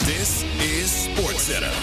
This is SportsCenter.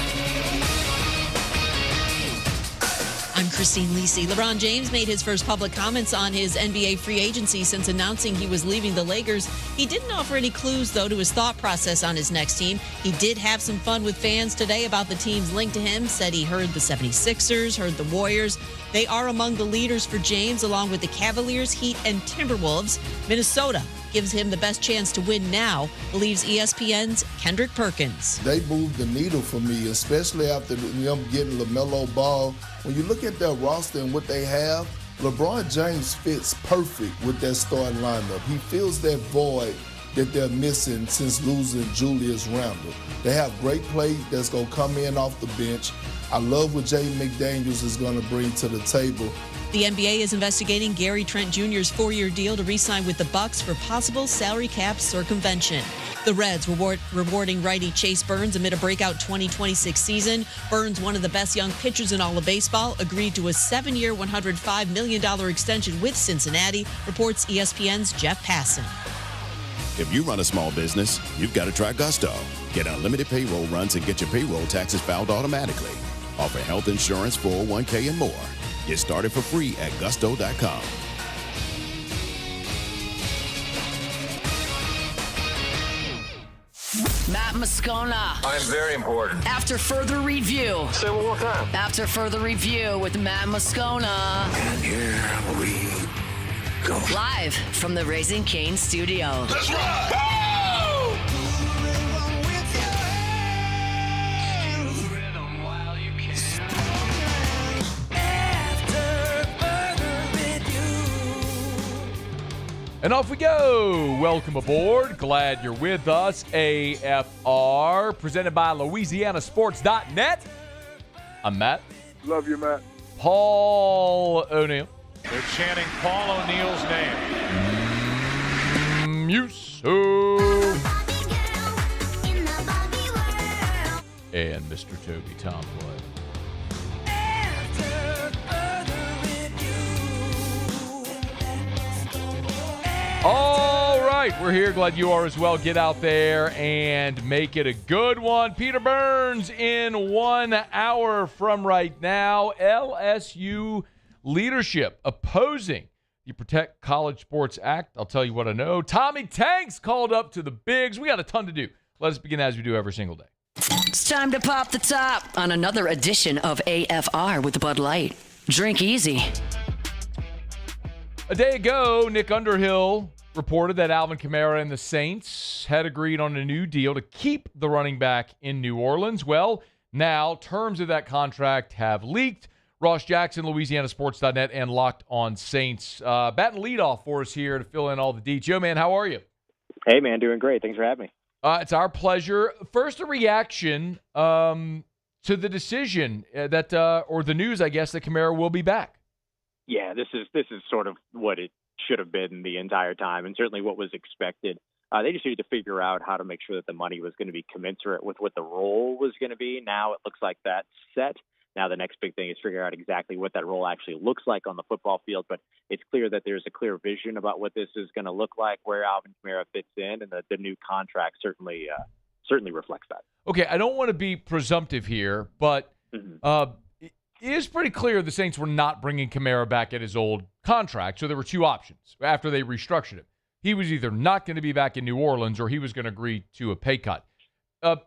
I'm Christine Lisi. LeBron James made his first public comments on his NBA free agency since announcing he was leaving the Lakers. He didn't offer any clues, though, to his thought process on his next team. He did have some fun with fans today about the teams linked to him, said he heard the 76ers, heard the Warriors. They are among the leaders for James, along with the Cavaliers, Heat, and Timberwolves. Minnesota gives him the best chance to win now, believes ESPN's Kendrick Perkins. They moved the needle for me, especially after them getting LaMelo Ball. When you look at their roster and what they have, LeBron James fits perfect with that starting lineup. He fills that void that they're missing since losing Julius Randle. They have great play that's going to come in off the bench. I love what Jay McDaniels is going to bring to the table. The NBA is investigating Gary Trent Jr.'s 4-year deal to re-sign with the Bucks for possible salary cap circumvention. The Reds rewarding righty Chase Burns amid a breakout 2026 season. Burns, one of the best young pitchers in all of baseball, agreed to a 7-year, $105 million extension with Cincinnati, reports ESPN's Jeff Passan. If you run a small business, you've got to try Gusto. Get unlimited payroll runs and get your payroll taxes filed automatically. Offer health insurance, 401k, and more. Get started for free at gusto.com. Matt Moscona. I'm very important. After further review. Say it one more time. After further review with Matt Moscona. And here we go. Live from the Raising Cane studio. Let's rock! Go! And off we go. Welcome aboard. Glad you're with us. AFR, presented by LouisianaSports.net. I'm Matt. Love you, Matt. Paul O'Neill. They're chanting Paul O'Neill's name. And Mr. Toby Tomlin. All right, we're here. Glad you are as well. Get out there and make it a good one. Peter Burns in 1 hour from right now. LSU leadership opposing the Protect College Sports Act. I'll tell you what I know. Tommy Tanks called up to the bigs. We got a ton to do. Let us begin as we do every single day. It's time to pop the top on another edition of AFR with Bud Light. Drink easy. A day ago, Nick Underhill reported that Alvin Kamara and the Saints had agreed on a new deal to keep the running back in New Orleans. Well, now terms of that contract have leaked. Ross Jackson, LouisianaSports.net, and Locked on Saints. Bat and lead off for us here to fill in all the deets. Yo, man, how are you? Hey, man, doing great. Thanks for having me. It's our pleasure. First, a reaction to the decision or the news, I guess, that Kamara will be back. Yeah, this is sort of what it should have been the entire time, and certainly what was expected. They just needed to figure out how to make sure that the money was going to be commensurate with what the role was going to be. Now it looks like that's set. Now the next big thing is figure out exactly what that role actually looks like on the football field. But it's clear that there's a clear vision about what this is going to look like, where Alvin Kamara fits in, and the new contract certainly reflects that. Okay, I don't want to be presumptive here, but it is pretty clear the Saints were not bringing Kamara back at his old contract. So there were two options after they restructured it. He was either not going to be back in New Orleans or he was going to agree to a pay cut.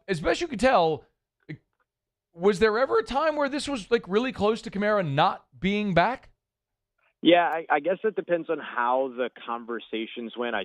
As best you could tell, was there ever a time where this was like really close to Kamara not being back? Yeah, I guess it depends on how the conversations went.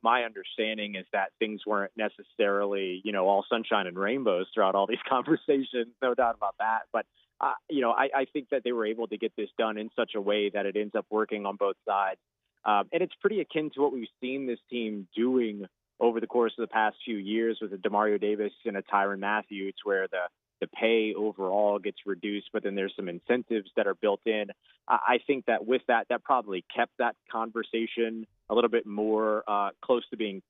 My understanding is that things weren't necessarily, all sunshine and rainbows throughout all these conversations, no doubt about that. But, I think that they were able to get this done in such a way that it ends up working on both sides. And it's pretty akin to what we've seen this team doing over the course of the past few years with a Demario Davis and a Tyrann Mathieu. It's where the pay overall gets reduced, but then there's some incentives that are built in. I think that with that probably kept that conversation a little bit more close to being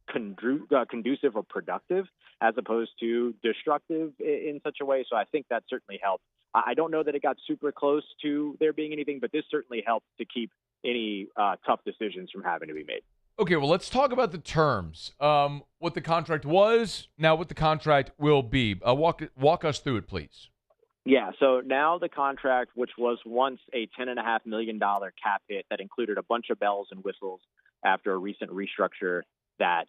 conducive or productive as opposed to destructive in such a way. So I think that certainly helped. I don't know that it got super close to there being anything, but this certainly helped to keep any tough decisions from having to be made. Okay, well, let's talk about the terms. What the contract was, now what the contract will be. Walk us through it, please. Yeah, so now the contract, which was once a $10.5 million cap hit that included a bunch of bells and whistles after a recent restructure that,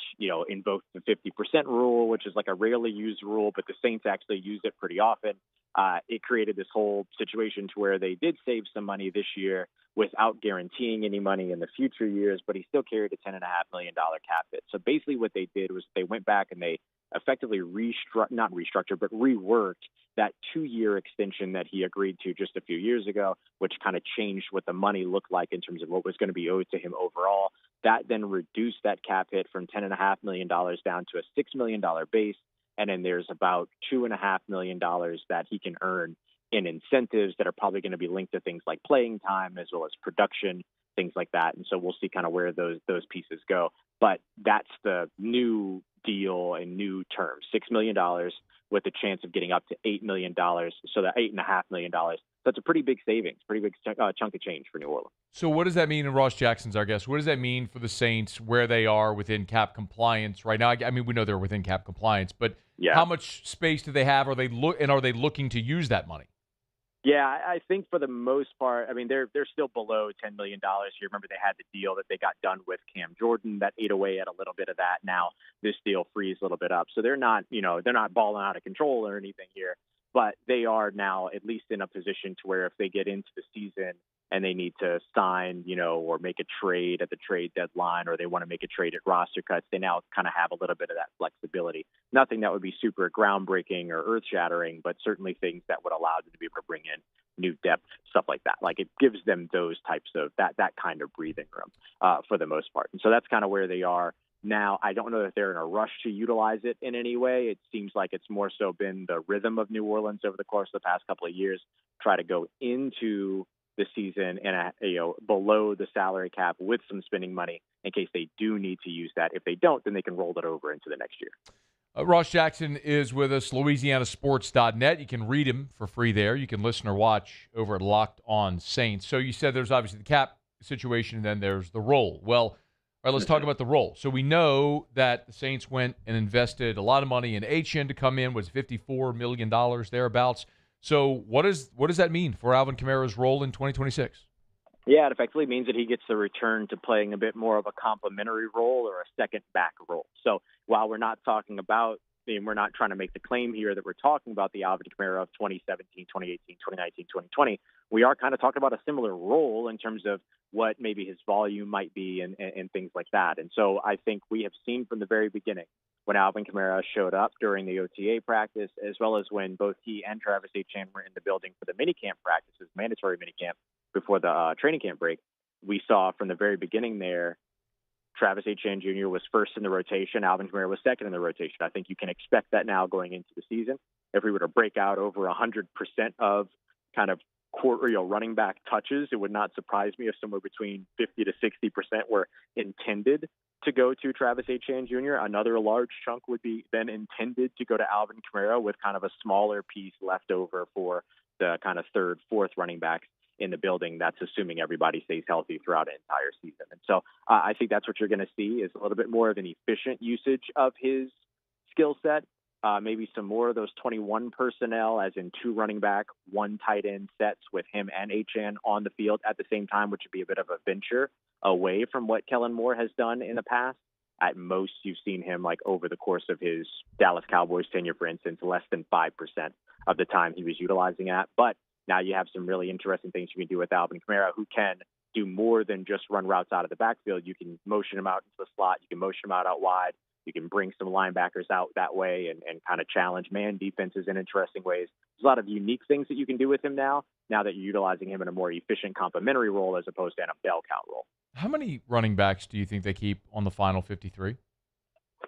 invoked the 50% rule, which is like a rarely used rule, but the Saints actually use it pretty often. It created this whole situation to where they did save some money this year without guaranteeing any money in the future years, but he still carried a $10.5 million cap hit. So basically what they did was they went back and they effectively reworked that 2-year extension that he agreed to just a few years ago, which kind of changed what the money looked like in terms of what was going to be owed to him overall. That then reduced that cap hit from $10.5 million down to a $6 million base. And then there's about $2.5 million that he can earn in incentives that are probably going to be linked to things like playing time as well as production, things like that. And so we'll see kind of where those pieces go. But that's the new deal and new terms, $6 million with a chance of getting up to $8 million. So that $8.5 million, that's a pretty big savings, pretty big chunk of change for New Orleans. So what does that mean? And Ross Jackson's our guest. What does that mean for the Saints, where they are within cap compliance right now? I mean, we know they're within cap compliance, but how much space do they have? Are they looking to use that money? Yeah, I think for the most part, I mean, they're still below $10 million. You remember they had the deal that they got done with Cam Jordan that ate away at a little bit of that. Now this deal frees a little bit up. So they're not balling out of control or anything here, but they are now at least in a position to where if they get into the season and they need to sign, or make a trade at the trade deadline, or they want to make a trade at roster cuts, they now kind of have a little bit of that flexibility. Nothing that would be super groundbreaking or earth-shattering, but certainly things that would allow them to be able to bring in new depth, stuff like that. Like it gives them those types of that kind of breathing room for the most part. And so that's kind of where they are now. I don't know if they're in a rush to utilize it in any way. It seems like it's more so been the rhythm of New Orleans over the course of the past couple of years, try to go into the season and below the salary cap with some spending money in case they do need to use that. If they don't, then they can roll it over into the next year. Ross Jackson is with us, LouisianaSports.net. You can read him for free there. You can listen or watch over at Locked On Saints. So you said there's obviously the cap situation, and then there's the roll. Well, all right, let's talk about the roll. So we know that the Saints went and invested a lot of money in Achane to come in, was $54 million thereabouts. So what does that mean for Alvin Kamara's role in 2026? Yeah, it effectively means that he gets the return to playing a bit more of a complementary role or a second back role. So while we're not talking about, we're not trying to make the claim here that we're talking about the Alvin Kamara of 2017, 2018, 2019, 2020, we are kind of talking about a similar role in terms of what maybe his volume might be and things like that. And so I think we have seen from the very beginning when Alvin Kamara showed up during the OTA practice, as well as when both he and Travis Achane were in the building for the minicamp practices, mandatory minicamp before the training camp break, we saw from the very beginning there, Travis Achane Jr. was first in the rotation. Alvin Kamara was second in the rotation. I think you can expect that now going into the season. If we were to break out over 100% of kind of running back touches, it would not surprise me if somewhere between 50 to 60% were intended to go to Travis Achane Jr. Another large chunk would be then intended to go to Alvin Kamara, with kind of a smaller piece left over for the kind of third, fourth running backs in the building. That's assuming everybody stays healthy throughout an entire season. And so I think that's what you're going to see is a little bit more of an efficient usage of his skill set. Maybe some more of those 21 personnel, as in 2 running back, 1 tight end sets with him and Achane on the field at the same time, which would be a bit of a venture away from what Kellen Moore has done in the past. At most, you've seen him, like over the course of his Dallas Cowboys tenure, for instance, less than 5% of the time he was utilizing that. But now you have some really interesting things you can do with Alvin Kamara, who can do more than just run routes out of the backfield. You can motion him out into the slot. You can motion him out wide. You can bring some linebackers out that way and kind of challenge man defenses in interesting ways. There's a lot of unique things that you can do with him now that you're utilizing him in a more efficient complementary role as opposed to in a bell cow role. How many running backs do you think they keep on the final 53?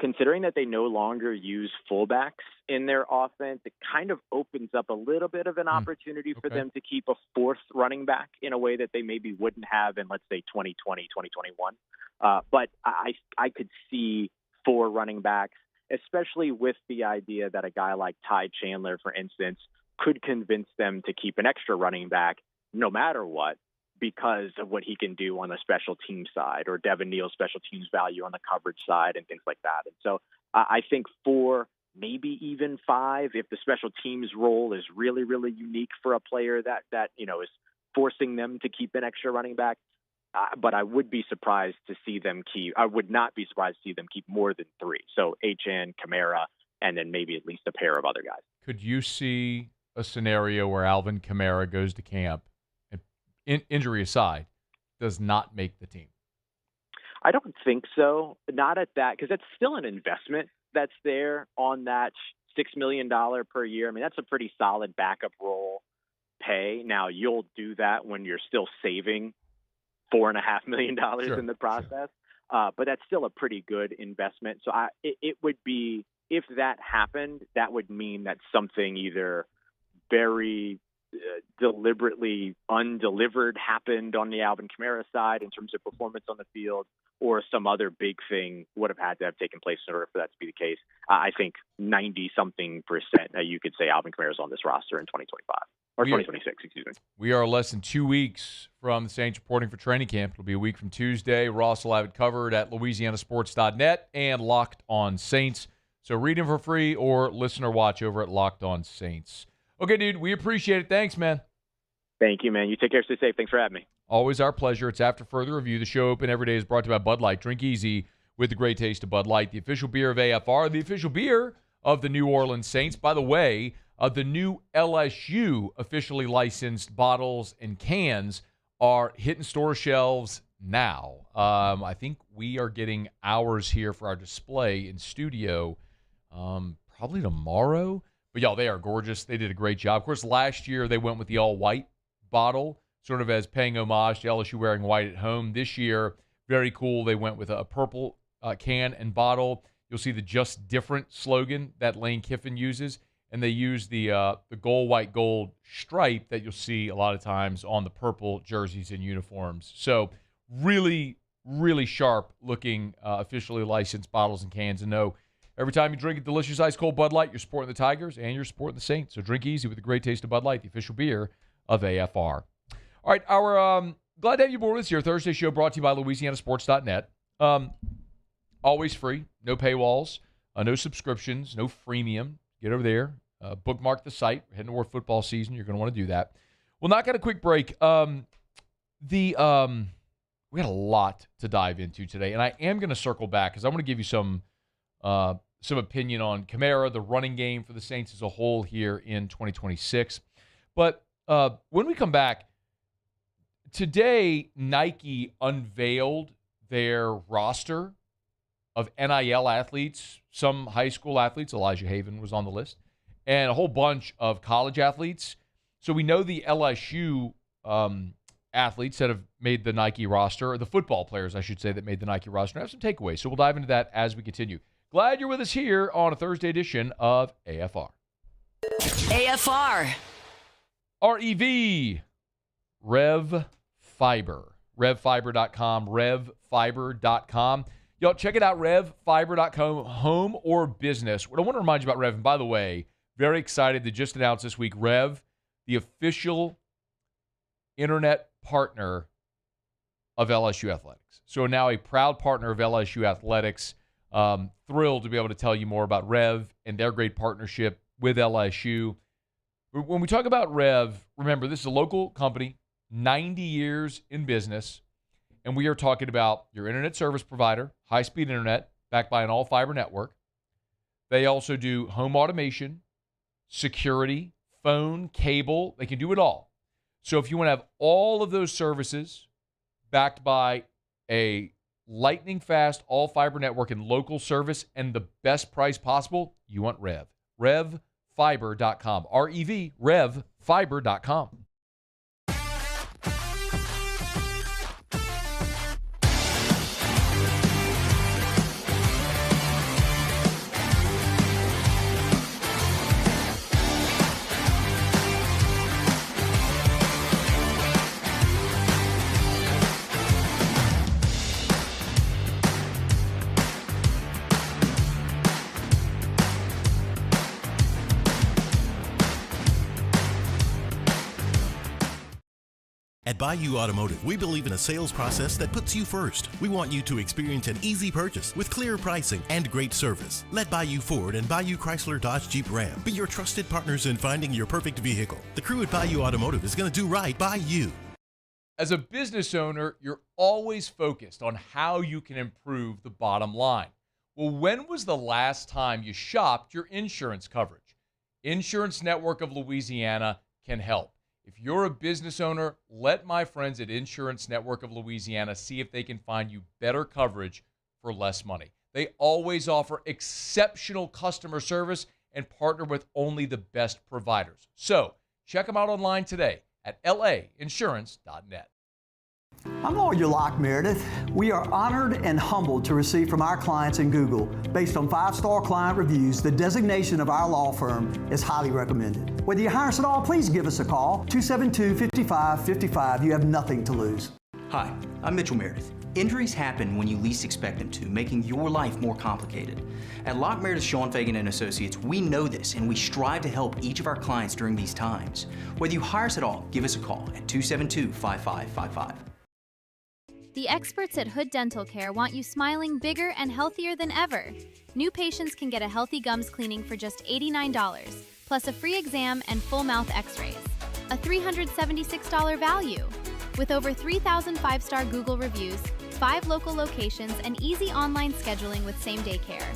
Considering that they no longer use fullbacks in their offense, it kind of opens up a little bit of an opportunity for them to keep a 4th running back in a way that they maybe wouldn't have in, let's say, 2020, 2021. But I could see 4 running backs, especially with the idea that a guy like Ty Chandler, for instance, could convince them to keep an extra running back no matter what, because of what he can do on the special team side, or Devin Neal's special teams value on the coverage side and things like that. And so I think 4, maybe even 5, if the special teams role is really, really unique for a player that is forcing them to keep an extra running back. But I would be surprised to see them keep. I would not be surprised to see them keep more than 3. So HN, Kamara, and then maybe at least a pair of other guys. Could you see a scenario where Alvin Kamara goes to camp and, injury aside, does not make the team? I don't think so. Not at that, because that's still an investment that's there on that $6 million per year. I mean, that's a pretty solid backup role pay. Now, you'll do that when you're still saving $4.5 million in the process. Sure. But that's still a pretty good investment. So it would be, if that happened, that would mean that something either very deliberately undelivered happened on the Alvin Kamara side in terms of performance on the field, or some other big thing would have had to have taken place in order for that to be the case. I think 90-something% you could say Alvin Kamara is on this roster in 2025. Or 2026, excuse me. We are less than 2 weeks from the Saints reporting for training camp. It'll be a week from Tuesday. Ross will have it covered at LouisianaSports.net and Locked On Saints. So read them for free or listen or watch over at Locked On Saints. Okay, dude, we appreciate it. Thanks, man. Thank you, man. You take care. Stay safe. Thanks for having me. Always our pleasure. It's After Further Review. The show open every day is brought to you by Bud Light. Drink easy with the great taste of Bud Light, the official beer of AFR, the official beer of the New Orleans Saints. By the way, the new LSU officially licensed bottles and cans are hitting store shelves now. I think we are getting ours here for our display in studio probably tomorrow. But, y'all, they are gorgeous. They did a great job. Of course, last year they went with the all-white bottle, sort of as paying homage to LSU wearing white at home. This year, very cool. They went with a purple can and bottle. You'll see the Just Different slogan that Lane Kiffin uses. And they use the gold, white, gold stripe that you'll see a lot of times on the purple jerseys and uniforms. So really, really sharp-looking officially licensed bottles and cans. And no, every time you drink a delicious ice cold Bud Light, you're supporting the Tigers and you're supporting the Saints. So drink easy with the great taste of Bud Light, the official beer of AFR. All right, our glad to have you aboard with us here. Thursday show brought to you by LouisianaSports.net. Always free, no paywalls, no subscriptions, no freemium. Get over there, bookmark the site. We're heading toward football season. You're going to want to do that. We'll knock out a quick break. We had a lot to dive into today, and I am going to circle back because I want to give you some opinion on Kamara, the running game for the Saints as a whole here in 2026. But when we come back, today Nike unveiled their roster of NIL athletes, some high school athletes, Elijah Haven was on the list, and a whole bunch of college athletes. So we know the LSU athletes that have made the Nike roster, or the football players, I should say, that made the Nike roster. I have some takeaways, so we'll dive into that as we continue. Glad you're with us here on a Thursday edition of AFR. AFR. REV. Rev Fiber. RevFiber.com. RevFiber.com. Y'all, check it out, RevFiber.com, home or business. What I want to remind you about Rev, and by the way, very excited to just announce this week, Rev, the official internet partner of LSU Athletics. So now a proud partner of LSU Athletics. Thrilled to be able to tell you more about Rev and their great partnership with LSU. When we talk about Rev, remember, this is a local company, 90 years in business. And we are talking about your internet service provider, high-speed internet, backed by an all-fiber network. They also do home automation, security, phone, cable. They can do it all. So if you want to have all of those services backed by a lightning-fast all-fiber network and local service and the best price possible, you want Rev. RevFiber.com. R-E-V, RevFiber.com. At Bayou Automotive, we believe in a sales process that puts you first. We want you to experience an easy purchase with clear pricing and great service. Let Bayou Ford and Bayou Chrysler Dodge Jeep Ram be your trusted partners in finding your perfect vehicle. The crew at Bayou Automotive is going to do right by you. As a business owner, you're always focused on how you can improve the bottom line. Well, when was the last time you shopped your insurance coverage? Insurance Network of Louisiana can help. If you're a business owner, let my friends at Insurance Network of Louisiana see if they can find you better coverage for less money. They always offer exceptional customer service and partner with only the best providers. So check them out online today at lainsurance.net. I'm lawyer Locke Meredith. We are honored and humbled to receive from our clients in Google, based on 5-star client reviews, the designation of our law firm is highly recommended. Whether you hire us at all, please give us a call, 272-5555. You have nothing to lose. Hi, I'm Mitchell Meredith. Injuries happen when you least expect them to, making your life more complicated. At Locke Meredith, Sean Fagan and Associates, we know this, and we strive to help each of our clients during these times. Whether you hire us at all, give us a call at 272-5555. The experts at Hood Dental Care want you smiling bigger and healthier than ever. New patients can get a healthy gums cleaning for just $89, plus a free exam and full mouth x-rays. A $376 value. With over 3,000 5-star Google reviews, 5 local locations, and easy online scheduling with same-day care.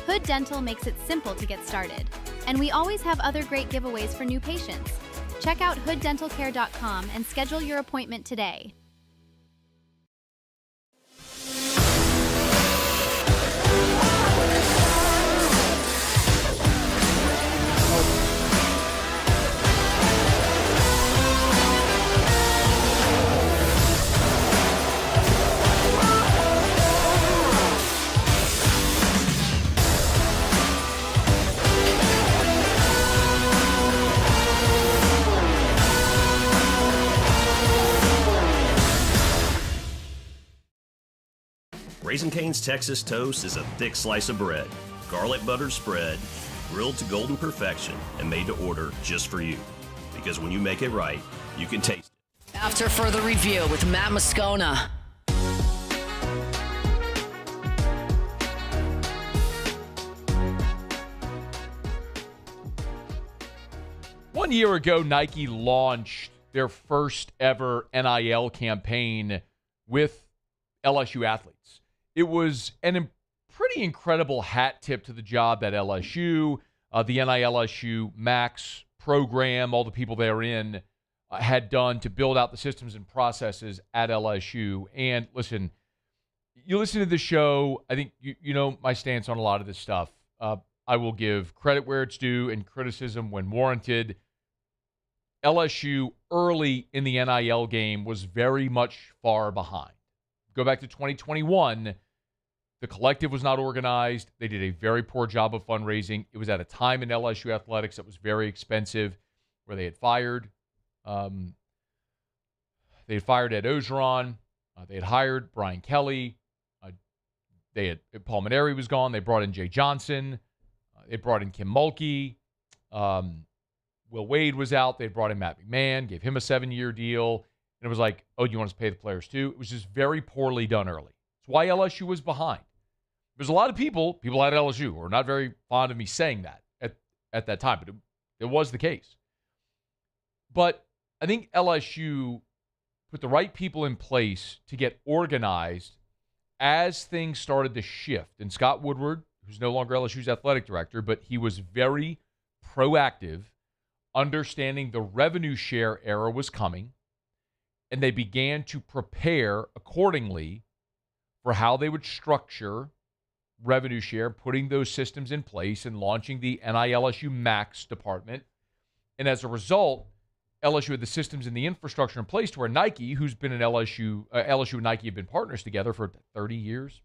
Hood Dental makes it simple to get started. And we always have other great giveaways for new patients. Check out hooddentalcare.com and schedule your appointment today. Raising Cane's Texas Toast is a thick slice of bread, garlic butter spread, grilled to golden perfection, and made to order just for you. Because when you make it right, you can taste it. After further review with Matt Moscona. One year ago, Nike launched their first ever NIL campaign with LSU athletes. It was an pretty incredible hat tip to the job at LSU, the NILSU Max program, all the people therein had done to build out the systems and processes at LSU. And listen, you listen to the show, I think you know my stance on a lot of this stuff. I will give credit where it's due and criticism when warranted. LSU early in the NIL game was very much far behind. Go back to 2021, the collective was not organized. They did a very poor job of fundraising. It was at a time in LSU athletics that was very expensive, where they had fired Ed Ogeron. They had hired Brian Kelly. Paul Maneri was gone. They brought in Jay Johnson. They brought in Kim Mulkey. Will Wade was out. They brought in Matt McMahon, gave him a 7-year deal. And it was like, oh, do you want us to pay the players too? It was just very poorly done early. It's why LSU was behind. There's a lot of people at LSU who are not very fond of me saying that at that time, but it was the case. But I think LSU put the right people in place to get organized as things started to shift. And Scott Woodward, who's no longer LSU's athletic director, but he was very proactive, understanding the revenue share era was coming, and they began to prepare accordingly for how they would structure revenue share, putting those systems in place and launching the NILSU Max department. And as a result, LSU had the systems and the infrastructure in place to where Nike, who's been in LSU and Nike have been partners together for 30 years.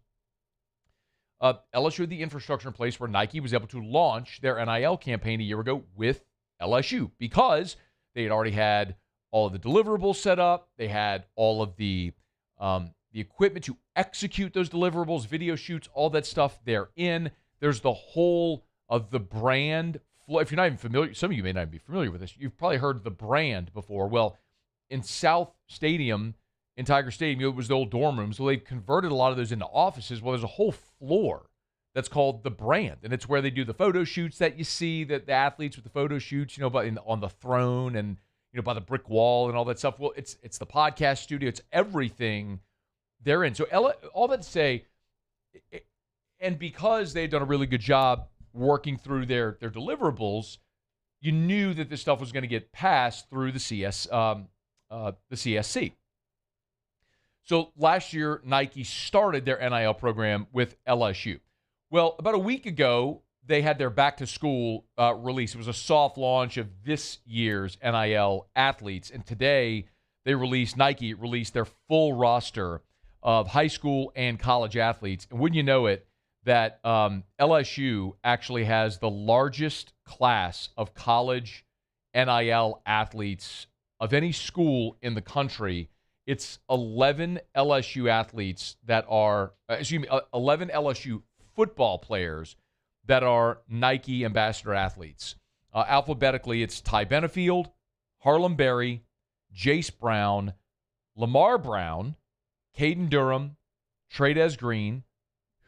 LSU had the infrastructure in place where Nike was able to launch their NIL campaign a year ago with LSU because they had already had all of the deliverables set up. They had all of the equipment to execute those deliverables, video shoots, all that stuff they're in. There's the whole of the brand. If you're not even familiar, some of you may not be familiar with this. You've probably heard the brand before. Well, in South Stadium, in Tiger Stadium, it was the old dorm rooms. So they've converted a lot of those into offices. Well, there's a whole floor that's called the Brand, and it's where they do the photo shoots that you see, that the athletes with the photo shoots, on the throne and by the brick wall and all that stuff. Well, it's the podcast studio. It's everything they're in. So all that to say, and because they've done a really good job working through their deliverables, you knew that this stuff was going to get passed through the CSC. So last year, Nike started their NIL program with LSU. Well, about a week ago, they had their back-to-school release. It was a soft launch of this year's NIL athletes. And today, Nike released their full roster of high school and college athletes. And wouldn't you know it, that LSU actually has the largest class of college NIL athletes of any school in the country. It's 11 LSU athletes 11 LSU football players that are Nike ambassador athletes. Alphabetically, it's Ty Benefield, Harlem Berry, Jace Brown, Lamar Brown, Caden Durham, Tradez Green,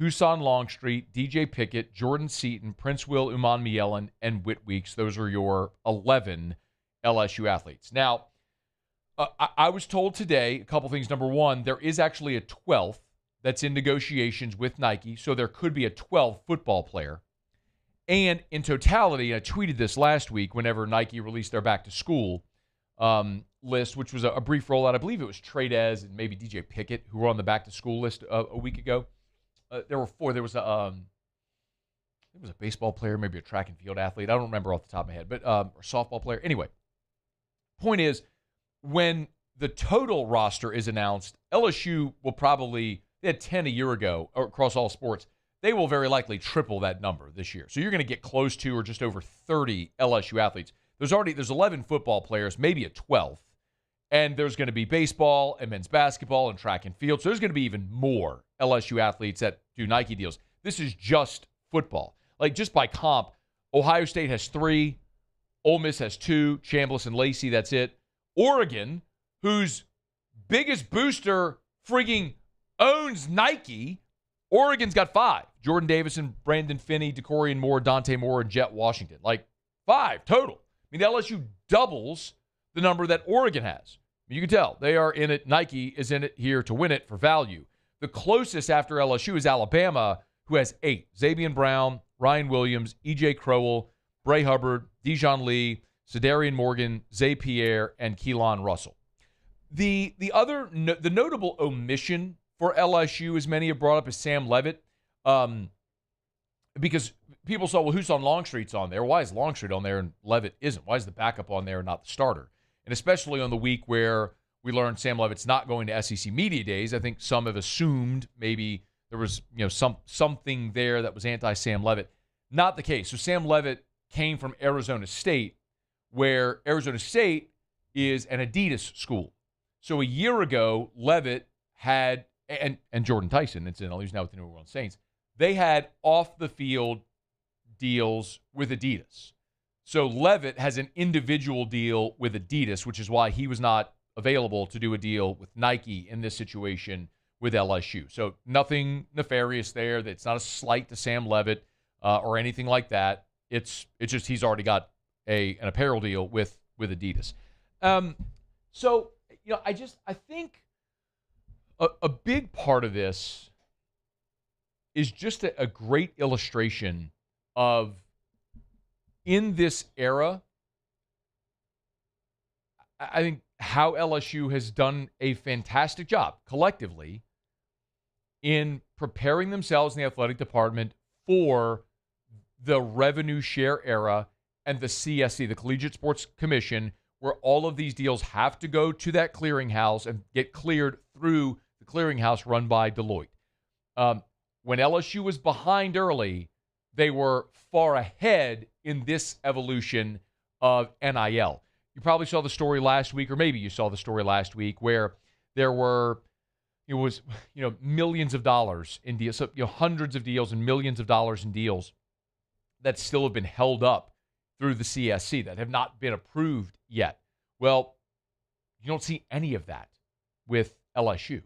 Husan Longstreet, DJ Pickett, Jordan Seaton, Prince Will Uman-Mielen, and Whit Weeks. Those are your 11 LSU athletes. Now, I was told today a couple things. Number one, there is actually a 12th that's in negotiations with Nike, so there could be a 12th football player. And in totality, I tweeted this last week whenever Nike released their back-to-school list, which was a brief rollout. I believe it was Tradez and maybe DJ Pickett who were on the back-to-school list a week ago. There were 4. There was a baseball player, maybe a track and field athlete. I don't remember off the top of my head, but a softball player. Anyway, point is, when the total roster is announced, LSU will probably, they had 10 a year ago across all sports. They will very likely triple that number this year. So you're going to get close to or just over 30 LSU athletes. There's 11 football players, maybe a 12th. And there's going to be baseball and men's basketball and track and field. So there's going to be even more LSU athletes that do Nike deals. This is just football. Like, just by comp, Ohio State has 3, Ole Miss has 2, Chambliss and Lacey, that's it. Oregon, whose biggest booster frigging owns Nike, Oregon's got 5. Jordan Davison, Brandon Finney, DeCorian Moore, Dante Moore, and Jet Washington. Like, 5 total. I mean, LSU doubles the number that Oregon has. You can tell they are in it. Nike is in it here to win it for value. The closest after LSU is Alabama, who has 8. Zabian Brown, Ryan Williams, E.J. Crowell, Bray Hubbard, Dijon Lee, Cedarian Morgan, Zay Pierre, and Keelan Russell. The notable omission for LSU, as many have brought up, is Sam Levitt. Because people saw, well, Husan Longstreet's on there. Why is Longstreet on there and Levitt isn't? Why is the backup on there and not the starter? And especially on the week where we learned Sam Levitt's not going to SEC Media Days, I think some have assumed maybe there was something there that was anti-Sam Levitt. Not the case. So Sam Levitt came from Arizona State, where Arizona State is an Adidas school. So a year ago, Levitt had, and Jordan Tyson, incidentally, who's now with the New Orleans Saints, they had off-the-field deals with Adidas. So Levitt has an individual deal with Adidas, which is why he was not available to do a deal with Nike in this situation with LSU. So nothing nefarious there. It's not a slight to Sam Levitt or anything like that. It's just he's already got an apparel deal with Adidas. So I think a big part of this is just a great illustration of, in this era, I think how LSU has done a fantastic job collectively in preparing themselves in the athletic department for the revenue share era and the CSC, the Collegiate Sports Commission, where all of these deals have to go to that clearinghouse and get cleared through the clearinghouse run by Deloitte. When LSU was behind early, they were far ahead in this evolution of NIL. You probably saw the story last week, or maybe you saw the story last week, where there were, millions of dollars in deals, so, hundreds of deals and millions of dollars in deals that still have been held up through the CSC that have not been approved yet. Well, You don't see any of that with LSU.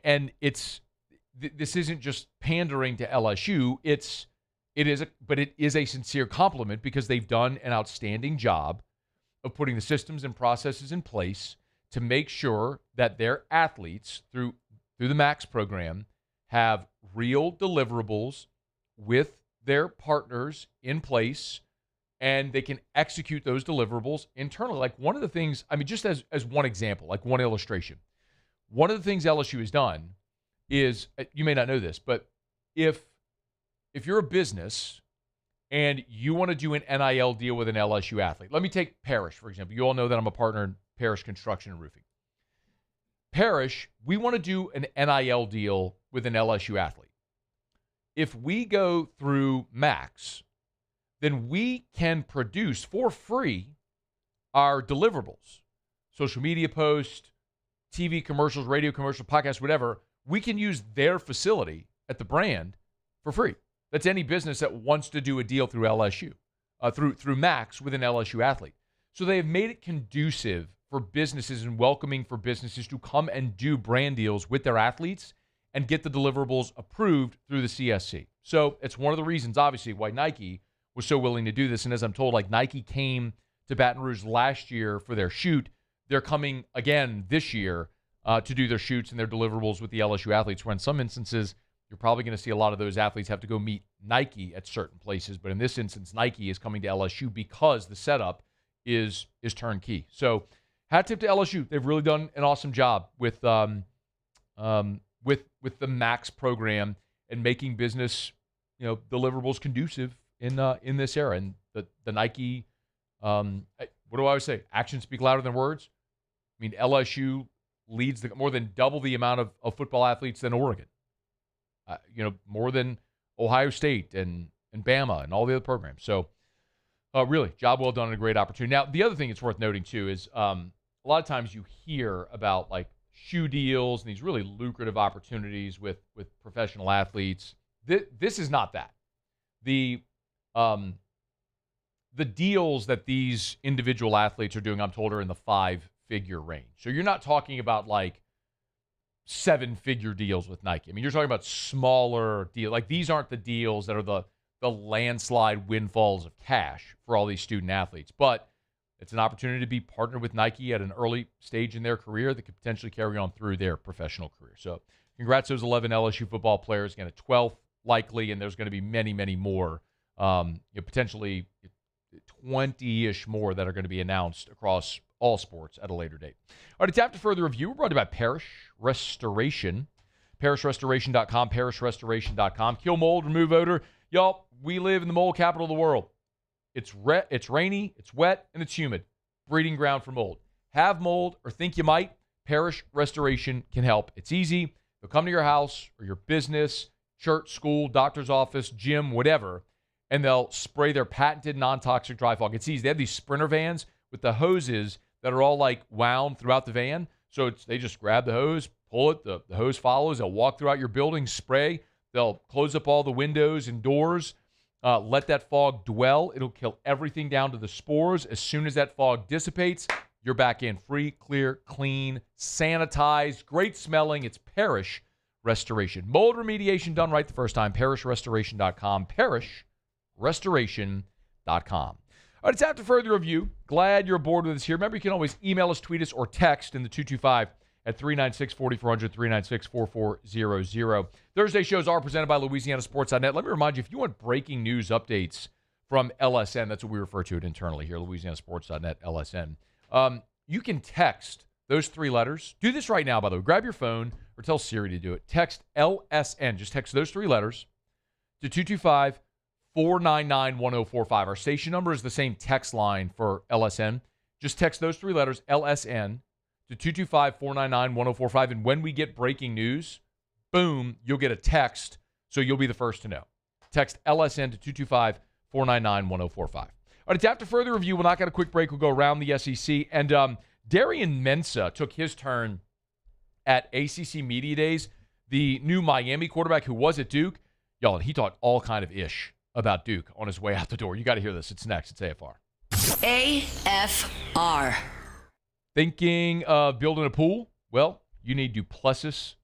And this isn't just pandering to LSU. It is a sincere compliment because they've done an outstanding job of putting the systems and processes in place to make sure that their athletes through the MAX program have real deliverables with their partners in place, and they can execute those deliverables internally. Like one of the things, I mean, just as one example, like one illustration, one of the things LSU has done is, you may not know this, but if you're a business and you want to do an NIL deal with an LSU athlete, let me take Parrish, for example. You all know that I'm a partner in Parrish Construction and Roofing. Parrish, we want to do an NIL deal with an LSU athlete. If we go through Max, then we can produce for free our deliverables, social media posts, TV commercials, radio commercials, podcasts, whatever. We can use their facility at the brand for free. That's any business that wants to do a deal through LSU, through Max with an LSU athlete. So they have made it conducive for businesses and welcoming for businesses to come and do brand deals with their athletes and get the deliverables approved through the CSC. So it's one of the reasons, obviously, why Nike was so willing to do this. And as I'm told, like Nike came to Baton Rouge last year for their shoot. They're coming again this year to do their shoots and their deliverables with the LSU athletes, where in some instances, you're probably going to see a lot of those athletes have to go meet Nike at certain places. But in this instance, Nike is coming to LSU because the setup is turnkey. So hat tip to LSU. They've really done an awesome job with the MAX program and making business, deliverables conducive in this era. And the Nike, what do I always say? Actions speak louder than words. I mean, LSU leads more than double the amount of football athletes than Oregon. More than Ohio State and Bama and all the other programs. So, really, job well done and a great opportunity. Now, the other thing it's worth noting, too, is a lot of times you hear about, like, shoe deals and these really lucrative opportunities with professional athletes. This is not that. The deals that these individual athletes are doing, I'm told, are in the 5-figure range. So you're not talking about, like, 7-figure deals with Nike. I mean, you're talking about smaller deals. Like, these aren't the deals that are the landslide windfalls of cash for all these student athletes. But it's an opportunity to be partnered with Nike at an early stage in their career that could potentially carry on through their professional career. So congrats to those 11 LSU football players. Again, a 12th likely, and there's going to be many, many more, potentially 20-ish more that are going to be announced across all sports at a later date. All right, it's after further review. We're brought to you by Parrish Restoration. ParrishRestoration.com, ParrishRestoration.com. Kill mold, remove odor. Y'all, we live in the mold capital of the world. It's rainy, it's wet, and it's humid. Breeding ground for mold. Have mold or think you might? Parrish Restoration can help. It's easy. They'll come to your house or your business, church, school, doctor's office, gym, whatever, and they'll spray their patented non-toxic dry fog. It's easy. They have these Sprinter vans with the hoses that are all like wound throughout the van. So they just grab the hose, pull it, the hose follows. They'll walk throughout your building, spray. They'll close up all the windows and doors. Let that fog dwell. It'll kill everything down to the spores. As soon as that fog dissipates, you're back in. Free, clear, clean, sanitized, great smelling. It's Parrish Restoration. Mold remediation done right the first time. ParrishRestoration.com. ParrishRestoration.com. All right, it's after further review. Glad you're aboard with us here. Remember, you can always email us, tweet us, or text in the 225 at 396-4400, 396-4400. Thursday shows are presented by LouisianaSports.net. Let me remind you, if you want breaking news updates from LSN, that's what we refer to it internally here, LouisianaSports.net, LSN. You can text those 3 letters. Do this right now, by the way. Grab your phone or tell Siri to do it. Text LSN. Just text those 3 letters to 225-499-1045. Our station number is the same text line for LSN. Just text those 3 letters, LSN, to 225-499-1045. And when we get breaking news, boom, you'll get a text, so you'll be the first to know. Text LSN to 225-499-1045. All right, it's after further review. We'll knock out a quick break. We'll go around the SEC. And Darian Mensah took his turn at ACC Media Days, the new Miami quarterback who was at Duke. Y'all, he talked all kind of ish about Duke on his way out the door. You got to hear this. It's next. It's AFR. AFR. Thinking of building a pool? Well, you need Duplessis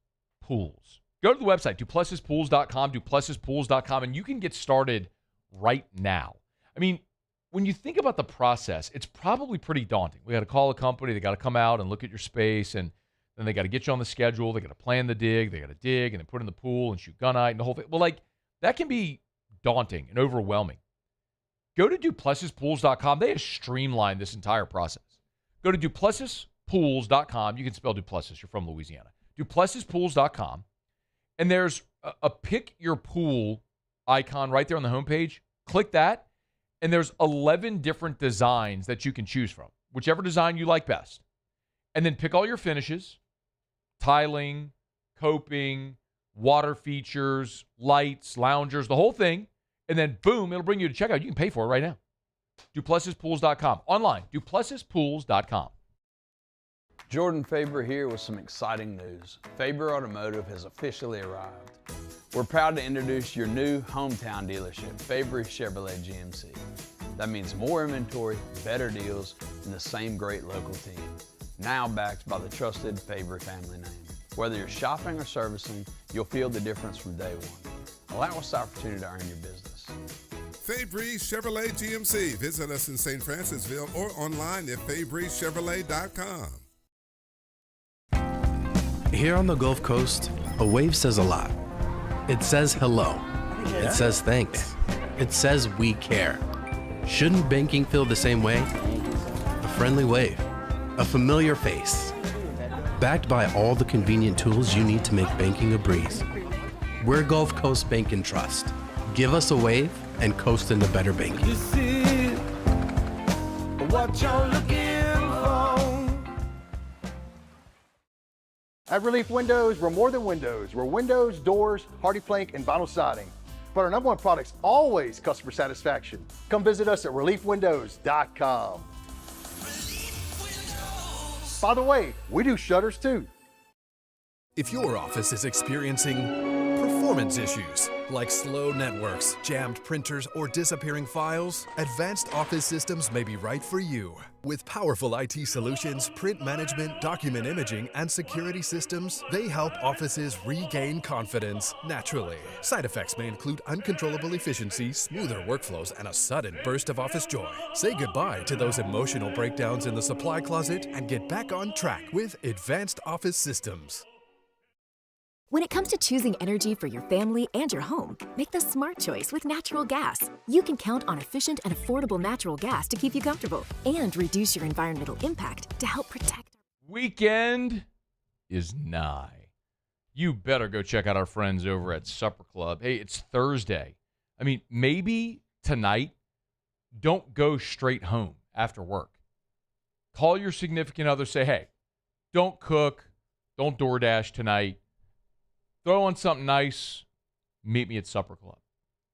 Pools. Go to the website, duplessispools.com, duplessispools.com, and you can get started right now. I mean, when you think about the process, it's probably pretty daunting. We got to call a company. They got to come out and look at your space, and then they got to get you on the schedule. They got to plan the dig. They got to dig and then put in the pool and shoot gunite and the whole thing. Well, like, that can be daunting and overwhelming. Go to duplessispools.com. They have streamlined this entire process. Go to duplessispools.com. You can spell Duplessis. You're from Louisiana. duplessispools.com. And there's a pick your pool icon right there on the homepage. Click that. And there's 11 different designs that you can choose from, whichever design you like best. And then pick all your finishes, tiling, coping, water features, lights, loungers, the whole thing. And then, boom, it'll bring you to checkout. You can pay for it right now. DuplessisPools.com. Online, DuplessisPools.com. Jordan Faber here with some exciting news. Faber Automotive has officially arrived. We're proud to introduce your new hometown dealership, Faber Chevrolet GMC. That means more inventory, better deals, and the same great local team. Now backed by the trusted Faber family name. Whether you're shopping or servicing, you'll feel the difference from day one. Allow us the opportunity to earn your business. Fabry Chevrolet GMC. Visit us in St. Francisville or online at FabryChevrolet.com. Here on the Gulf Coast, a wave says a lot. It says hello. It says thanks. It says we care. Shouldn't banking feel the same way? A friendly wave. A familiar face. Backed by all the convenient tools you need to make banking a breeze. We're Gulf Coast Bank and Trust. Give us a wave and coast into better banking. This is what you're looking for. At Relief Windows, we're more than windows. We're windows, doors, hardy plank, and vinyl siding. But our number one product's always customer satisfaction. Come visit us at reliefwindows.com. By the way, we do shutters too. If your office is experiencing performance issues like slow networks, jammed printers, or disappearing files, Advanced Office Systems may be right for you. With powerful IT solutions, print management, document imaging, and security systems, they help offices regain confidence naturally. Side effects may include uncontrollable efficiency, smoother workflows, and a sudden burst of office joy. Say goodbye to those emotional breakdowns in the supply closet and get back on track with Advanced Office Systems. When it comes to choosing energy for your family and your home, make the smart choice with natural gas. You can count on efficient and affordable natural gas to keep you comfortable and reduce your environmental impact to help protect. Weekend is nigh. You better go check out our friends over at Supper Club. Hey, it's Thursday. I mean, maybe tonight, don't go straight home after work. Call your significant other, say, hey, don't cook, don't DoorDash tonight. Throw on something nice, meet me at Supper Club.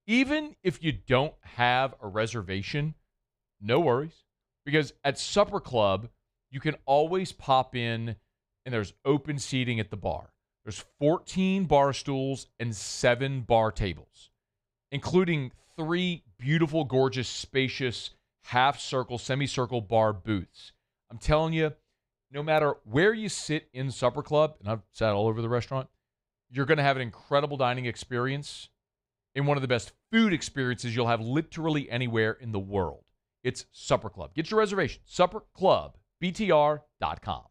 Even if you don't have a reservation, no worries. Because at Supper Club, you can always pop in and there's open seating at the bar. There's 14 bar stools and 7 bar tables, including 3 beautiful, gorgeous, spacious, half-circle, semicircle bar booths. I'm telling you, no matter where you sit in Supper Club, and I've sat all over the restaurant, you're going to have an incredible dining experience and one of the best food experiences you'll have literally anywhere in the world. It's Supper Club. Get your reservation. SupperClubBTR.com.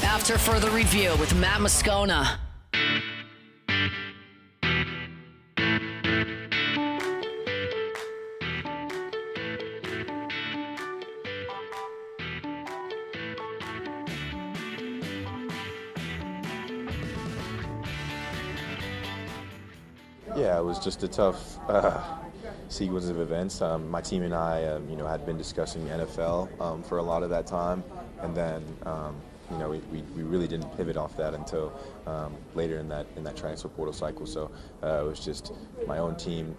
After further review with Matt Moscona. Yeah, it was just a tough sequence of events. My team and I, had been discussing NFL for a lot of that time, and then, we really didn't pivot off that until later in that transfer portal cycle. So it was just my own team,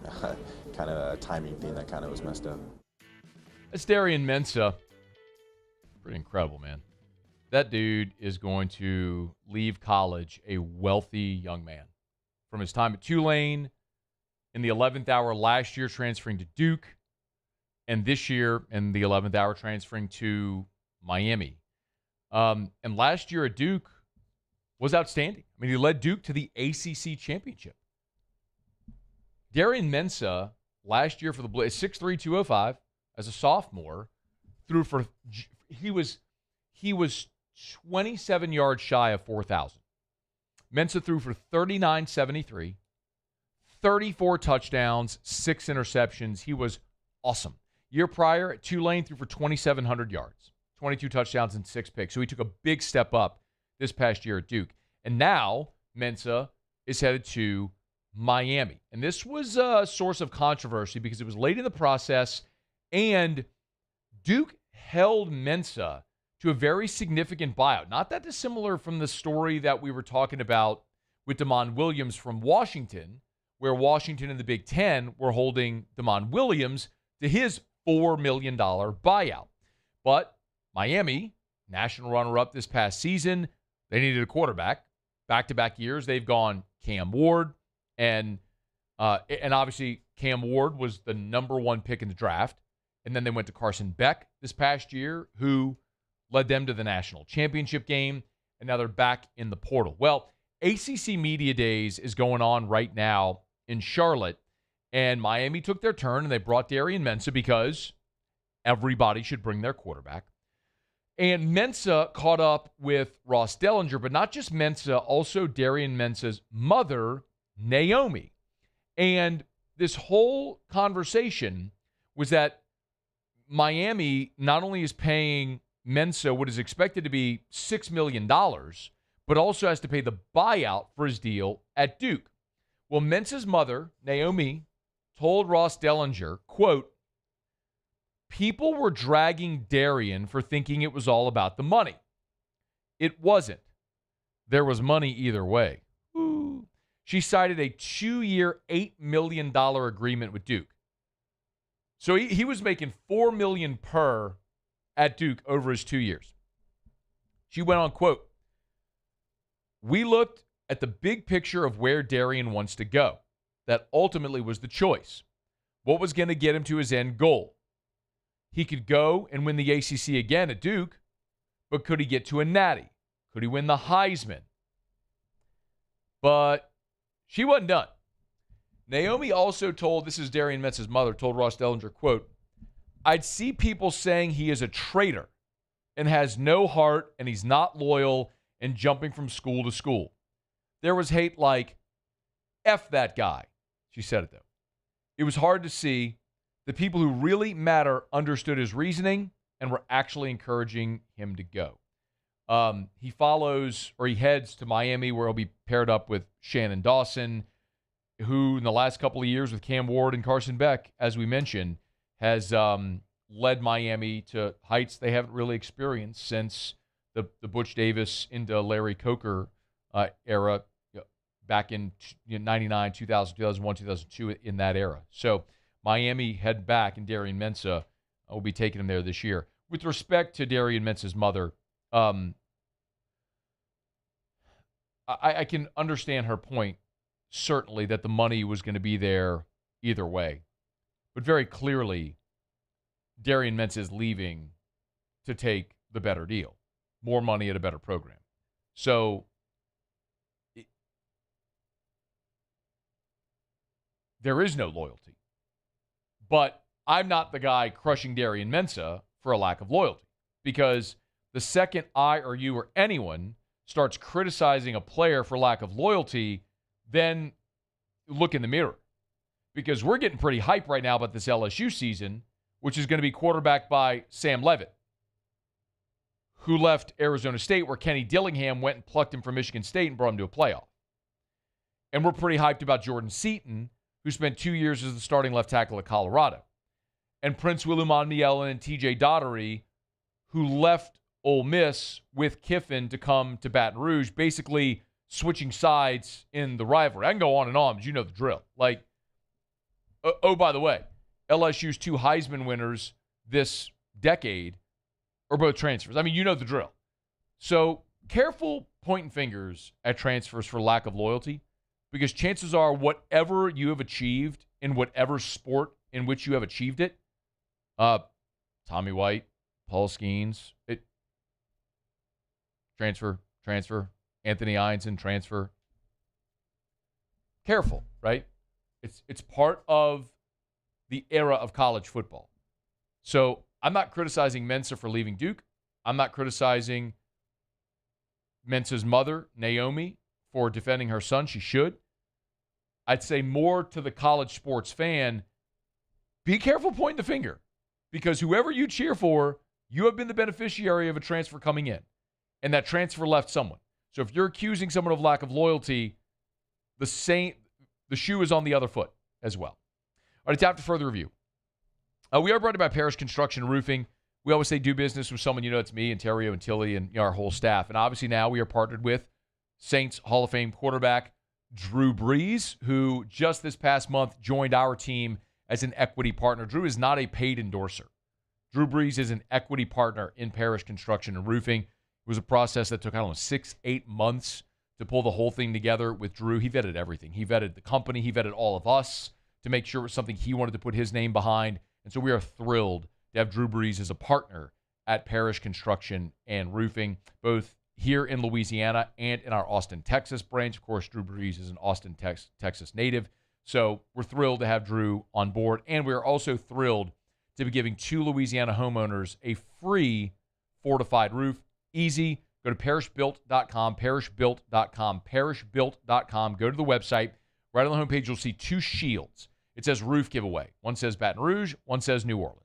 kind of a timing thing that kind of was messed up. That's Darian Mensah. Pretty incredible, man. That dude is going to leave college a wealthy young man. From his time at Tulane, in the 11th hour last year, transferring to Duke, and this year in the 11th hour transferring to Miami. And last year at Duke was outstanding. I mean, he led Duke to the ACC championship. Darian Mensah last year for the Blazers, 6'3", 205 as a sophomore, he was 27 yards shy of 4,000. Mensah threw for 39.73, 34 touchdowns, 6 interceptions. He was awesome. Year prior at Tulane, threw for 2,700 yards, 22 touchdowns, and 6 picks. So he took a big step up this past year at Duke. And now Mensah is headed to Miami. And this was a source of controversy because it was late in the process, and Duke held Mensah to a very significant buyout. Not that dissimilar from the story that we were talking about with Damon Williams from Washington, where Washington and the Big Ten were holding Damon Williams to his $4 million buyout. But Miami, national runner-up this past season, they needed a quarterback. Back-to-back years, they've gone Cam Ward, and obviously Cam Ward was the number 1 pick in the draft. And then they went to Carson Beck this past year, who led them to the national championship game, and now they're back in the portal. Well, ACC Media Days is going on right now in Charlotte, and Miami took their turn, and they brought Darian Mensah because everybody should bring their quarterback. And Mensah caught up with Ross Dellinger, but not just Mensah, also Darian Mensah's mother, Naomi. And this whole conversation was that Miami not only is paying Mensah what is expected to be $6 million, but also has to pay the buyout for his deal at Duke. Well, Mensah's mother, Naomi, told Ross Dellinger, quote, "People were dragging Darian for thinking it was all about the money. It wasn't. There was money either way." Ooh. She cited a 2-year, $8 million agreement with Duke. So he was making $4 million per at Duke over his 2 years. She went on, quote, "We looked at the big picture of where Darian wants to go. That ultimately was the choice. What was going to get him to his end goal? He could go and win the ACC again at Duke, but could he get to a natty? Could he win the Heisman?" But she wasn't done. Naomi also told, this is Darian Mensah's mother, told Ross Dellinger, quote, "I'd see people saying he is a traitor and has no heart and he's not loyal and jumping from school to school. There was hate like, F that guy." She said it, though. "It was hard to see. The people who really matter understood his reasoning and were actually encouraging him to go." He heads to Miami, where he'll be paired up with Shannon Dawson, who in the last couple of years with Cam Ward and Carson Beck, as we mentioned, has led Miami to heights they haven't really experienced since the Butch Davis into Larry Coker era back in 99, 2000, 2001, 2002, in that era. So Miami head back, and Darian Mensah will be taking him there this year. With respect to Darian Mensah's mother, I can understand her point, certainly, that the money was going to be there either way. But very clearly, Darian Mensah is leaving to take the better deal, more money at a better program. So there is no loyalty. But I'm not the guy crushing Darian Mensah for a lack of loyalty, because the second I or you or anyone starts criticizing a player for lack of loyalty, then look in the mirror. Because we're getting pretty hyped right now about this LSU season, which is going to be quarterbacked by Sam Leavitt, who left Arizona State, where Kenny Dillingham went and plucked him from Michigan State and brought him to a playoff. And we're pretty hyped about Jordan Seaton, who spent 2 years as the starting left tackle at Colorado. And Prince Willimanmielen and TJ Daugherty, who left Ole Miss with Kiffin to come to Baton Rouge, basically switching sides in the rivalry. I can go on and on, but you know the drill. Like, oh, by the way, LSU's 2 Heisman winners this decade are both transfers. I mean, you know the drill. So careful pointing fingers at transfers for lack of loyalty, because chances are whatever you have achieved in whatever sport in which you have achieved it, Tommy White, Paul Skeens, transfer. Anthony Einson, transfer. Careful, right? It's part of the era of college football. So I'm not criticizing Mensa for leaving Duke. I'm not criticizing Mensa's mother, Naomi, for defending her son. She should. I'd say more to the college sports fan, be careful pointing the finger, because whoever you cheer for, you have been the beneficiary of a transfer coming in, and that transfer left someone. So if you're accusing someone of lack of loyalty, the shoe is on the other foot as well. All right, it's after further review. We are brought to you by Parrish Construction and Roofing. We always say do business with someone, it's me and Terrio and Tilly and our whole staff. And obviously now we are partnered with Saints Hall of Fame quarterback Drew Brees, who just this past month joined our team as an equity partner. Drew is not a paid endorser. Drew Brees is an equity partner in Parrish Construction and Roofing. It was a process that took, 6-8 months to pull the whole thing together with Drew. He vetted everything. He vetted the company. He vetted all of us to make sure it was something he wanted to put his name behind. And so we are thrilled to have Drew Brees as a partner at Parrish Construction and Roofing, both here in Louisiana and in our Austin, Texas branch. Of course, Drew Brees is an Austin, Texas native. So we're thrilled to have Drew on board. And we're also thrilled to be giving 2 Louisiana homeowners a free fortified roof. Easy. Go to parishbuilt.com, parishbuilt.com, parishbuilt.com. Go to the website. Right on the homepage, you'll see 2 shields. It says roof giveaway. One says Baton Rouge, one says New Orleans.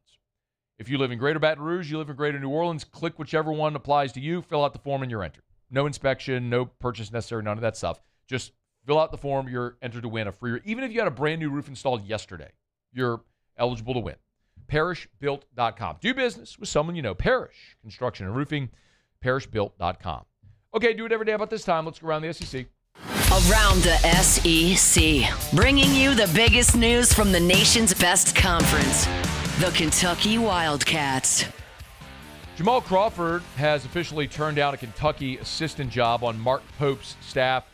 If you live in Greater Baton Rouge, you live in Greater New Orleans, click whichever one applies to you, fill out the form, and you're entered. No inspection, no purchase necessary, none of that stuff. Just fill out the form, you're entered to win a free roof. Even if you had a brand new roof installed yesterday, you're eligible to win. Parishbuilt.com. Do business with someone you know. Parrish Construction and Roofing, parishbuilt.com. Okay, do it every day about this time. Let's go around the SEC. Around the SEC, bringing you the biggest news from the nation's best conference, the Kentucky Wildcats. Jamal Crawford has officially turned down a Kentucky assistant job on Mark Pope's staff.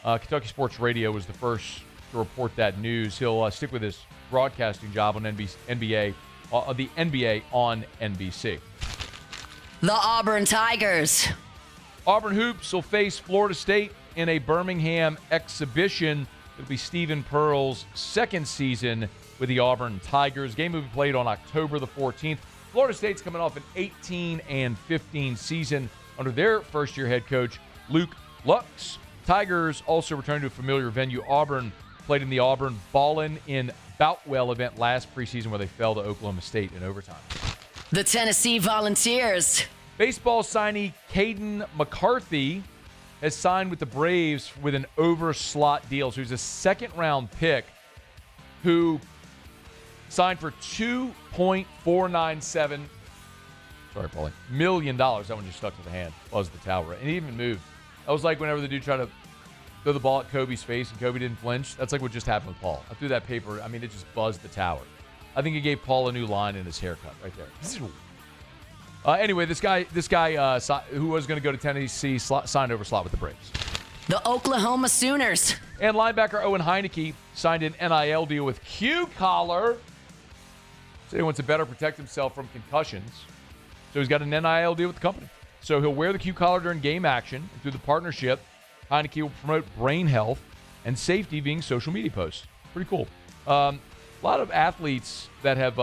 Kentucky Sports Radio was the first to report that news. He'll stick with his broadcasting job on the NBA on NBC. The Auburn Tigers. Auburn Hoops will face Florida State in a Birmingham exhibition. It'll be Stephen Pearl's second season with the Auburn Tigers. Game will be played on October the 14th. Florida State's coming off an 18-15 season under their first-year head coach, Luke Lux. Tigers also returned to a familiar venue. Auburn played in the Auburn Ballin' in Boutwell event last preseason where they fell to Oklahoma State in overtime. The Tennessee Volunteers. Baseball signee Caden McCarthy has signed with the Braves with an over-slot deal. So he's a second-round pick who signed for $2.497 million. That one just stuck to the hand. Buzzed the tower. And he even moved. That was like whenever the dude tried to throw the ball at Kobe's face and Kobe didn't flinch. That's like what just happened with Paul. I threw that paper. It just buzzed the tower. I think it gave Paul a new line in his haircut right there. Anyway, this guy who was going to go to Tennessee signed over slot with the Braves. The Oklahoma Sooners. And linebacker Owen Heineke signed an NIL deal with Q-Collar. So he wants to better protect himself from concussions. So he's got an NIL deal with the company. So he'll wear the Q-Collar during game action. And through the partnership, Heineke will promote brain health and safety via social media posts. Pretty cool. A lot of athletes that have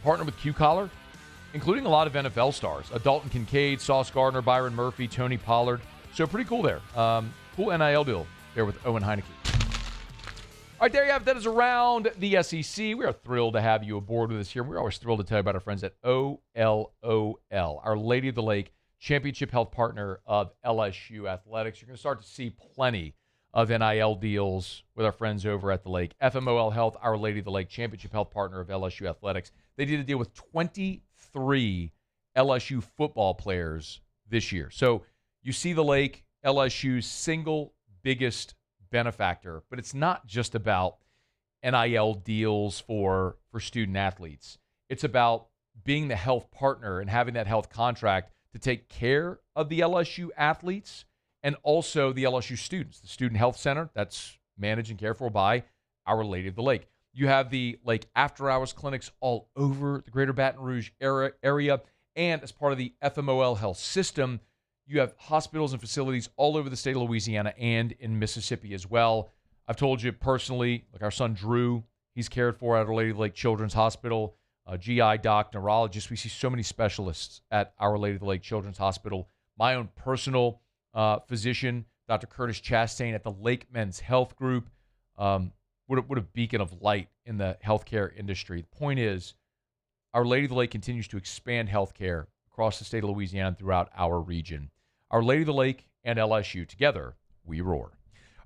partnered with Q-Collar, including a lot of NFL stars. Dalton Kincaid, Sauce Gardner, Byron Murphy, Tony Pollard. So pretty cool there. Cool NIL deal there with Owen Heineke. All right, there you have it. That is Around the SEC. We are thrilled to have you aboard with us here. We're always thrilled to tell you about our friends at OLOL, Our Lady of the Lake championship health partner of LSU Athletics. You're going to start to see plenty of NIL deals with our friends over at the Lake. FMOL Health, Our Lady of the Lake championship health partner of LSU Athletics. They did a deal with 23 LSU football players this year. So you see the Lake, LSU's single biggest benefactor, but it's not just about NIL deals for student athletes. It's about being the health partner and having that health contract to take care of the LSU athletes and also the LSU students. The Student Health Center, that's managed and cared for by Our Lady of the Lake. You have the Lake after-hours clinics all over the greater Baton Rouge area. And as part of the FMOL health system, you have hospitals and facilities all over the state of Louisiana and in Mississippi as well. I've told you personally, like our son Drew, he's cared for at Our Lady of the Lake Children's Hospital, GI doc, neurologist. We see so many specialists at Our Lady of the Lake Children's Hospital. My own personal physician, Dr. Curtis Chastain at the Lake Men's Health Group. What a beacon of light in the healthcare industry. The point is, Our Lady of the Lake continues to expand healthcare across the state of Louisiana and throughout our region. Our Lady of the Lake and LSU, together, we roar. All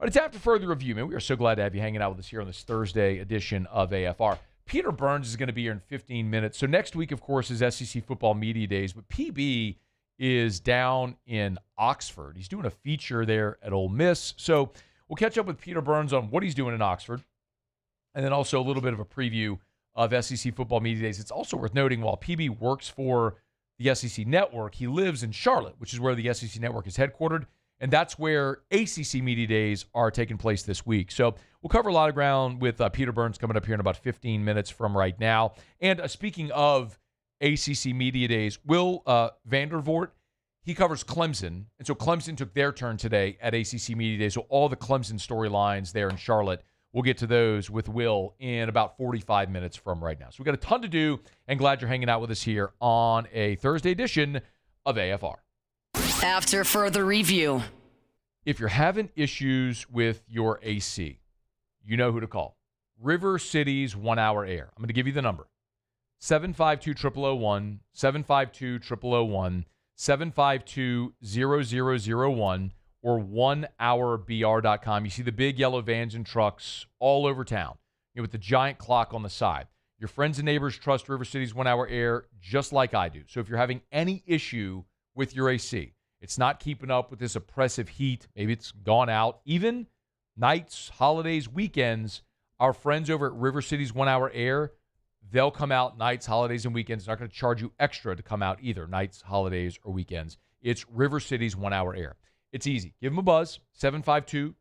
right, it's after further review, man. We are so glad to have you hanging out with us here on this Thursday edition of AFR. Peter Burns is going to be here in 15 minutes. So next week, of course, is SEC Football Media Days, but PB is down in Oxford. He's doing a feature there at Ole Miss. So we'll catch up with Peter Burns on what he's doing in Oxford, and then also a little bit of a preview of SEC Football Media Days. It's also worth noting, while PB works for the SEC Network, he lives in Charlotte, which is where the SEC Network is headquartered, and that's where ACC Media Days are taking place this week. So we'll cover a lot of ground with Peter Burns coming up here in about 15 minutes from right now. And speaking of ACC Media Days, Will Vandervort, he covers Clemson, and so Clemson took their turn today at ACC Media Days. So all the Clemson storylines there in Charlotte, we'll get to those with Will in about 45 minutes from right now. So we've got a ton to do, and glad you're hanging out with us here on a Thursday edition of AFR. After further review. If you're having issues with your AC, you know who to call. River City's 1 Hour Air. I'm going to give you the number. 752-0001, 752-0001, 752-0001, or 1hourbr.com. You see the big yellow vans and trucks all over town, with the giant clock on the side. Your friends and neighbors trust River City's 1 Hour Air just like I do. So if you're having any issue with your AC, it's not keeping up with this oppressive heat, maybe it's gone out, even nights, holidays, weekends, our friends over at River City's 1 Hour Air, they'll come out nights, holidays, and weekends. They're not going to charge you extra to come out either, nights, holidays, or weekends. It's River City's 1 Hour Air. It's easy. Give them a buzz, 752-0001,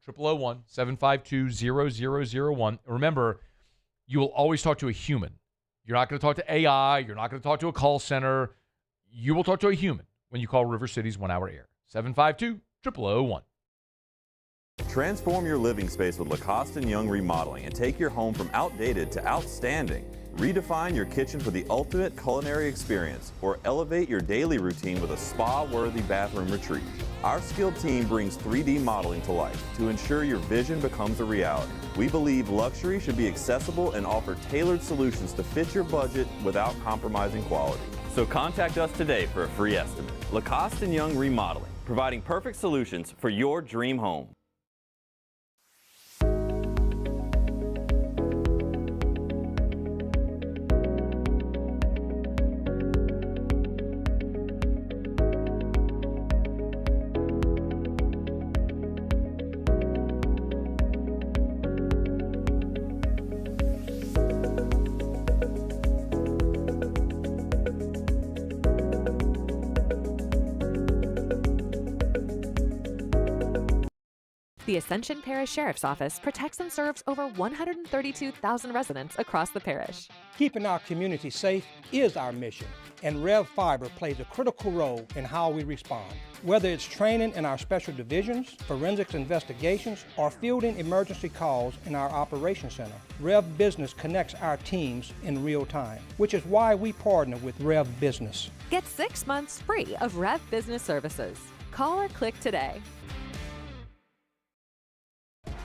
752-0001. Remember, you will always talk to a human. You're not going to talk to AI. You're not going to talk to a call center. You will talk to a human when you call River City's 1 Hour Air, 752-0001. Transform your living space with Lacoste & Young Remodeling and take your home from outdated to outstanding. Redefine your kitchen for the ultimate culinary experience, or elevate your daily routine with a spa-worthy bathroom retreat. Our skilled team brings 3D modeling to life to ensure your vision becomes a reality. We believe luxury should be accessible and offer tailored solutions to fit your budget without compromising quality. So contact us today for a free estimate. Lacoste & Young Remodeling, providing perfect solutions for your dream home. The Ascension Parish Sheriff's Office protects and serves over 132,000 residents across the parish. Keeping our community safe is our mission, and Rev Fiber plays a critical role in how we respond. Whether it's training in our special divisions, forensics investigations, or fielding emergency calls in our operations center, Rev Business connects our teams in real time, which is why we partner with Rev Business. Get 6 months free of Rev Business services. Call or click today.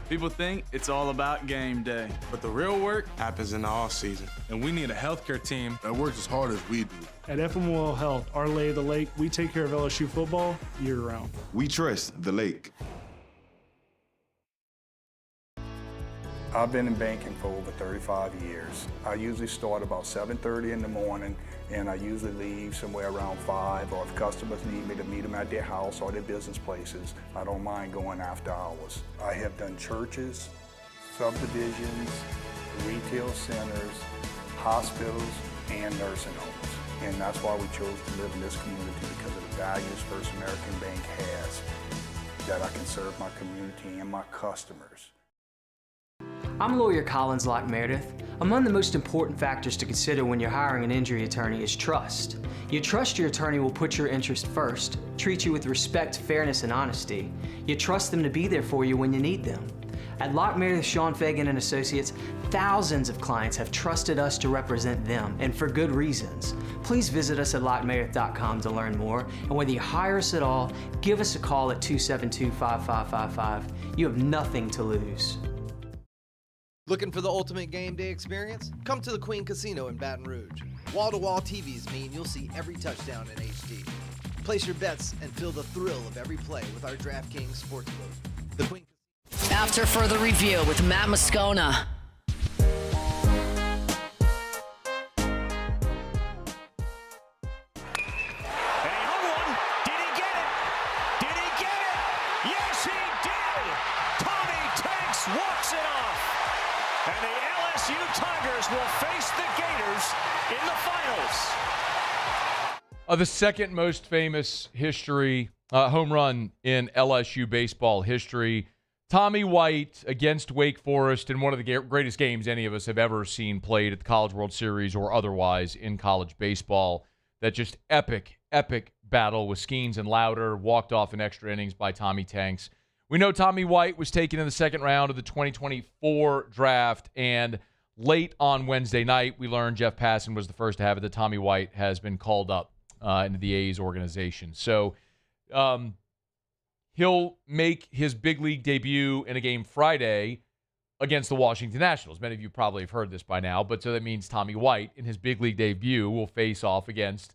People think it's all about game day, but the real work happens in the off season. And we need a healthcare team that works as hard as we do. At FMOL Health, Our Lady of the Lake, we take care of LSU football year-round. We trust the lake. I've been in banking for over 35 years. I usually start about 7:30 in the morning, and I usually leave somewhere around 5, or if customers need me to meet them at their house or their business places, I don't mind going after hours. I have done churches, subdivisions, retail centers, hospitals, and nursing homes. And that's why we chose to live in this community, because of the values First American Bank has, that I can serve my community and my customers. I'm lawyer Collins Locke Meredith. Among the most important factors to consider when you're hiring an injury attorney is trust. You trust your attorney will put your interest first, treat you with respect, fairness, and honesty. You trust them to be there for you when you need them. At Locke Meredith, Sean Fagan and Associates, thousands of clients have trusted us to represent them, and for good reasons. Please visit us at LockeMeredith.com to learn more, and whether you hire us at all, give us a call at 272-5555. You have nothing to lose. Looking for the ultimate game day experience? Come to the Queen Casino in Baton Rouge. Wall-to-wall TVs mean you'll see every touchdown in HD. Place your bets and feel the thrill of every play with our DraftKings Sportsbook. The Queen. After further review with Matt Moscona. Walks it off, and the LSU Tigers will face the Gators in the finals. The second most famous home run in LSU baseball history. Tommy White against Wake Forest in one of the greatest games any of us have ever seen played at the College World Series or otherwise in college baseball. That just epic battle with Skeens and Lauder, walked off in extra innings by Tommy Tanks. We know Tommy White was taken in the second round of the 2024 draft, and late on Wednesday night, we learned Jeff Passan was the first to have it, that Tommy White has been called up into the A's organization. So he'll make his big league debut in a game Friday against the Washington Nationals. Many of you probably have heard this by now, but so that means Tommy White, in his big league debut, will face off against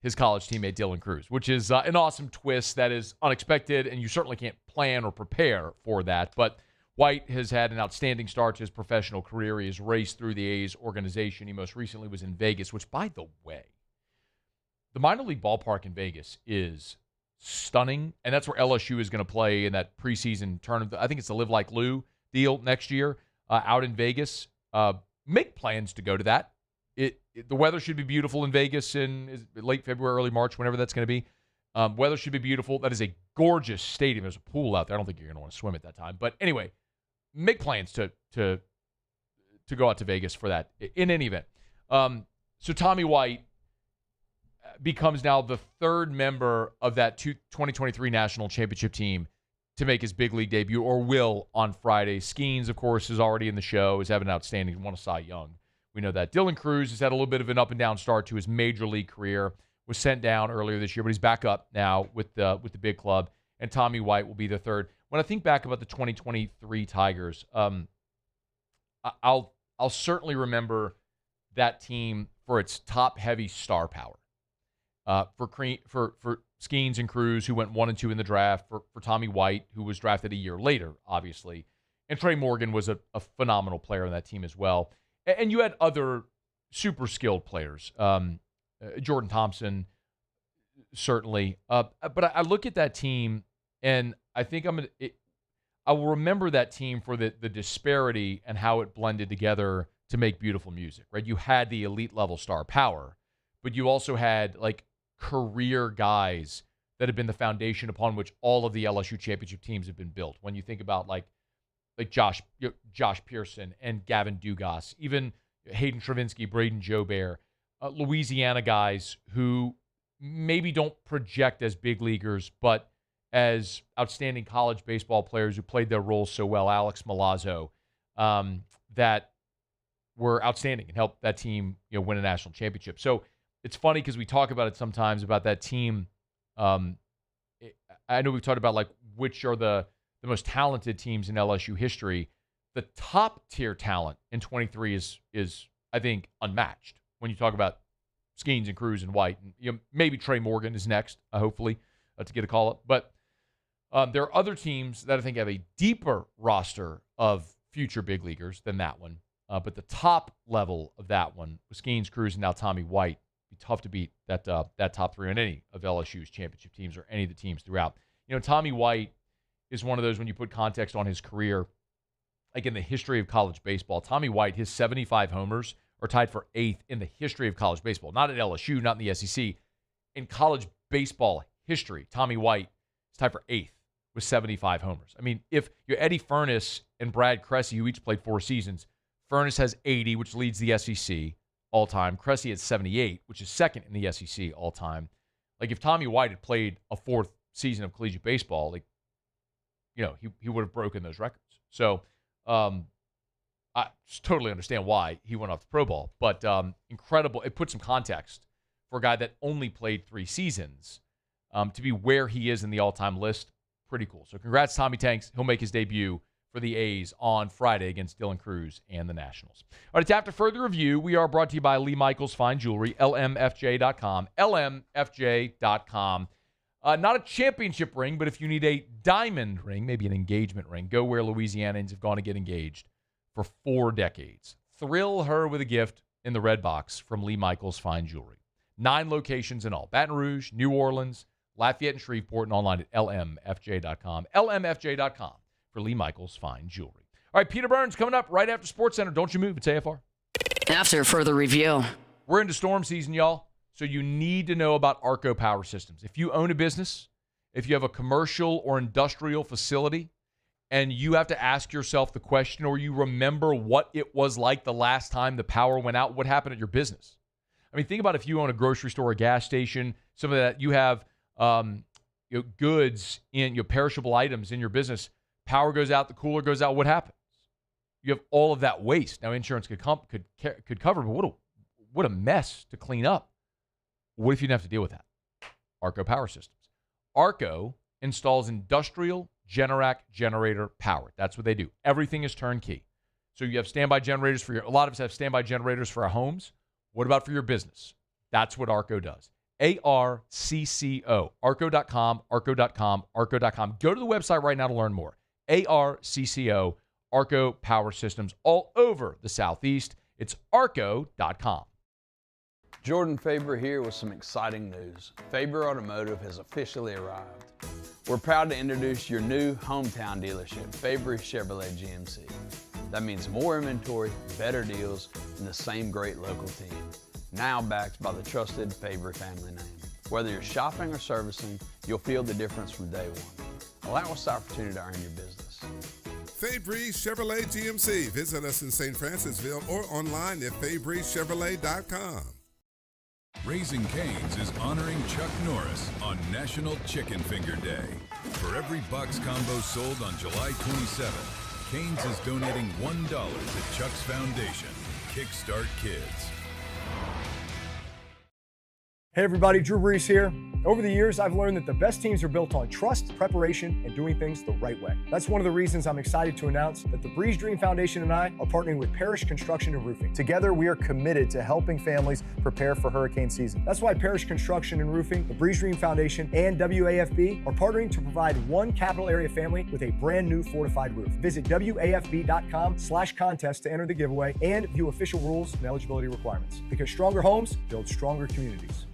his college teammate Dylan Cruz, which is an awesome twist that is unexpected, and you certainly can't plan or prepare for that. But White has had an outstanding start to his professional career. He has raced through the A's organization. He most recently was in Vegas, which, by the way, the minor league ballpark in Vegas is stunning, and that's where LSU is going to play in that preseason tournament. I think it's the Live Like Lou deal next year out in Vegas. Make plans to go to that. The weather should be beautiful in Vegas in late February, early March, whenever that's going to be. Weather should be beautiful. That is a gorgeous stadium. There's a pool out there. I don't think you're going to want to swim at that time. But anyway, make plans to go out to Vegas for that in any event. So Tommy White becomes now the third member of that 2023 national championship team to make his big league debut, or will on Friday. Skeens, of course, is already in the show, is having an outstanding, won a Cy Young. We know that. Dylan Cruz has had a little bit of an up-and-down start to his major league career, was sent down earlier this year, but he's back up now with the big club, and Tommy White will be the third. When I think back about the 2023 Tigers, I'll certainly remember that team for its top-heavy star power. For Skeens and Cruz, who went 1 and 2 in the draft, for Tommy White, who was drafted a year later, obviously, and Trey Morgan was a phenomenal player on that team as well. And you had other super skilled players, Jordan Thompson, certainly. But I look at that team, and I think I will remember that team for the disparity and how it blended together to make beautiful music. Right? You had the elite level star power, but you also had like career guys that have been the foundation upon which all of the LSU championship teams have been built. When you think about like Josh Pearson and Gavin Dugas, even Hayden Travinsky, Braden Joubert, Louisiana guys who maybe don't project as big leaguers, but as outstanding college baseball players who played their roles so well. Alex Milazzo, that were outstanding and helped that team win a national championship. So it's funny because we talk about it sometimes about that team. I know we've talked about like which are the most talented teams in LSU history. The top tier talent in 23 is I think unmatched. When you talk about Skeens and Cruz and White, and maybe Trey Morgan is next, hopefully, to get a call up. But there are other teams that I think have a deeper roster of future big leaguers than that one. But the top level of that one with Skeens, Cruz, and now Tommy White, be tough to beat that top three on any of LSU's championship teams or any of the teams throughout. Tommy White is one of those, when you put context on his career, like in the history of college baseball, Tommy White, his 75 homers are tied for 8th in the history of college baseball. Not at LSU, not in the SEC. In college baseball history, Tommy White is tied for 8th with 75 homers. I mean, if you're Eddie Furness and Brad Cressy, who each played 4 seasons, Furness has 80, which leads the SEC all-time. Cressy has 78, which is second in the SEC all-time. Like, if Tommy White had played a fourth season of collegiate baseball, like, you know, he would have broken those records. So I just totally understand why he went off the pro ball. But incredible. It puts some context for a guy that only played 3 seasons to be where he is in the all-time list. Pretty cool. So congrats, Tommy Tanks. He'll make his debut for the A's on Friday against Dylan Cruz and the Nationals. All right, it's after further review. We are brought to you by Lee Michaels Fine Jewelry, lmfj.com, lmfj.com. Not a championship ring, but if you need a diamond ring, maybe an engagement ring, go where Louisianans have gone to get engaged for 4 decades. Thrill her with a gift in the red box from Lee Michaels Fine Jewelry. 9 locations in all. Baton Rouge, New Orleans, Lafayette, and Shreveport, and online at lmfj.com. lmfj.com for Lee Michaels Fine Jewelry. All right, Peter Burns coming up right after SportsCenter. Don't you move. It's AFR. After further review. We're into storm season, y'all. So you need to know about Arco Power Systems. If you own a business, if you have a commercial or industrial facility, and you have to ask yourself the question, or you remember what it was like the last time the power went out, what happened at your business? I mean, think about if you own a grocery store, a gas station, some of that, you have goods in perishable items in your business. Power goes out, the cooler goes out. What happens? You have all of that waste. Now, insurance could cover, but what a mess to clean up. What if you didn't have to deal with that? Arco Power Systems. Arco installs industrial Generac generator power. That's what they do. Everything is turnkey. So you have standby generators a lot of us have standby generators for our homes. What about for your business? That's what Arco does. ARCCO. Arco.com, Arco.com, Arco.com. Go to the website right now to learn more. ARCCO, Arco Power Systems, all over the Southeast. It's Arco.com. Jordan Faber here with some exciting news. Faber Automotive has officially arrived. We're proud to introduce your new hometown dealership, Faber Chevrolet GMC. That means more inventory, better deals, and the same great local team. Now backed by the trusted Faber family name. Whether you're shopping or servicing, you'll feel the difference from day one. Allow us the opportunity to earn your business. Fabry Chevrolet GMC. Visit us in St. Francisville or online at FabryChevrolet.com. Raising Cane's is honoring Chuck Norris on National Chicken Finger Day. For every box combo sold on July 27th, Cane's is donating $1 to Chuck's Foundation, Kickstart Kids. Hey everybody, Drew Brees here. Over the years, I've learned that the best teams are built on trust, preparation, and doing things the right way. That's one of the reasons I'm excited to announce that the Breeze Dream Foundation and I are partnering with Parish Construction and Roofing. Together, we are committed to helping families prepare for hurricane season. That's why Parish Construction and Roofing, the Breeze Dream Foundation, and WAFB are partnering to provide one capital area family with a brand new fortified roof. Visit WAFB.com/contest to enter the giveaway and view official rules and eligibility requirements. Because stronger homes build stronger communities.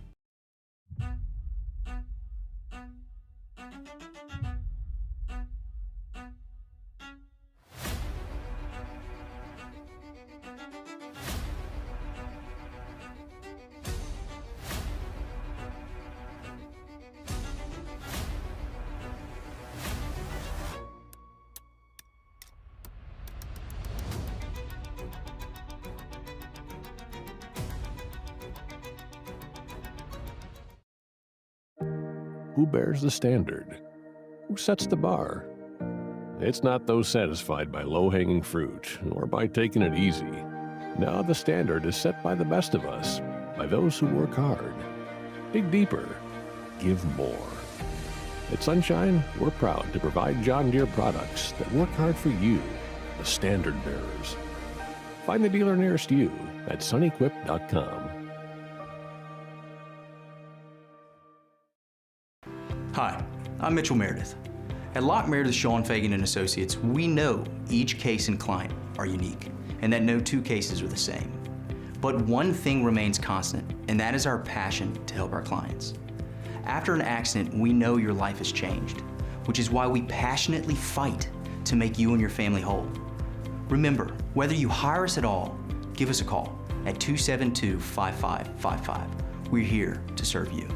Who bears the standard? Who sets the bar? It's not those satisfied by low-hanging fruit or by taking it easy. No, the standard is set by the best of us, by those who work hard. Dig deeper. Give more. At Sunshine, we're proud to provide John Deere products that work hard for you, the standard bearers. Find the dealer nearest you at sunequip.com. Hi, I'm Mitchell Meredith. At Locke Meredith Sean Fagan and Associates, we know each case and client are unique, and that no 2 cases are the same. But one thing remains constant, and that is our passion to help our clients. After an accident, we know your life has changed, which is why we passionately fight to make you and your family whole. Remember, whether you hire us at all, give us a call at 272-5555. We're here to serve you.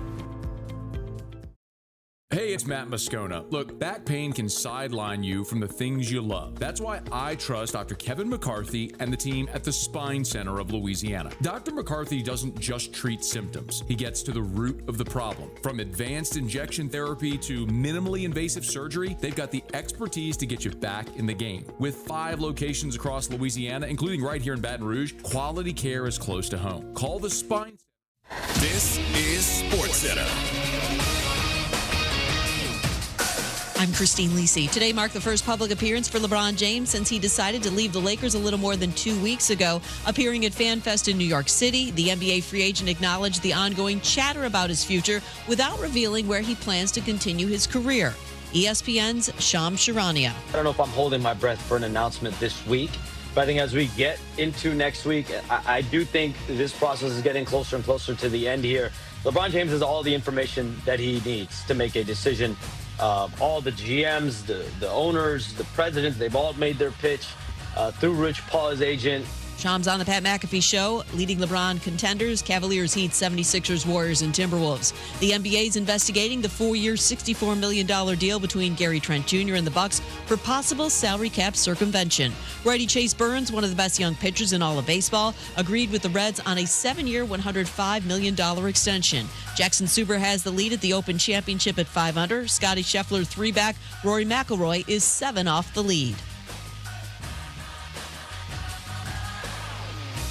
Hey, it's Matt Moscona. Look, back pain can sideline you from the things you love. That's why I trust Dr. Kevin McCarthy and the team at the Spine Center of Louisiana. Dr. McCarthy doesn't just treat symptoms. He gets to the root of the problem. From advanced injection therapy to minimally invasive surgery, they've got the expertise to get you back in the game. With 5 locations across Louisiana, including right here in Baton Rouge, quality care is close to home. Call the Spine Center. This is SportsCenter. I'm Christine Lisi. Today marked the first public appearance for LeBron James since he decided to leave the Lakers a little more than 2 weeks ago. Appearing at FanFest in New York City, the NBA free agent acknowledged the ongoing chatter about his future without revealing where he plans to continue his career. ESPN's Shams Charania. I don't know if I'm holding my breath for an announcement this week, but I think as we get into next week, I do think this process is getting closer and closer to the end here. LeBron James has all the information that he needs to make a decision. All the GMs, the owners, the presidents, they've all made their pitch through Rich Paul, his agent. Shams on the Pat McAfee Show, leading LeBron contenders, Cavaliers, Heat, 76ers, Warriors, and Timberwolves. The NBA is investigating the 4-year, $64 million deal between Gary Trent Jr. and the Bucks for possible salary cap circumvention. Righty Chase Burns, one of the best young pitchers in all of baseball, agreed with the Reds on a 7-year, $105 million extension. Jackson Suber has the lead at the Open Championship at 5 under. Scotty Scheffler 3-back. Rory McIlroy is 7 off the lead.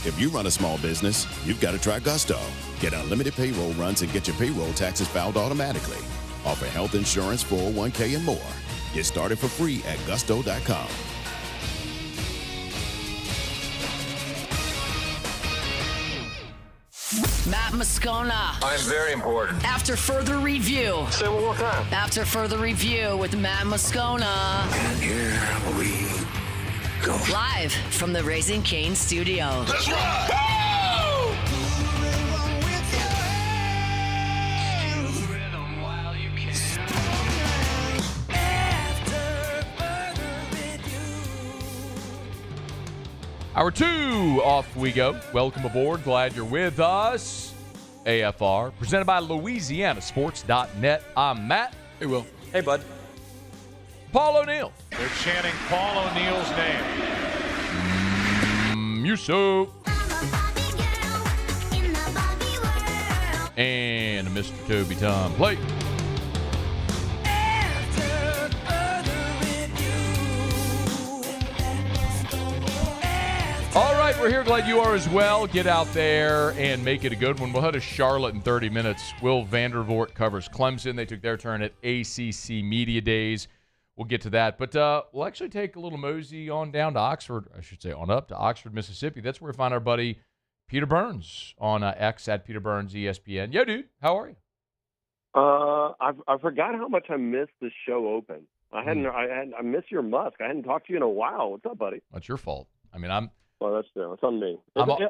If you run a small business, you've got to try Gusto. Get unlimited payroll runs and get your payroll taxes filed automatically. Offer health insurance, 401k, and more. Get started for free at gusto.com. Matt Moscona. I'm very important. After further review. Say it one more time. After further review with Matt Moscona. And here we go. Live from the Raising Cane studio. Let's ride! Hour 2, off we go. Welcome aboard. Glad you're with us. AFR, presented by LouisianaSports.net. I'm Matt. Hey, Will. Hey, bud. Paul O'Neill. They're chanting Paul O'Neill's name. Musso. And Mr. Toby Tom Blake. All right, we're here. Glad you are as well. Get out there and make it a good one. We'll head to Charlotte in 30 minutes. Will Vandervort covers Clemson. They took their turn at ACC Media Days. We'll get to that. But we'll actually take a little mosey on down to Oxford. I should say on up to Oxford, Mississippi. That's where we find our buddy Peter Burns on X at Peter Burns ESPN. Yo, dude, how are you? I forgot how much I missed the show open. I miss your Musk. I hadn't talked to you in a while. What's up, buddy? That's your fault. I mean, Well, that's it's on me.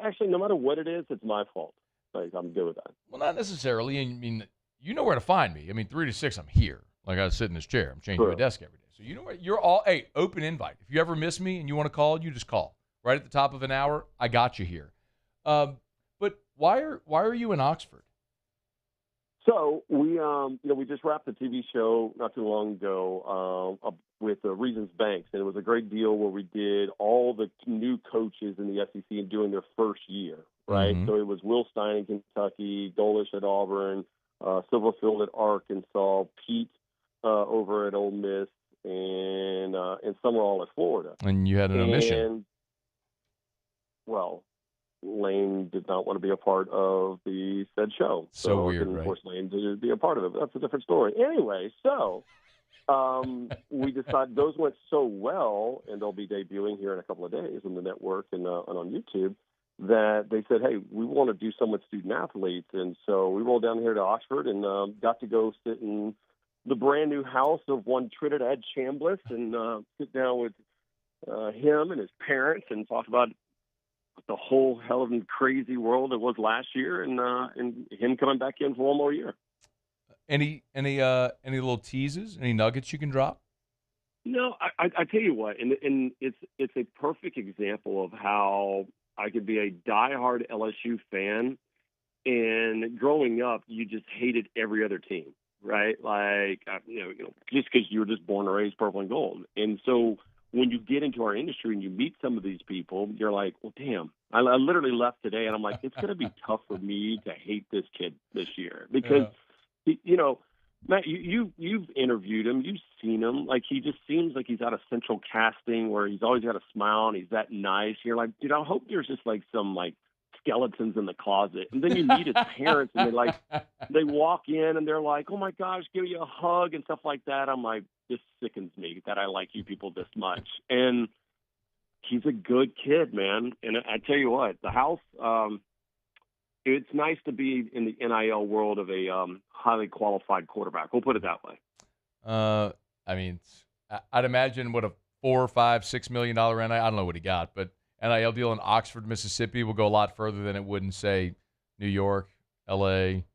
Actually, no matter what it is, it's my fault. Like, I'm good with that. Well, not necessarily. I mean, you know where to find me. I mean, 3 to 6, I'm here. Like, I sit in this chair. I'm changing my desk every day. So you know what? You're all, hey, open invite. If you ever miss me and you want to call, you just call. Right at the top of an hour, I got you here. But why are you in Oxford? So we just wrapped the TV show not too long ago with Reasons Banks, and it was a great deal where we did all the new coaches in the SEC and doing their first year, right? Mm-hmm. So it was Will Stein in Kentucky, Golish at Auburn, Silverfield at Arkansas, Pete over at Ole Miss, and some were all at Florida. And you had an omission. Well, Lane did not want to be a part of the said show. So weird, I didn't right? force Lane to be a part of it, but that's a different story. Anyway, so we decided those went so well, and they'll be debuting here in a couple of days on the network and on YouTube, that they said, hey, we want to do some with student athletes. And so we rolled down here to Oxford and got to go sit in the brand new house of one Trinidad Chambliss and sit down with him and his parents and talk about the whole hell of a crazy world it was last year, and him coming back in for one more year. Any little teases? Any nuggets you can drop? No, I tell you what, and it's a perfect example of how I could be a diehard LSU fan, and growing up, you just hated every other team. right? Like, just because you were just born and raised purple and gold. And so when you get into our industry and you meet some of these people, you're like, well, damn. I literally left today, and I'm like, it's going to be tough for me to hate this kid this year because, Matt, you've interviewed him, you've seen him. Like, he just seems like he's out of central casting where he's always got a smile and he's that nice. You're like, dude, I hope there's just like some like skeletons in the closet. And then you meet his parents, and they walk in and they're like, oh my gosh, give you a hug and stuff like that. I'm like, this sickens me that I like you people this much. And he's a good kid, man. And I tell you what, the house, it's nice to be in the NIL world of a highly qualified quarterback. We'll put it that way. I mean, I'd imagine what a $4, $5, $6 million NIL. I don't know what he got, but NIL deal in Oxford, Mississippi will go a lot further than it would in, say, New York, L.A.,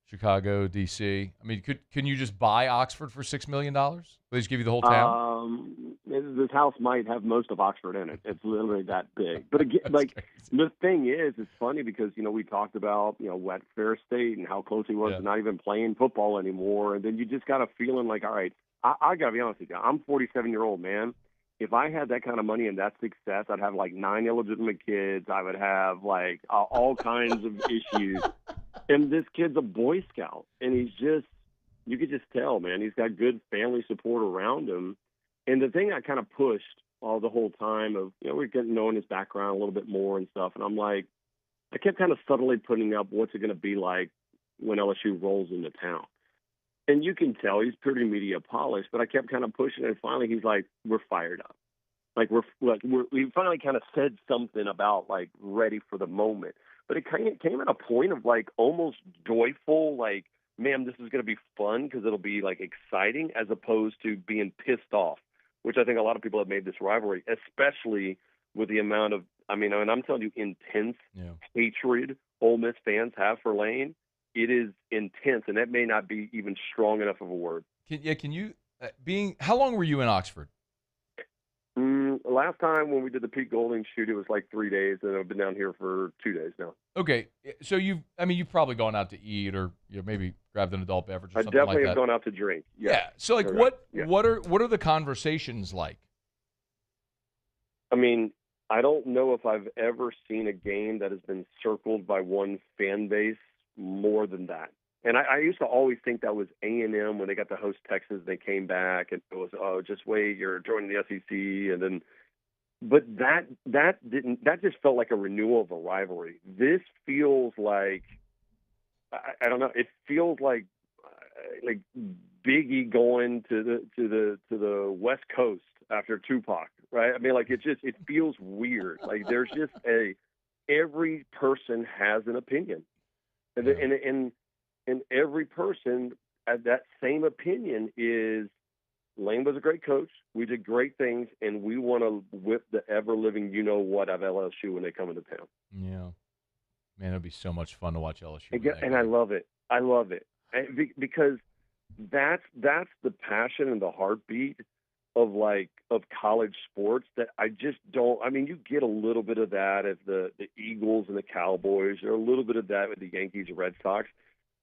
Chicago, D.C. I mean, can you just buy Oxford for $6 million? They just give you the whole town? This house might have most of Oxford in it. It's literally that big. But again, like crazy. The thing is, it's funny because, we talked about, at Fair State and how close he was to not even playing football anymore. And then you just got a feeling like, all right, I got to be honest with you. I'm a 47-year-old man. If I had that kind of money and that success, I'd have like 9 illegitimate kids. I would have like all kinds of issues. And this kid's a Boy Scout, and he's just, you could just tell, man, he's got good family support around him. And the thing I kind of pushed the whole time of, we're getting knowing his background a little bit more and stuff. And I'm like, I kept kind of subtly putting up what's it going to be like when LSU rolls into town. And you can tell he's pretty media polished, but I kept kind of pushing it. And finally, he's like, we're fired up. Like, we finally kind of said something about, like, ready for the moment. But it kind of came at a point of, like, almost joyful, like, man, this is going to be fun because it'll be, like, exciting as opposed to being pissed off, which I think a lot of people have made this rivalry, especially with the amount of, and I'm telling you, intense hatred Ole Miss fans have for Lane. It is intense, and that may not be even strong enough of a word. Can you, how long were you in Oxford? Last time when we did the Pete Golding shoot, it was like 3 days, and I've been down here for 2 days now. Okay, so you've probably gone out to eat or maybe grabbed an adult beverage or something like that. I definitely have gone out to drink. Yeah. So like, what are the conversations like? I mean, I don't know if I've ever seen a game that has been circled by one fan base more than that. And I used to always think that was A&M when they got to host Texas. They came back and it was, just wait, you're joining the SEC, and then, but that just felt like a renewal of a rivalry. This feels like, I don't know, it feels like Biggie going to the West Coast after Tupac, right? I mean, like it feels weird. Like there's just every person has an opinion, and every person at that same opinion is Lane was a great coach. We did great things, and we want to whip the ever-living you-know-what of LSU when they come into town. Yeah. Man, it'd be so much fun to watch LSU. And I love it. I love it. Because that's the passion and the heartbeat of college sports that I just don't. I mean, you get a little bit of that of the Eagles and the Cowboys, or a little bit of that with the Yankees and Red Sox.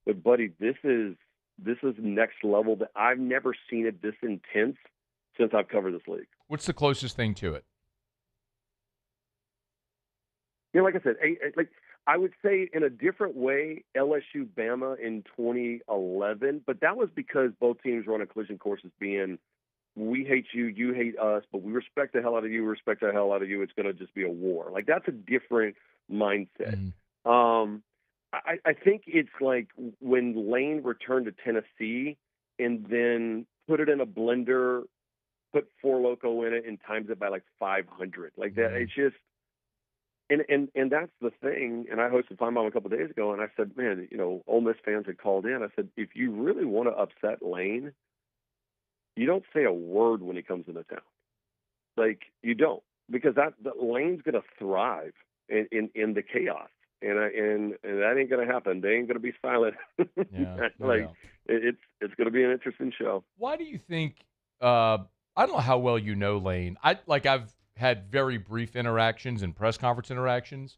But buddy, this is next level. That I've never seen it this intense since I've covered this league. What's the closest thing to it? Like I said, I would say in a different way, LSU Bama in 2011, but that was because both teams were on a collision course as being, we hate you, you hate us, but we respect the hell out of you, we respect the hell out of you. It's going to just be a war. Like that's a different mindset. Mm-hmm. I think it's like when Lane returned to Tennessee and then put it in a blender, put Four Loko in it, and times it by like 500. Like that, it's just, and that's the thing. And I hosted Fine Bomb a couple of days ago, and I said, man, Ole Miss fans had called in. I said, if you really want to upset Lane, you don't say a word when he comes into town. Like you don't, because that Lane's going to thrive in the chaos. And that ain't going to happen. They ain't going to be silent. Yeah, it's going to be an interesting show. Why do you think? I don't know how well you know Lane. I've had very brief interactions and press conference interactions.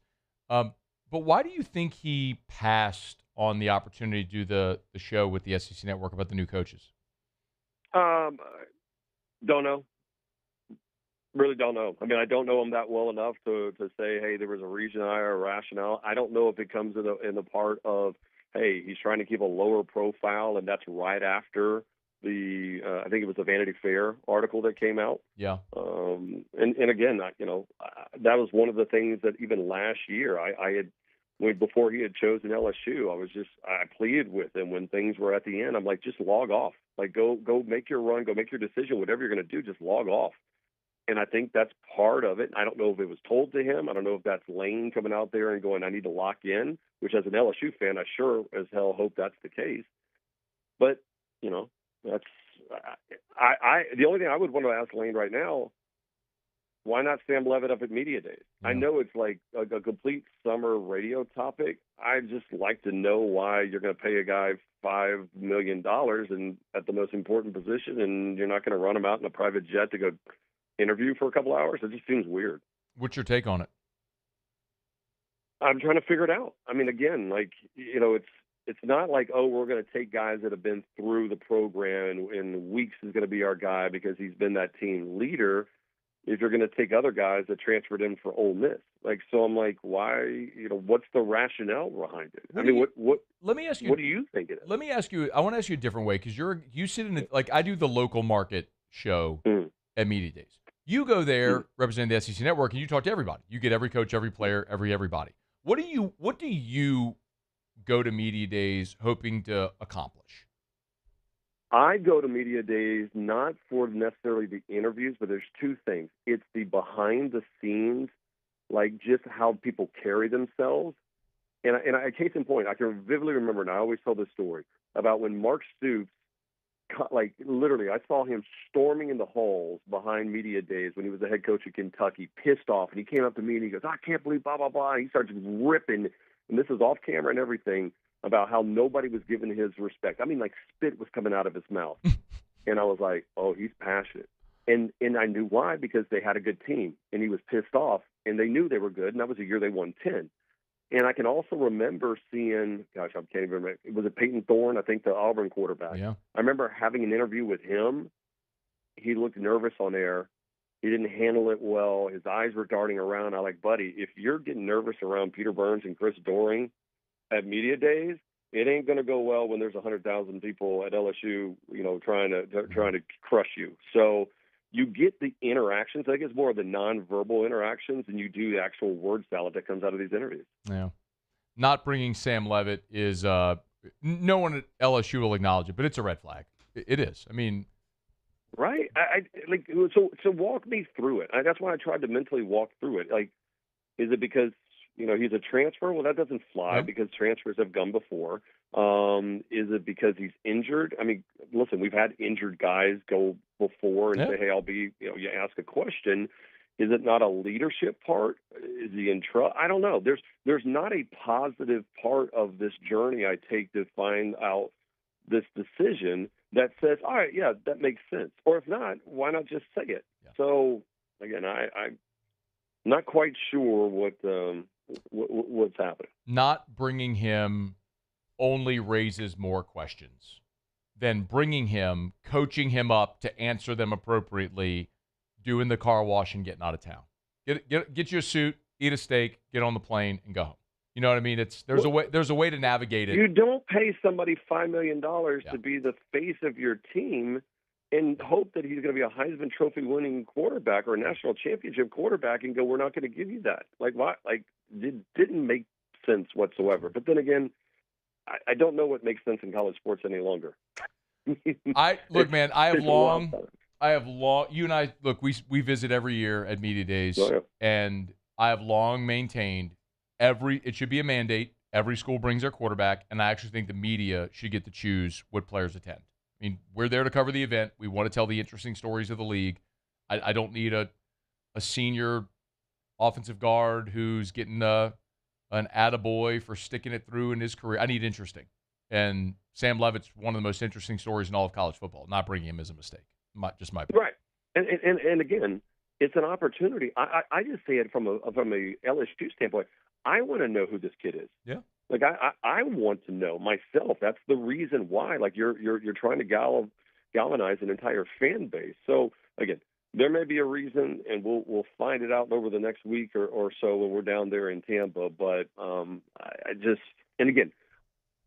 But why do you think he passed on the opportunity to do the show with the SEC Network about the new coaches? Don't know. Really don't know. I mean, I don't know him that well enough to say, hey, there was a reason or a rationale. I don't know if it comes in the part of, hey, he's trying to keep a lower profile, and that's right after the I think it was the Vanity Fair article that came out. Yeah. And again, that was one of the things that even last year I had, before he had chosen LSU, I pleaded with him when things were at the end. I'm like, just log off. Like, go make your run, go make your decision, whatever you're going to do, just log off. And I think that's part of it. I don't know if it was told to him. I don't know if that's Lane coming out there and going, I need to lock in, which as an LSU fan, I sure as hell hope that's the case. But, that's the only thing I would want to ask Lane right now, why not Sam Levitt up at Media Days? Yeah. I know it's like a complete summer radio topic. I just like to know why you're going to pay a guy $5 million and at the most important position, and you're not going to run him out in a private jet to go interview for a couple hours. It just seems weird. What's your take on it? I'm trying to figure it out. I mean, again, it's not like, oh, we're going to take guys that have been through the program and Weeks is going to be our guy because he's been that team leader. If you're going to take other guys that transferred in for Ole Miss, so I'm like, why? What's the rationale behind it? What? Let me ask you. What do you think it is? Let me ask you. I want to ask you a different way because you sit in I do the local market show at Media Days. You go there representing the SEC Network, and you talk to everybody. You get every coach, every player, everybody. What do you go to Media Days hoping to accomplish? I go to Media Days not for necessarily the interviews, but there's two things. It's the behind the scenes, like just how people carry themselves. And I case in point, I can vividly remember, and I always tell this story about when Mark Stoops, literally, I saw him storming in the halls behind Media Days when he was the head coach of Kentucky, pissed off. And he came up to me and he goes, I can't believe blah, blah, blah. And he starts ripping, and this is off camera and everything, about how nobody was giving his respect. I mean, like spit was coming out of his mouth. And I was like, oh, he's passionate. And I knew why, because they had a good team. And he was pissed off, and they knew they were good. And that was the year they won 10. And I can also remember seeing, I can't even remember, was it Peyton Thorne, I think the Auburn quarterback. Yeah. I remember having an interview with him. He looked nervous on air. He didn't handle it well. His eyes were darting around. I'm like, buddy, if you're getting nervous around Peter Burns and Chris Doering at Media Days, it ain't going to go well when there's 100,000 people at LSU, trying to crush you. So you get the interactions. I think it's more of the nonverbal interactions than you do the actual word salad that comes out of these interviews. Yeah. Not bringing Sam Levitt is no one at LSU will acknowledge it, but it's a red flag. It is. I mean, right? So walk me through it. That's why I tried to mentally walk through it. Like, is it because he's a transfer? Well, that doesn't fly because transfers have gone before. Is it because he's injured? I mean, listen, we've had injured guys go before and say, hey, I'll be, you ask a question. Is it not a leadership part? Is he in trouble? I don't know. There's not a positive part of this journey I take to find out this decision that says, all right, yeah, that makes sense. Or if not, why not just say it? Yeah. So, again, I'm not quite sure what's happening. Not bringing him only raises more questions than bringing him, coaching him up to answer them appropriately, doing the car wash and getting out of town. Get you a suit, eat a steak, get on the plane, and go home. You know what I mean? There's a way to navigate it. You don't pay somebody $5 million to be the face of your team and hope that he's going to be a Heisman Trophy winning quarterback or a national championship quarterback and go, we're not going to give you that. Like, what? Like, it didn't make sense whatsoever. But then again, I don't know what makes sense in college sports any longer. Look, man, you and I, look, we visit every year at Media Days, and I have long maintained it should be a mandate. Every school brings their quarterback, and I actually think the media should get to choose what players attend. I mean, we're there to cover the event. We want to tell the interesting stories of the league. I don't need a senior offensive guard who's getting an attaboy for sticking it through in his career. I need interesting. And Sam Levitt's one of the most interesting stories in all of college football. Not bringing him is a mistake. Just my opinion. Right. And again, it's an opportunity. I just say it from a LSU standpoint. I want to know who this kid is. Yeah. Like I want to know myself. That's the reason why. Like you're trying to galvanize an entire fan base. So again, there may be a reason, and we'll find it out over the next week or so when we're down there in Tampa. But and again,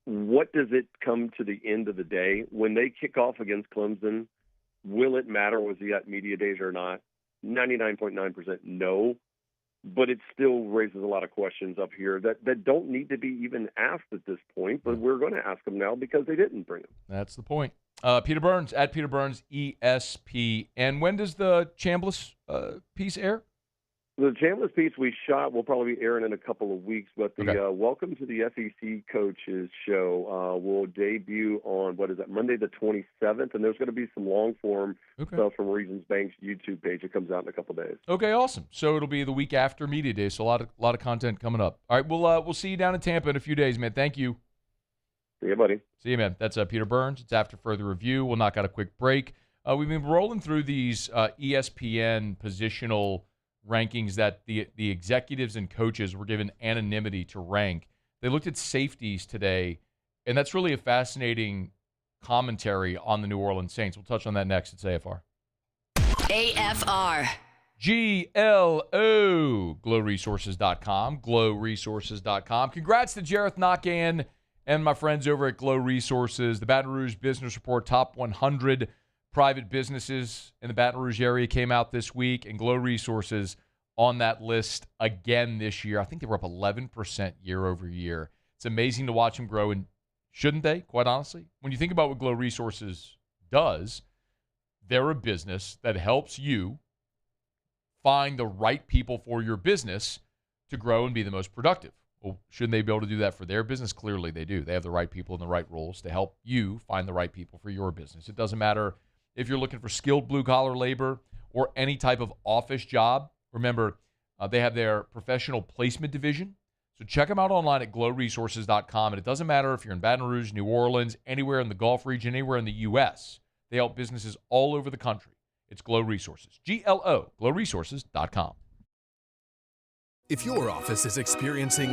what does it come to the end of the day when they kick off against Clemson? Will it matter was he at media days or not? 99.9% no. But it still raises a lot of questions up here that don't need to be even asked at this point, but we're going to ask them now because they didn't bring them. That's the point. Peter Burns, at Peter Burns, ESPN. When does the Chambliss piece air? The Chambliss piece we shot will probably be airing in a couple of weeks, but the Welcome to the SEC Coaches show will debut on, Monday the 27th, and there's going to be some long-form stuff from Reasons Bank's YouTube page. It comes out in a couple of days. Okay, awesome. So it'll be the week after Media Day, so a lot of content coming up. All right, we'll see you down in Tampa in a few days, man. Thank you. See you, buddy. See you, man. That's Peter Burns. It's After Further Review. We'll knock out a quick break. We've been rolling through these ESPN positional rankings that the executives and coaches were given anonymity to rank. They looked at safeties today, and that's really a fascinating commentary on the New Orleans Saints. We'll touch on that next. It's AFR. AFR. GLO. GlowResources.com. GlowResources.com. Congrats to Jareth Knockan and my friends over at Glow Resources. The Baton Rouge Business Report Top 100 private businesses in the Baton Rouge area came out this week, and Glow Resources on that list again this year. I think they were up 11% year over year. It's amazing to watch them grow, and shouldn't they, quite honestly? When you think about what Glow Resources does, they're a business that helps you find the right people for your business to grow and be the most productive. Well, shouldn't they be able to do that for their business? Clearly they do. They have the right people in the right roles to help you find the right people for your business. It doesn't matter if you're looking for skilled blue-collar labor or any type of office job. Remember, they have their professional placement division. So check them out online at glowresources.com. And it doesn't matter if you're in Baton Rouge, New Orleans, anywhere in the Gulf region, anywhere in the U.S. They help businesses all over the country. It's Glow Resources. GLO, glowresources.com. If your office is experiencing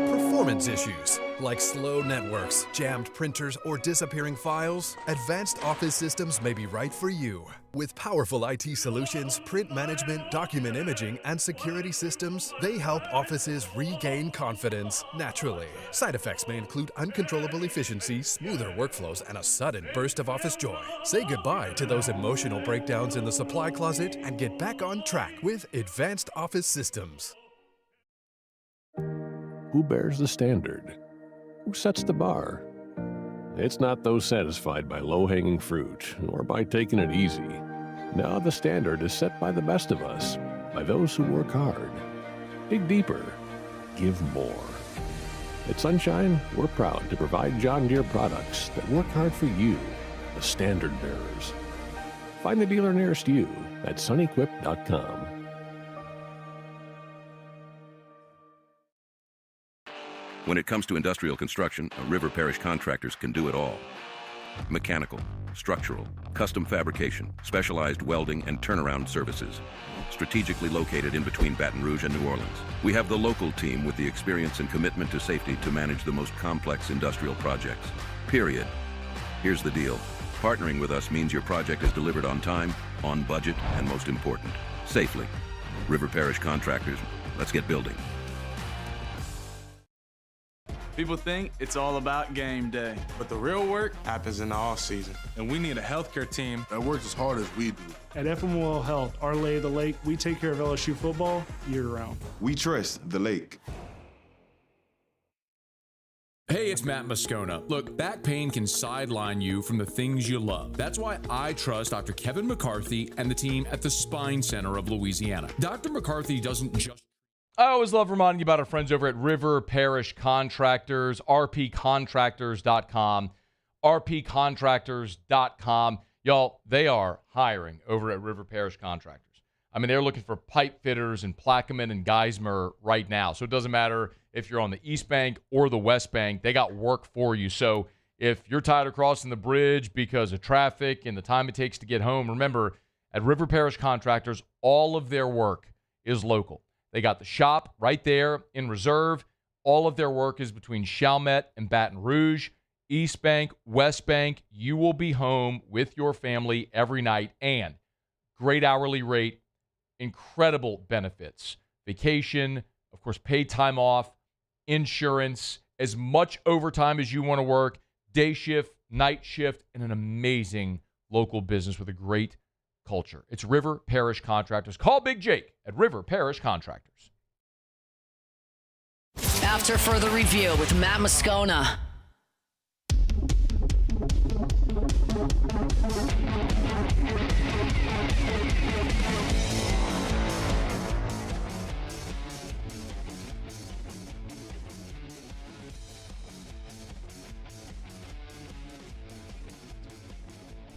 performance issues like slow networks, jammed printers, or disappearing files, Advanced Office Systems may be right for you. With powerful IT solutions, print management, document imaging, and security systems, they help offices regain confidence naturally. Side effects may include uncontrollable efficiency, smoother workflows, and a sudden burst of office joy. Say goodbye to those emotional breakdowns in the supply closet and get back on track with Advanced Office Systems. Who bears the standard? Who sets the bar? It's not those satisfied by low-hanging fruit or by taking it easy. Now the standard is set by the best of us, by those who work hard. Dig deeper. Give more. At Sunshine, we're proud to provide John Deere products that work hard for you, the standard bearers. Find the dealer nearest you at sunequip.com. When it comes to industrial construction, River Parish Contractors can do it all. Mechanical, structural, custom fabrication, specialized welding, and turnaround services. Strategically located in between Baton Rouge and New Orleans, we have the local team with the experience and commitment to safety to manage the most complex industrial projects. Period. Here's the deal. Partnering with us means your project is delivered on time, on budget, and most important, safely. River Parish Contractors, let's get building. People think it's all about game day, but the real work happens in the off season, and we need a healthcare team that works as hard as we do. At FML Health, our lay of the lake, we take care of LSU football year-round. We trust the lake. Hey, it's Matt Moscona. Look, back pain can sideline you from the things you love. That's why I trust Dr. Kevin McCarthy and the team at the Spine Center of Louisiana. Dr. McCarthy doesn't just... I always love reminding you about our friends over at River Parish Contractors, rpcontractors.com, rpcontractors.com. Y'all, they are hiring over at River Parish Contractors. I mean, they're looking for pipe fitters in Plaquemine and Geismar right now. So it doesn't matter if you're on the East Bank or the West Bank, they got work for you. So if you're tired of crossing the bridge because of traffic and the time it takes to get home, remember, at River Parish Contractors, all of their work is local. They got the shop right there in Reserve. All of their work is between Chalmette and Baton Rouge. East Bank, West Bank, you will be home with your family every night. And great hourly rate, incredible benefits. Vacation, of course, paid time off, insurance, as much overtime as you want to work, day shift, night shift, and an amazing local business with a great culture. It's River Parish Contractors. Call Big Jake at River Parish Contractors. After further review with Matt Moscona.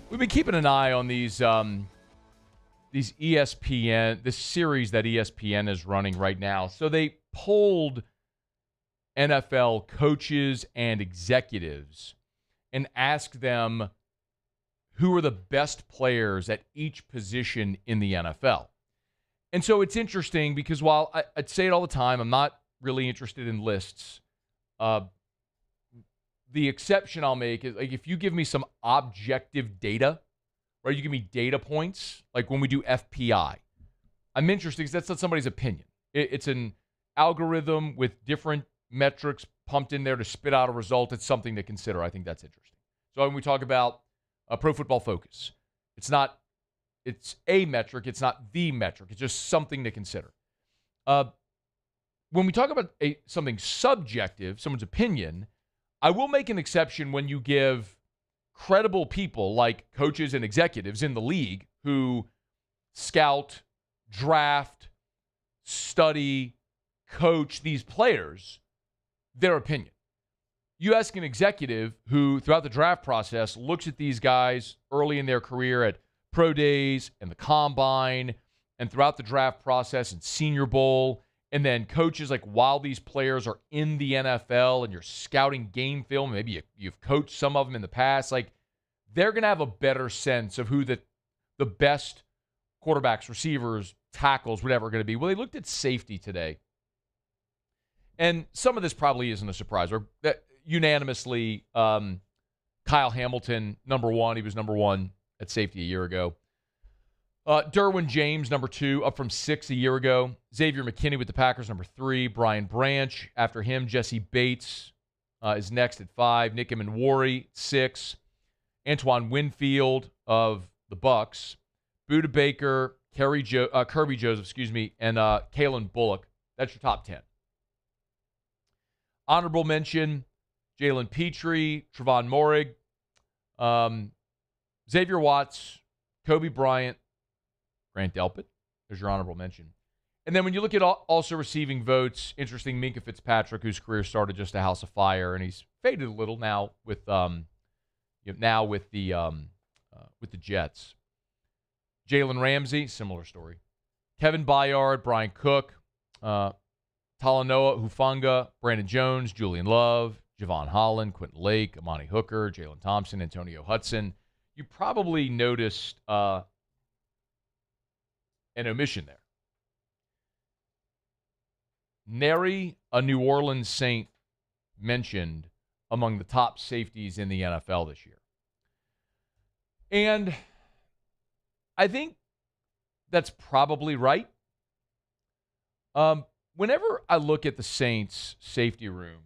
We've been keeping an eye on these ESPN, this series that ESPN is running right now. So they polled NFL coaches and executives and asked them who are the best players at each position in the NFL. And so it's interesting because while I'd say it all the time, I'm not really interested in lists. The exception I'll make is like if you give me some objective data, right? You give me data points, like when we do FPI. I'm interested because that's not somebody's opinion. It's an algorithm with different metrics pumped in there to spit out a result. It's something to consider. I think that's interesting. So when we talk about Pro Football Focus, it's a metric. It's not the metric. It's just something to consider. When we talk about something subjective, someone's opinion, I will make an exception when you give credible people like coaches and executives in the league who scout, draft, study, coach these players their opinion. You ask an executive who, throughout the draft process, looks at these guys early in their career at pro days and the combine and throughout the draft process and Senior Bowl, and then coaches like while these players are in the NFL and you're scouting game film, maybe you've coached some of them in the past, like they're going to have a better sense of who the best quarterbacks, receivers, tackles, whatever are going to be. Well, they looked at safety today. And some of this probably isn't a surprise. Or unanimously, Kyle Hamilton, number one. He was number one at safety a year ago. Derwin James, number 2, up from 6 a year ago. Xavier McKinney with the Packers, number 3. Brian Branch, after him. Jesse Bates is next at 5. Nick Emenwari, 6. Antoine Winfield of the Bucks. Budda Baker, Kirby Joseph, and Kalen Bullock. That's your top 10. Honorable mention, Jalen Petrie, Trevon Moehrig, Xavier Watts, Kobe Bryant, Grant Delpit. There's your honorable mention. And then when you look at also receiving votes, interesting, Minkah Fitzpatrick, whose career started just a house of fire, and he's faded a little now with the Jets. Jalen Ramsey, similar story. Kevin Byard, Brian Cook, Talanoa Hufanga, Brandon Jones, Julian Love, Javon Holland, Quentin Lake, Amani Hooker, Jalen Thompson, Antonio Hudson. You probably noticed an omission there. Nary a New Orleans Saint mentioned among the top safeties in the NFL this year. And I think that's probably right. Whenever I look at the Saints safety room,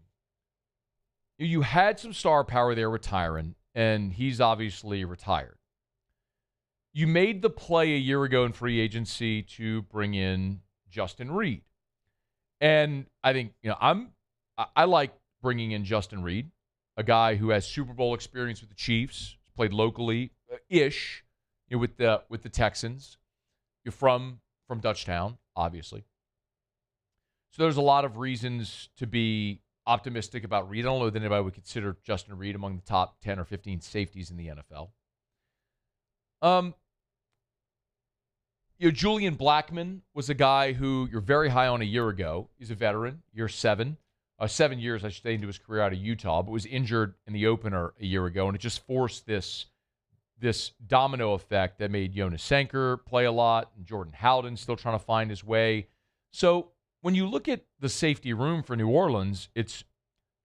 you had some star power there with Tyron, and he's obviously retired. You made the play a year ago in free agency to bring in Justin Reed. And I think, I like bringing in Justin Reed, a guy who has Super Bowl experience with the Chiefs, played locally-ish, with the Texans. You're from Dutchtown, obviously. So there's a lot of reasons to be optimistic about Reed. I don't know that anybody would consider Justin Reed among the top 10 or 15 safeties in the NFL. Julian Blackmon was a guy who you're very high on a year ago. He's a veteran, year 7. 7 years, I should say, into his career out of Utah, but was injured in the opener a year ago, and it just forced this domino effect that made Jonas Sanker play a lot, and Jordan Howden still trying to find his way. So when you look at the safety room for New Orleans, it's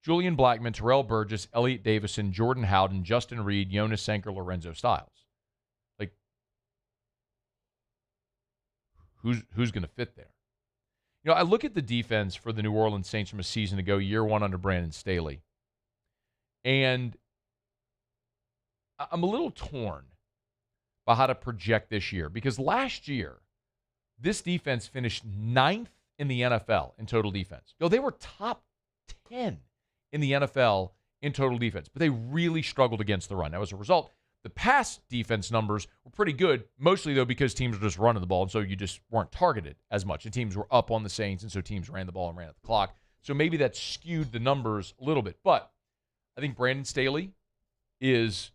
Julian Blackmon, Terrell Burgess, Elliott Davison, Jordan Howden, Justin Reed, Jonas Sanker, Lorenzo Styles. Like, who's going to fit there? You know, I look at the defense for the New Orleans Saints from a season ago, year one under Brandon Staley, and I'm a little torn by how to project this year, because last year, this defense finished 9th in the NFL in total defense. They were top 10 in the NFL in total defense, but they really struggled against the run. Now, as a result, the pass defense numbers were pretty good, mostly, though, because teams were just running the ball, and so you just weren't targeted as much. And teams were up on the Saints, and so teams ran the ball and ran at the clock. So maybe that skewed the numbers a little bit. But I think Brandon Staley is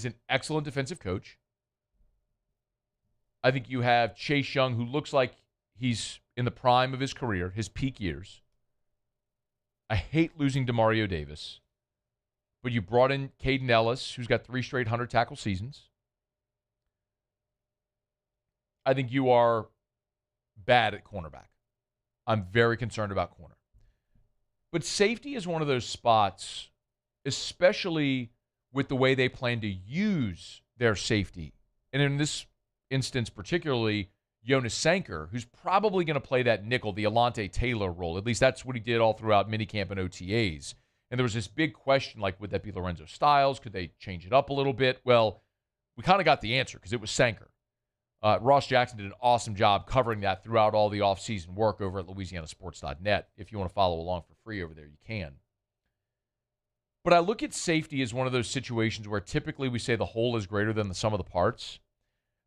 an excellent defensive coach. I think you have Chase Young, who looks like he's in the prime of his career, his peak years. I hate losing DeMario Davis, but you brought in Caden Ellis, who's got 3 straight 100-tackle seasons. I think you are bad at cornerback. I'm very concerned about corner. But safety is one of those spots, especially with the way they plan to use their safety. And in this instance, particularly Jonas Sanker, who's probably going to play that nickel, the Alante Taylor role. At least that's what he did all throughout minicamp and OTAs. And there was this big question, like, would that be Lorenzo Styles? Could they change it up a little bit? Well, we kind of got the answer because it was Sanker. Ross Jackson did an awesome job covering that throughout all the offseason work over at LouisianaSports.net. If you want to follow along for free over there, you can. But I look at safety as one of those situations where typically we say the whole is greater than the sum of the parts.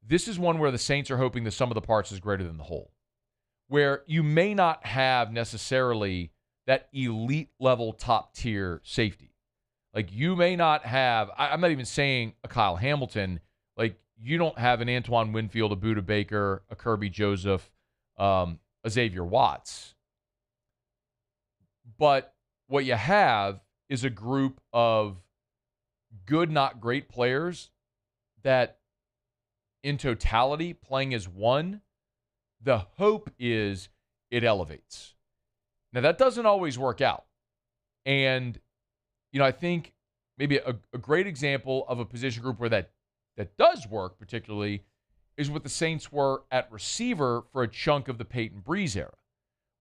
This is one where the Saints are hoping the sum of the parts is greater than the whole, where you may not have necessarily that elite level top tier safety. Like, you may not have, I'm not even saying a Kyle Hamilton, like, you don't have an Antoine Winfield, a Budda Baker, a Kirby Joseph, a Xavier Watts. But what you have is a group of good, not great players that, in totality, playing as one, the hope is it elevates. Now, that doesn't always work out. And, you know, I think maybe a great example of a position group where that does work, particularly, is what the Saints were at receiver for a chunk of the Peyton Breeze era,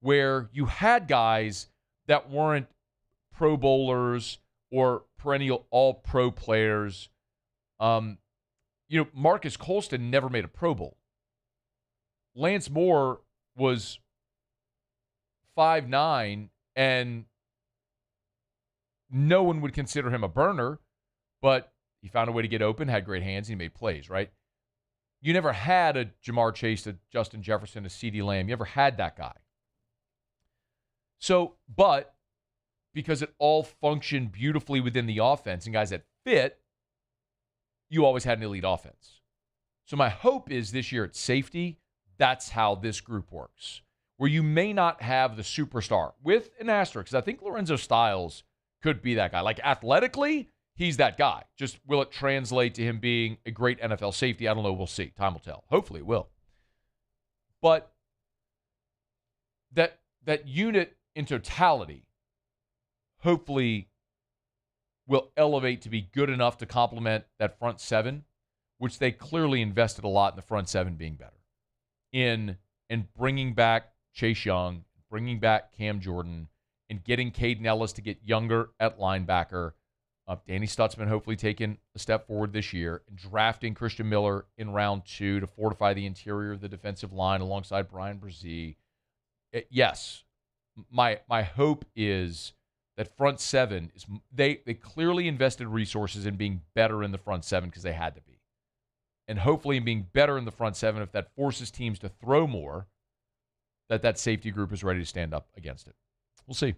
where you had guys that weren't Pro Bowlers or perennial all-pro players. You know, Marcus Colston never made a Pro Bowl. Lance Moore was 5'9", and no one would consider him a burner, but he found a way to get open, had great hands, and he made plays, right? You never had a Jamar Chase, a Justin Jefferson, a CeeDee Lamb. You never had that guy. So, but because it all functioned beautifully within the offense and guys that fit, you always had an elite offense. So my hope is this year at safety, that's how this group works, where you may not have the superstar with an asterisk, because I think Lorenzo Styles could be that guy. Like, athletically, he's that guy. Just will it translate to him being a great NFL safety? I don't know. We'll see. Time will tell. Hopefully it will. But that unit in totality hopefully will elevate to be good enough to complement that front seven, which they clearly invested a lot in the front seven being better. In bringing back Chase Young, bringing back Cam Jordan, and getting Caden Ellis to get younger at linebacker. Danny Stutzman hopefully taking a step forward this year, and drafting Christian Miller in round 2 to fortify the interior of the defensive line alongside Brian Brzee. Yes, my hope is that front seven is they clearly invested resources in being better in the front seven because they had to be. And hopefully in being better in the front seven, if that forces teams to throw more, that safety group is ready to stand up against it. We'll see.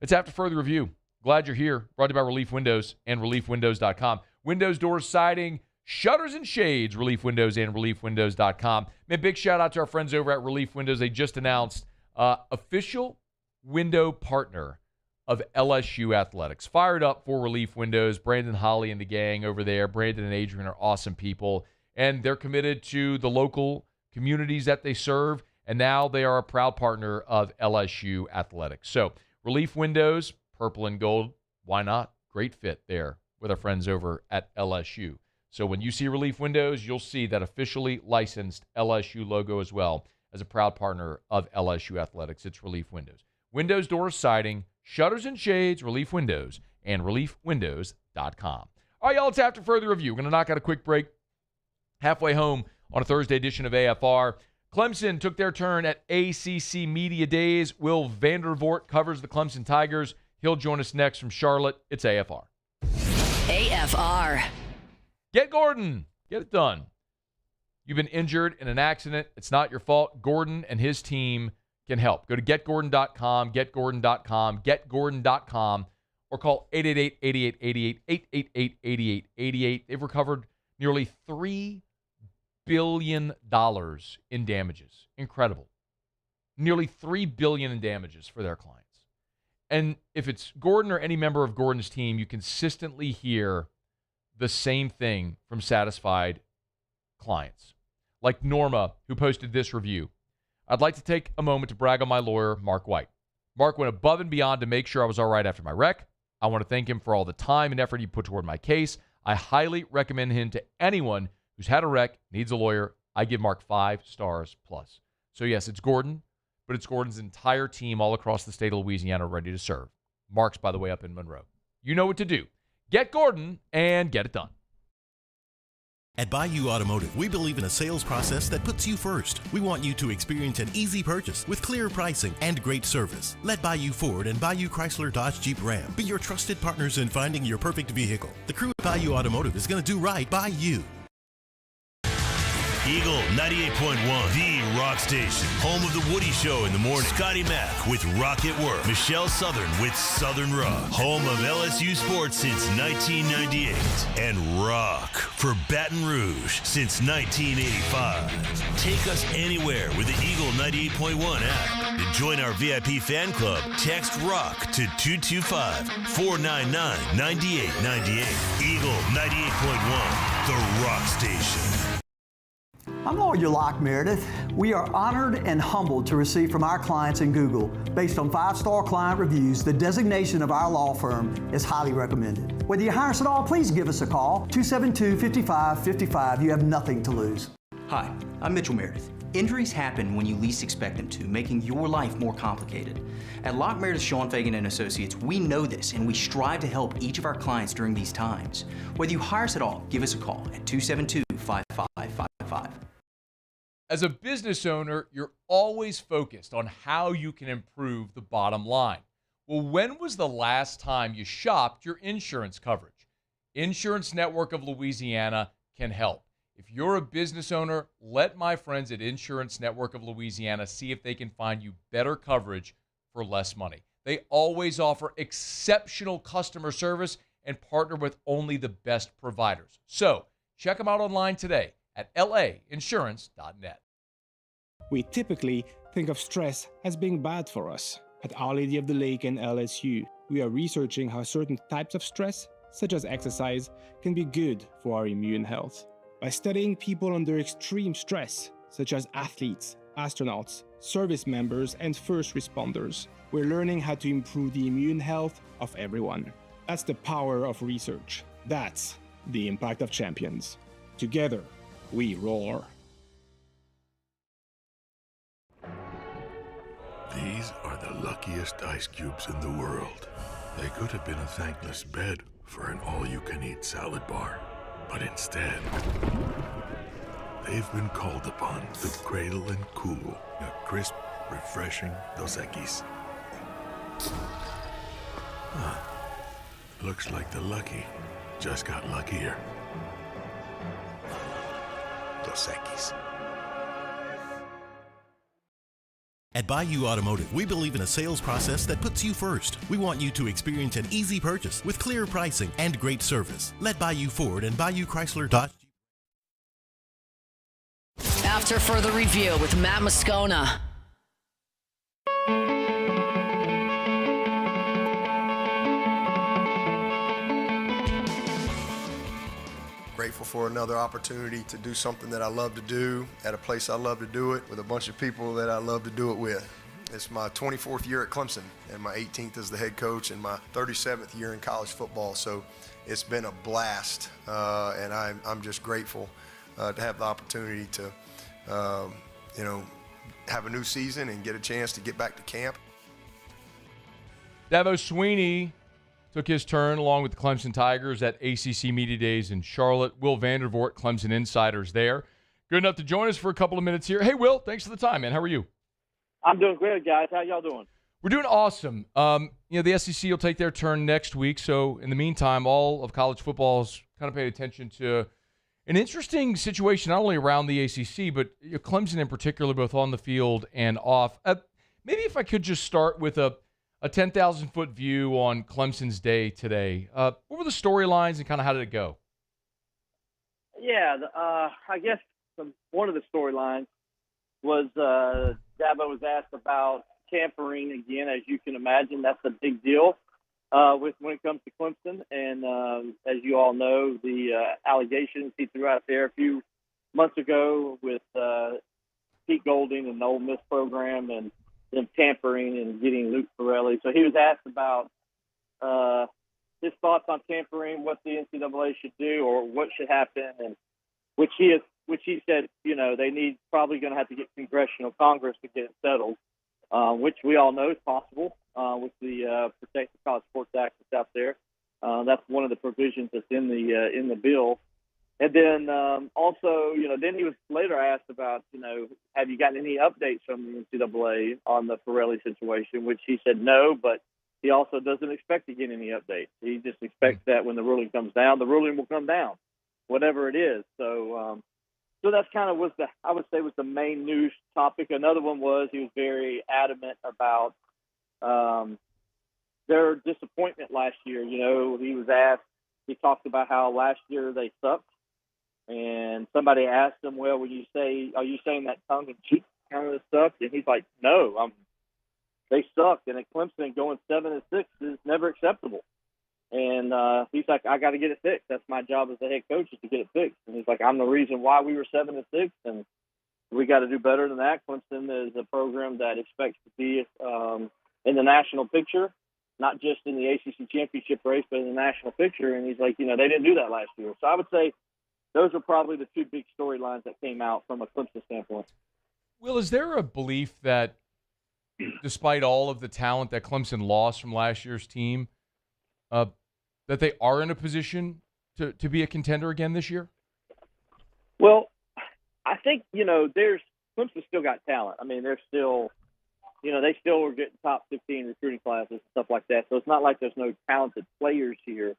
It's After Further Review. Glad you're here. Brought to you by Relief Windows and ReliefWindows.com. Windows, doors, siding, shutters, and shades. Relief Windows and ReliefWindows.com. Man, big shout out to our friends over at Relief Windows. They just announced official window partner of LSU Athletics. Fired up for Relief Windows. Brandon Holly and the gang over there. Brandon and Adrian are awesome people, and they're committed to the local communities that they serve. And now they are a proud partner of LSU Athletics. So Relief Windows, purple and gold, why not? Great fit there with our friends over at LSU. So when you see Relief Windows, you'll see that officially licensed LSU logo as well as a proud partner of LSU Athletics. It's Relief Windows. Windows, doors, siding, shutters and shades, Relief Windows, and reliefwindows.com. All right, y'all, it's after further review. We're going to knock out a quick break. Halfway home on a Thursday edition of AFR. Clemson took their turn at ACC Media Days. Will Vandervort covers the Clemson Tigers. He'll join us next from Charlotte. It's AFR. AFR. Get Gordon. Get it done. You've been injured in an accident. It's not your fault. Gordon and his team can help. Go to getgordon.com, getgordon.com, getgordon.com, or call 888-8888, 888-8888. They've recovered nearly $3 billion in damages. Incredible. Nearly $3 billion in damages for their clients. And if it's Gordon or any member of Gordon's team, you consistently hear the same thing from satisfied clients. Like Norma, who posted this review. I'd like to take a moment to brag on my lawyer, Mark White. Mark went above and beyond to make sure I was all right after my wreck. I want to thank him for all the time and effort he put toward my case. I highly recommend him to anyone who's had a wreck, needs a lawyer. I give Mark 5 stars plus. So yes, it's Gordon, but it's Gordon's entire team all across the state of Louisiana ready to serve. Mark's, by the way, up in Monroe. You know what to do. Get Gordon and get it done. At Bayou Automotive, we believe in a sales process that puts you first. We want you to experience an easy purchase with clear pricing and great service. Let Bayou Ford and Bayou Chrysler Dodge Jeep Ram be your trusted partners in finding your perfect vehicle. The crew at Bayou Automotive is going to do right by you. Eagle 98.1, the rock station. Home of the Woody Show in the morning. Scotty Mack with Rock at Work. Michelle Southern with Southern Rock. Home of LSU sports since 1998. And rock for Baton Rouge since 1985. Take us anywhere with the Eagle 98.1 app. To join our VIP fan club, text ROCK to 225-499-9898. Eagle 98.1, the rock station. I'm Lawyer Locke Meredith. We are honored and humbled to receive from our clients in Google. Based on 5-star client reviews, the designation of our law firm is highly recommended. Whether you hire us at all, please give us a call, 272-5555. You have nothing to lose. Hi, I'm Mitchell Meredith. Injuries happen when you least expect them to, making your life more complicated. At Locke Meredith Sean Fagan and Associates, we know this and we strive to help each of our clients during these times. Whether you hire us at all, give us a call at 272-5555. As a business owner, you're always focused on how you can improve the bottom line. Well, when was the last time you shopped your insurance coverage? Insurance Network of Louisiana can help. If you're a business owner, let my friends at Insurance Network of Louisiana see if they can find you better coverage for less money. They always offer exceptional customer service and partner with only the best providers. So check them out online today at lainsurance.net. We typically think of stress as being bad for us. At Our Lady of the Lake and LSU, we are researching how certain types of stress, such as exercise, can be good for our immune health. By studying people under extreme stress, such as athletes, astronauts, service members, and first responders, we're learning how to improve the immune health of everyone. That's the power of research. That's the impact of champions. Together, we roar. These are the luckiest ice cubes in the world. They could have been a thankless bed for an all-you-can-eat salad bar. But instead, they've been called upon to cradle and cool a crisp, refreshing Dos Equis. Looks like the lucky just got luckier. Dos Equis. At Bayou Automotive, we believe in a sales process that puts you first. We want you to experience an easy purchase with clear pricing and great service. Let Bayou Ford and Bayou Chrysler Dodge. After further review with Matt Moscona. Great grateful for another opportunity to do something that I love to do at a place I love to do it with a bunch of people that I love to do it with. It's my 24th year at Clemson and my 18th as the head coach and my 37th year in college football. So it's been a blast, and I'm just grateful to have the opportunity to, have a new season and get a chance to get back to camp. Dabo Swinney took his turn along with the Clemson Tigers at ACC Media Days in Charlotte. Will Vandervort, Clemson Insiders there. Good enough to join us for a couple of minutes here. Hey, Will, thanks for the time, man. How are you? I'm doing great, guys. How y'all doing? We're doing awesome. The SEC will take their turn next week. So in the meantime, all of college football's kind of paid attention to an interesting situation, not only around the ACC, but Clemson in particular, both on the field and off. Maybe if I could just start with a 10,000-foot view on Clemson's day today. What were the storylines and kind of how did it go? Yeah, I guess one of the storylines was Dabo was asked about tampering again. As you can imagine, that's a big deal when it comes to Clemson. And as you all know, the allegations he threw out there a few months ago with Pete Golding and the Ole Miss program and them tampering and getting Luke Pirelli. So he was asked about his thoughts on tampering, what the NCAA should do or what should happen, and which he said, they probably going to have to get congressional Congress to get it settled, which we all know is possible with the Protect the College Sports Act that's out there. That's one of the provisions that's in the bill. And then also, then he was later asked about, have you gotten any updates from the NCAA on the Pirelli situation, which he said no, but he also doesn't expect to get any updates. He just expects that when the ruling comes down, the ruling will come down, whatever it is. So that's kind of was the main news topic. Another one was he was very adamant about their disappointment last year. He was asked, he talked about how last year they sucked. And somebody asked him, well, are you saying that tongue in cheek kind of stuff? And he's like, no, they sucked. And at Clemson, going 7-6 is never acceptable. And he's like, I got to get it fixed. That's my job as the head coach is to get it fixed. And he's like, I'm the reason why we were 7-6, and we got to do better than that. Clemson is a program that expects to be in the national picture, not just in the ACC championship race, but in the national picture. And he's like, they didn't do that last year. So I would say those are probably the two big storylines that came out from a Clemson standpoint. Will, is there a belief that despite all of the talent that Clemson lost from last year's team, that they are in a position to be a contender again this year? Well, I think, Clemson still got talent. I mean, they're still, they still are getting top 15 recruiting classes and stuff like that. So it's not like there's no talented players here.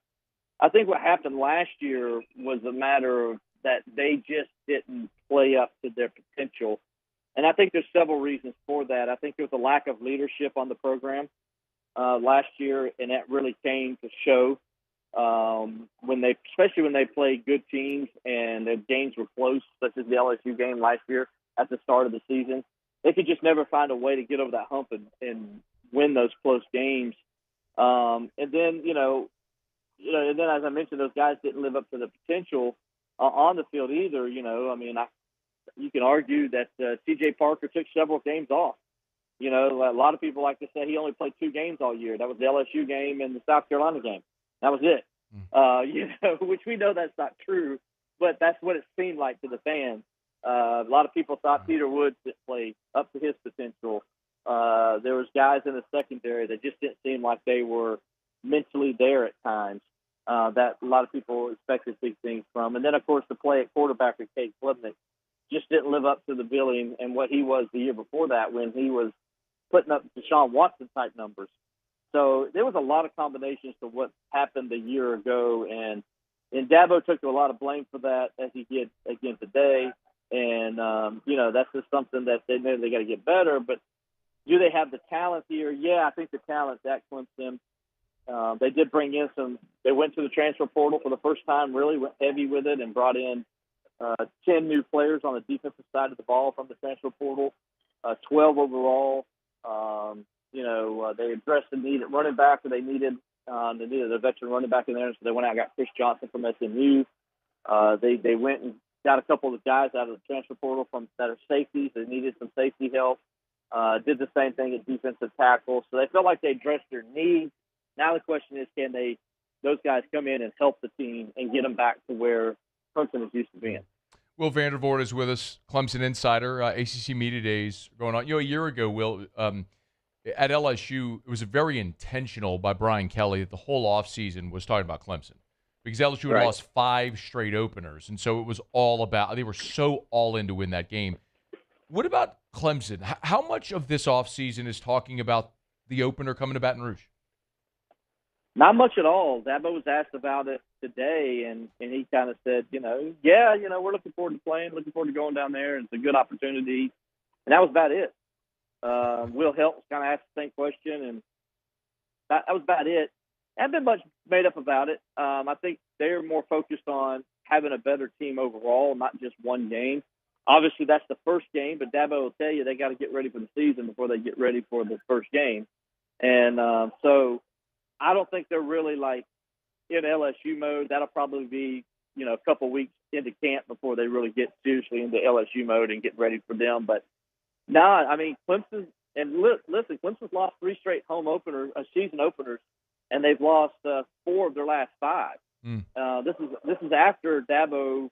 I think what happened last year was a matter of that they just didn't play up to their potential. And I think there's several reasons for that. I think there was a lack of leadership on the program last year, and that really came to show especially when they played good teams and their games were close, such as the LSU game last year at the start of the season. They could just never find a way to get over that hump and win those close games. And then, and then as I mentioned, those guys didn't live up to the potential on the field either. You can argue that C.J. Parker took several games off. A lot of people like to say he only played 2 games all year. That was the LSU game and the South Carolina game. That was it. Which we know that's not true, but that's what it seemed like to the fans. A lot of people thought Peter Woods didn't play up to his potential. There was guys in the secondary that just didn't seem like they were mentally there at times. That a lot of people expected big things from. And then, of course, the play at quarterback with Kate Klubnik just didn't live up to the billing and what he was the year before that when he was putting up Deshaun Watson-type numbers. So there was a lot of combinations to what happened a year ago, and Dabo took a lot of blame for that, as he did again today. And, that's just something that they know they got to get better. But do they have the talent here? Yeah, I think the talent's at Clemson. They did bring in they went to the transfer portal for the first time, really went heavy with it and brought in 10 new players on the defensive side of the ball from the transfer portal, 12 overall. They addressed the need at running back, or they needed a veteran running back in there, so they went out and got Chris Johnson from SMU. They went and got a couple of guys out of the transfer portal that are safeties. They needed some safety help. Did the same thing at defensive tackle. So they felt like they addressed their needs. Now the question is, can those guys come in and help the team and get them back to where Clemson is used to being? Will Vandervort is with us, Clemson insider, ACC Media Days going on. A year ago, Will, at LSU, it was very intentional by Brian Kelly that the whole offseason was talking about Clemson because LSU had lost 5 straight openers, and so it was all about – they were so all in to win that game. What about Clemson? How much of this offseason is talking about the opener coming to Baton Rouge? Not much at all. Dabo was asked about it today, and he kind of said, we're looking forward to playing, looking forward to going down there, and it's a good opportunity. And that was about it. Will Helps kind of asked the same question, and that was about it. Haven't been much made up about it. I think they're more focused on having a better team overall, not just one game. Obviously, that's the first game, but Dabo will tell you they got to get ready for the season before they get ready for the first game. And so I don't think they're really like in LSU mode. That'll probably be, a couple weeks into camp before they really get seriously into LSU mode and get ready for them. But no, I mean, Clemson, and listen, Clemson's lost 3 straight season openers, and they've lost 4 of their last 5. This is after Dabo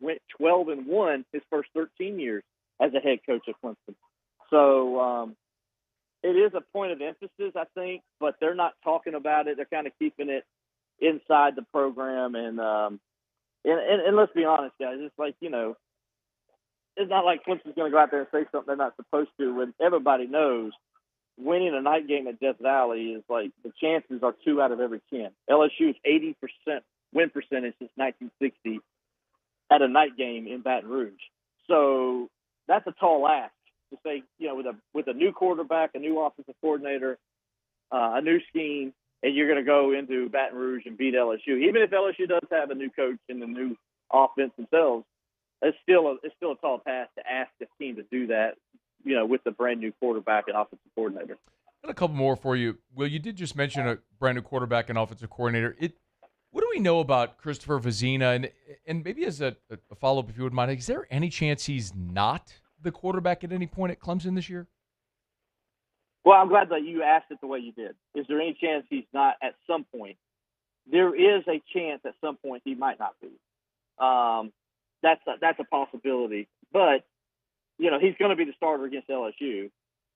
went 12-1 his first 13 years as a head coach at Clemson. So it is a point of emphasis, I think, but they're not talking about it. They're kind of keeping it inside the program. And let's be honest, guys, it's like, it's not like Clemson's going to go out there and say something they're not supposed to when everybody knows winning a night game at Death Valley is like the chances are 2 out of every 10. LSU's 80% win percentage since 1960 at a night game in Baton Rouge. So that's a tall ask to say, with a new quarterback, a new offensive coordinator, a new scheme, and you're going to go into Baton Rouge and beat LSU. Even if LSU does have a new coach and a new offense themselves, it's still a tall task to ask a team to do that, with the brand new quarterback and offensive coordinator. Got a couple more for you. Will, you did just mention a brand new quarterback and offensive coordinator. What do we know about Christopher Vizina? And maybe as a follow-up, if you wouldn't mind, is there any chance he's not the quarterback at any point at Clemson this year? Well, I'm glad that you asked it the way you did. Is there any chance he's not at some point? There is a chance at some point he might not be. That's a possibility. But, he's going to be the starter against LSU.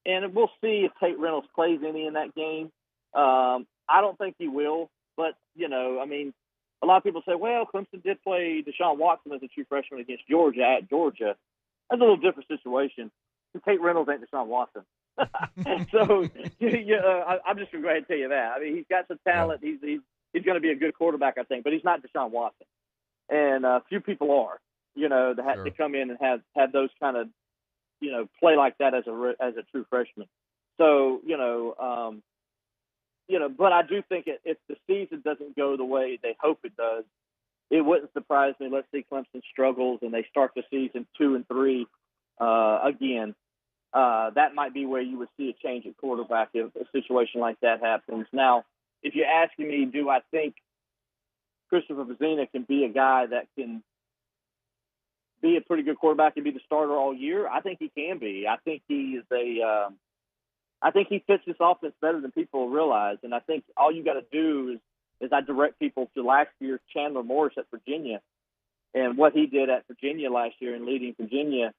And we'll see if Tate Reynolds plays any in that game. I don't think he will. But, a lot of people say, well, Clemson did play Deshaun Watson as a true freshman against Georgia at Georgia. That's a little different situation. Tate Reynolds ain't Deshaun Watson. So, I'm just going to go ahead and tell you that. I mean, he's got some talent. He's going to be a good quarterback, I think, but he's not Deshaun Watson. And few people are, to come in and have those kind of, play like that as a true freshman. So, but I do think if the season doesn't go the way they hope it does, it wouldn't surprise me. Let's see Clemson struggles and they start the season 2-3 again. That might be where you would see a change at quarterback if a situation like that happens. Now, if you're asking me, do I think Christopher Vizina can be a guy that can be a pretty good quarterback and be the starter all year? I think he can be. I think he is I think he fits this offense better than people realize. And I think all you got to do is I direct people to last year's Chandler Morris at Virginia and what he did at Virginia last year in leading Virginia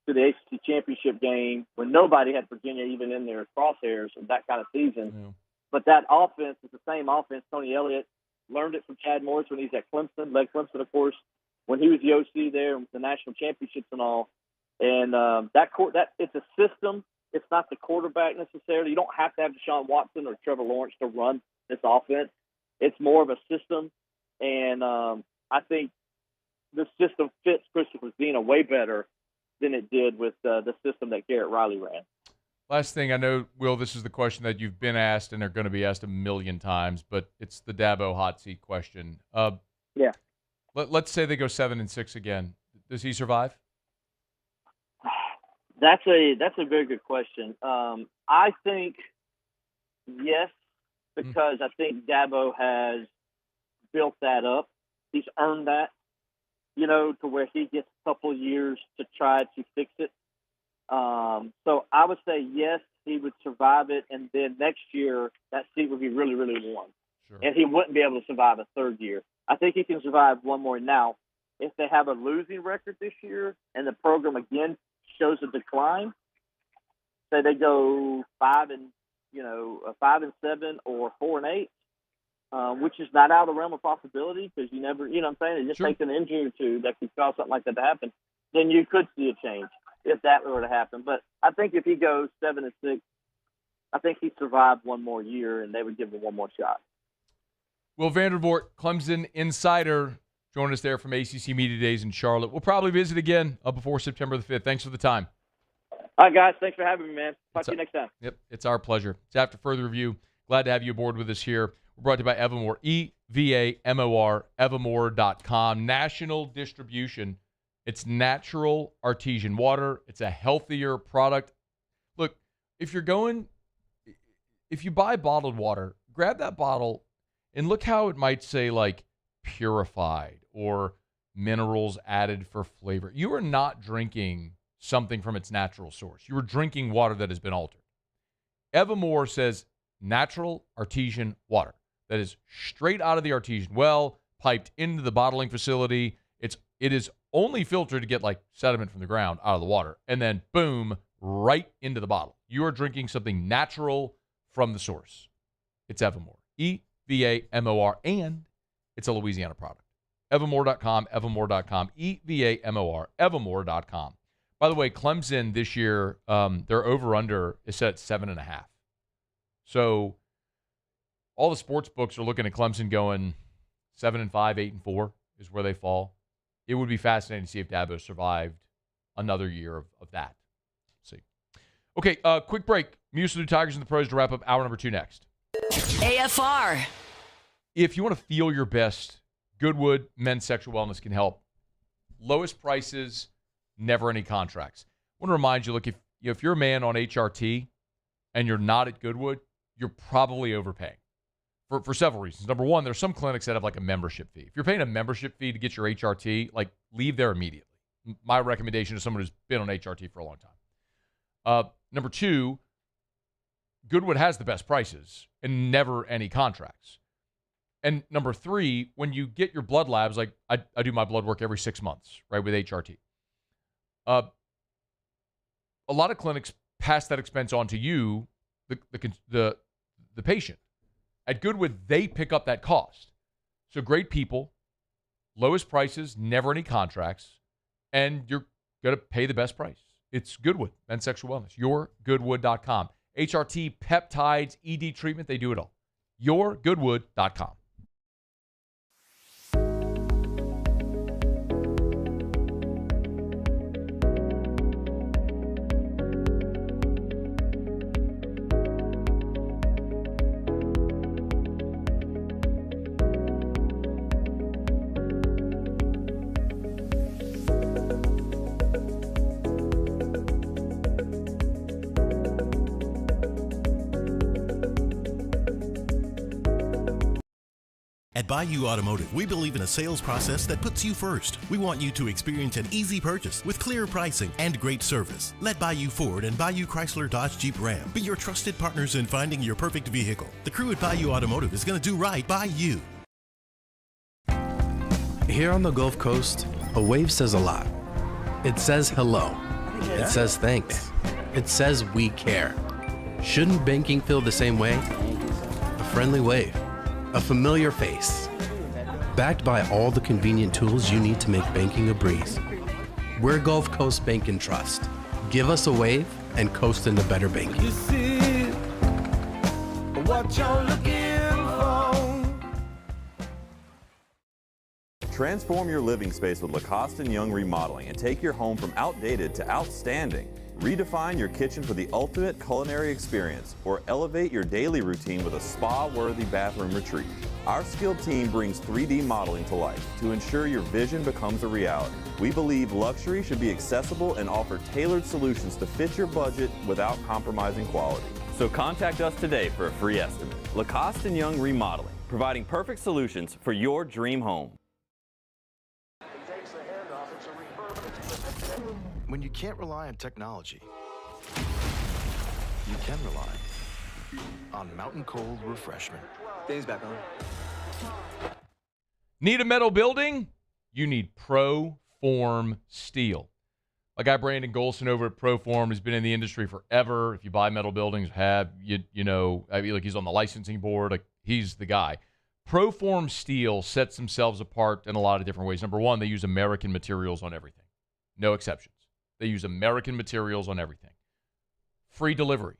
to the ACC championship game when nobody had Virginia even in their crosshairs of that kind of season. Yeah. But that offense is the same offense. Tony Elliott learned it from Chad Morris when he's at Clemson, led Clemson, of course, when he was the OC there, the national championships and all. And that it's a system. It's not the quarterback necessarily. You don't have to have Deshaun Watson or Trevor Lawrence to run this offense. It's more of a system. And I think the system fits Christopher Vizina way better than it did with the system that Garrett Riley ran. Last thing, I know, Will, this is the question that you've been asked and are going to be asked a million times, but it's the Dabo hot seat question. Yeah. Let's say they go 7-6 again. Does he survive? That's a very good question. I think yes, because I think Dabo has built that up. He's earned that. to where he gets a couple years to try to fix it. So I would say yes, he would survive it, and then next year that seat would be really, really warm. Sure. And he wouldn't be able to survive a third year. I think he can survive one more. Now, if they have a losing record this year and the program again shows a decline, say they go 5-7 or 4-8, which is not out of the realm of possibility because you never, you know what I'm saying? It just takes an injury or two that could cause something like that to happen. Then you could see a change if that were to happen. But I think if he goes 7-6, I think he'd survive one more year and they would give him one more shot. Will Vandervort, Clemson insider, join us there from ACC Media Days in Charlotte. We'll probably visit again before September the 5th. Thanks for the time. All right, guys. Thanks for having me, man. Talk to you next time. Yep, it's our pleasure. It's after further review. Glad to have you aboard with us here. We're brought to you by Evamore, EVAMOR, evamore.com. National distribution. It's natural artesian water. It's a healthier product. Look, if you buy bottled water, grab that bottle and look how it might say like purified or minerals added for flavor. You are not drinking something from its natural source. You are drinking water that has been altered. Evamore says natural artesian water that is straight out of the artesian well, piped into the bottling facility. It is only filtered to get like sediment from the ground out of the water, and then boom, right into the bottle. You are drinking something natural from the source. It's Evamore, EVAMOR, and it's a Louisiana product. Evamore.com, Evamore.com, EVAMOR, Evamore.com. By the way, Clemson this year, their over-under is set at 7.5. So all the sports books are looking at Clemson going 7-5, 8-4 is where they fall. It would be fascinating to see if Dabo survived another year of that. Let's see. Okay, quick break. Musaloo Tigers and the Pros to wrap up hour number 2 next. AFR. If you want to feel your best, Goodwood Men's Sexual Wellness can help. Lowest prices, never any contracts. I want to remind you, look, if you're a man on HRT and you're not at Goodwood, you're probably overpaying for several reasons. Number one, there's some clinics that have like a membership fee. If you're paying a membership fee to get your HRT, like leave there immediately. My recommendation is someone who's been on HRT for a long time. Number two, Goodwood has the best prices and never any contracts. And number three, when you get your blood labs, like I do my blood work every 6 months, right, with HRT. A lot of clinics pass that expense on to you, the patient. At Goodwood, they pick up that cost. So great people, lowest prices, never any contracts, and you're going to pay the best price. It's Goodwood, Men's Sexual Wellness, yourgoodwood.com. HRT, peptides, ED treatment, they do it all. yourgoodwood.com. At Bayou Automotive, we believe in a sales process that puts you first. We want you to experience an easy purchase with clear pricing and great service. Let Bayou Ford and Bayou Chrysler Dodge Jeep Ram be your trusted partners in finding your perfect vehicle. The crew at Bayou Automotive is going to do right by you. Here on the Gulf Coast, a wave says a lot. It says hello. It says thanks. It says we care. Shouldn't banking feel the same way? A friendly wave. A familiar face. Backed by all the convenient tools you need to make banking a breeze. We're Gulf Coast Bank and Trust. Give us a wave and coast into better banking. You see what you're looking for. Transform your living space with Lacoste & Young Remodeling and take your home from outdated to outstanding. Redefine your kitchen for the ultimate culinary experience, or elevate your daily routine with a spa-worthy bathroom retreat. Our skilled team brings 3D modeling to life to ensure your vision becomes a reality. We believe luxury should be accessible and offer tailored solutions to fit your budget without compromising quality. So contact us today for a free estimate. Lacoste & Young Remodeling, providing perfect solutions for your dream home. When you can't rely on technology, you can rely on Mountain Cold Refreshment. Dave's back on. Need a metal building? You need ProForm Steel. My guy Brandon Golson over at ProForm has been in the industry forever. If you buy metal buildings, you know, I mean, like he's on the licensing board. Like he's the guy. ProForm Steel sets themselves apart in a lot of different ways. Number one, they use American materials on everything. No exceptions. They use American materials on everything. Free delivery.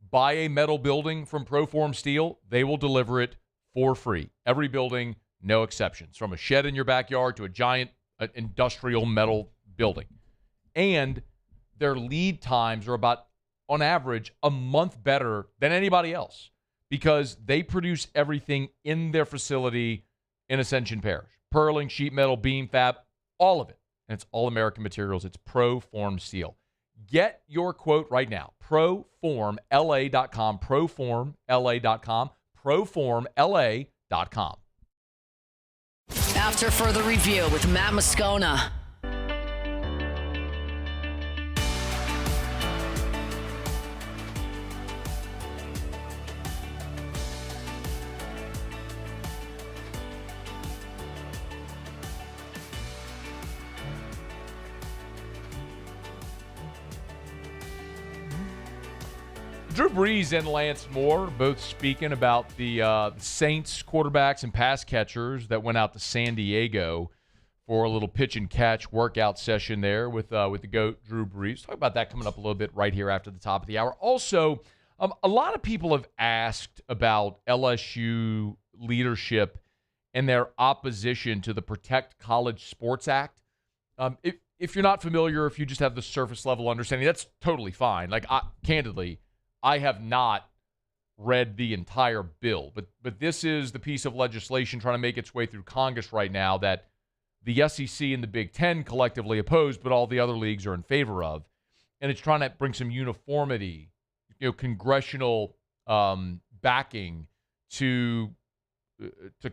Buy a metal building from ProForm Steel, they will deliver it for free. Every building, no exceptions. From a shed in your backyard to a giant industrial metal building. And their lead times are about, on average, a month better than anybody else because they produce everything in their facility in Ascension Parish. Purling, sheet metal, beam fab, all of it. And it's all American materials. It's ProForm Steel. Get your quote right now. ProFormLA.com. ProFormLA.com. ProFormLA.com. After further review with Matt Moscona. Drew Brees and Lance Moore both speaking about the Saints quarterbacks and pass catchers that went out to San Diego for a little pitch and catch workout session there with the GOAT, Drew Brees. Talk about that coming up a little bit right here after the top of the hour. Also, a lot of people have asked about LSU leadership and their opposition to the Protect College Sports Act. If you're not familiar, if you just have the surface level understanding, that's totally fine. Like, candidly, I have not read the entire bill, but this is the piece of legislation trying to make its way through Congress right now that the SEC and the Big Ten collectively oppose, but all the other leagues are in favor of. And it's trying to bring some uniformity, congressional backing to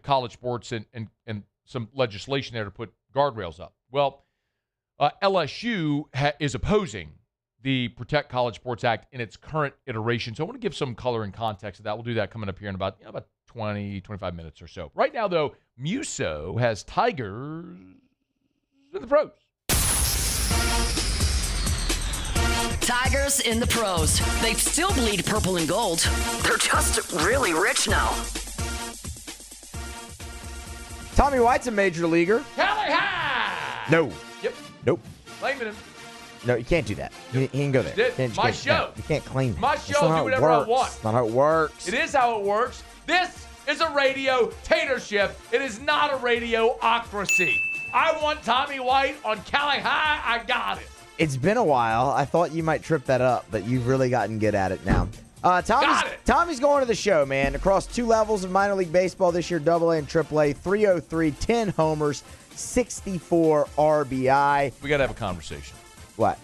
college sports and some legislation there to put guardrails up. Well, LSU is opposing the Protect College Sports Act in its current iteration. So I want to give some color and context to that. We'll do that coming up here in about 20, 25 minutes or so. Right now, though, Muso has Tigers in the pros. Tigers in the pros. They still bleed purple and gold. They're just really rich now. Tommy White's a major leaguer. Cali High! No. Yep. Nope. Claiming him. No, you can't do that. He can go there. My show. You can't claim that. My show, do whatever I want. That's not how it works. It is how it works. This is a radio tatership. It is not a radio-ocracy. I want Tommy White on Cali High. I got it. It's been a while. I thought you might trip that up, but you've really gotten good at it now. Tommy's going to the show, man. Across 2 levels of minor league baseball this year, AA and AAA, 303, 10 homers, 64 RBI. We got to have a conversation. What?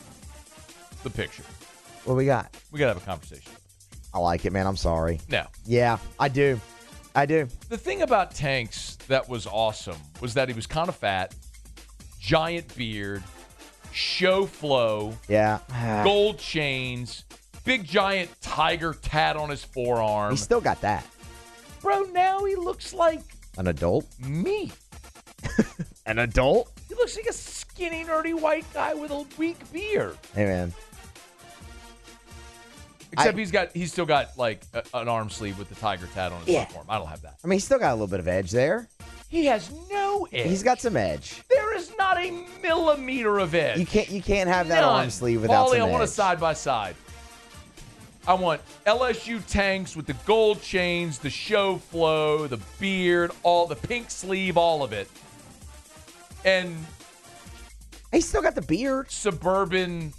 The picture. What we got? We got to have a conversation. I like it, man. I'm sorry. No. Yeah, I do. The thing about Tanks that was awesome was that he was kind of fat, giant beard, show flow, gold chains, big giant tiger tat on his forearm. He still got that. Bro, now he looks like an adult. Me. An adult? He looks like a skinny, nerdy white guy with a weak beard. Hey, man. Except he's still got like an arm sleeve with the tiger tat on his uniform. I don't have that. I mean, he's still got a little bit of edge there. He has no edge. He's got some edge. There is not a millimeter of edge. You can't have that arm sleeve without some edge. I want a side by side. I want LSU Tanks with the gold chains, the show flow, the beard, all the pink sleeve, all of it. And he's still got the beard. Suburban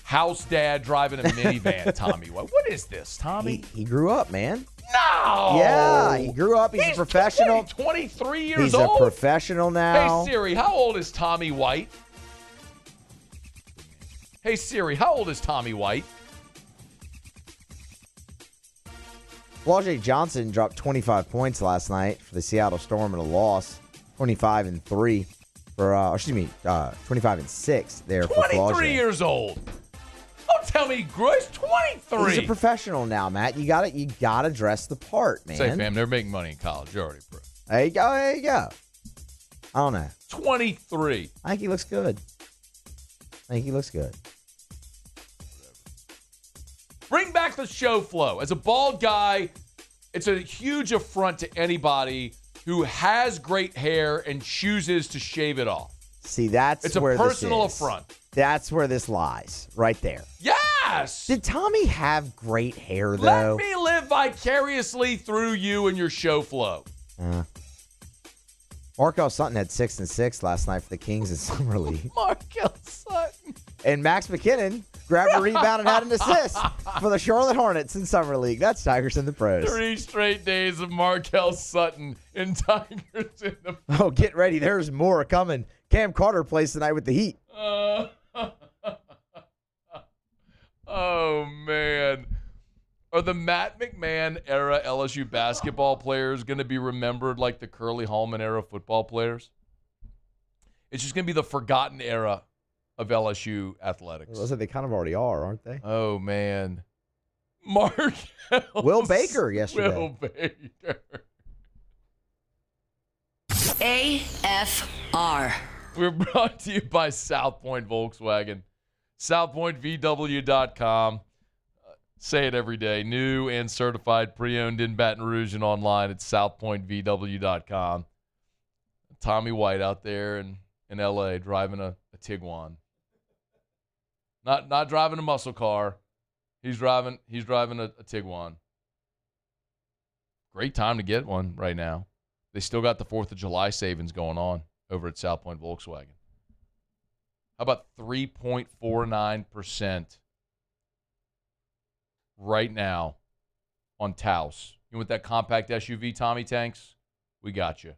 house dad driving a minivan, Tommy. What is this, Tommy? He grew up, man. No! Yeah, he grew up. He's a professional. 23 years old. He's a professional now. Hey, Siri, how old is Tommy White? Hey, Siri, how old is Tommy White? Blajay Johnson dropped 25 points last night for the Seattle Storm in a loss, 25-3. for 25-6 there for 23 years old. Don't tell me Gross 23. He's a professional now, Matt. You gotta dress the part, man. Say, fam, they're making money in college. You're already pro. There you go. I don't know. 23. I think he looks good. Bring back the show flow. As a bald guy, it's a huge affront to anybody who has great hair and chooses to shave it off. See, it's where a personal this is. affront. That's where this lies, right there. Yes! Did Tommy have great hair, though? Let me live vicariously through you and your show flow. Markel Sutton had 6 and 6 last night for the Kings in Summer League. Markel Sutton. And Max McKinnon grabbed a rebound and had an assist for the Charlotte Hornets in Summer League. That's Tigers in the Pros. 3 straight days of Markel Sutton in Tigers in the Pros. Oh, get ready. There's more coming. Cam Carter plays tonight with the Heat. Oh, man. Are the Matt McMahon era LSU basketball players going to be remembered like the Curly Hallman era football players? It's just going to be the forgotten era of LSU athletics. Well, they kind of already are, aren't they? Oh, man. Markel. Will Baker yesterday. Will Baker. AFR. We're brought to you by South Point Volkswagen. SouthPointVW.com. Say it every day. New and certified, pre-owned in Baton Rouge and online at SouthPointVW.com. Tommy White out there in L.A. driving a Tiguan. Not driving a muscle car. He's driving a Tiguan. Great time to get one right now. They still got the 4th of July savings going on over at South Point Volkswagen. How about 3.49% right now on Taos? You want that compact SUV, Tommy Tanks? We got you.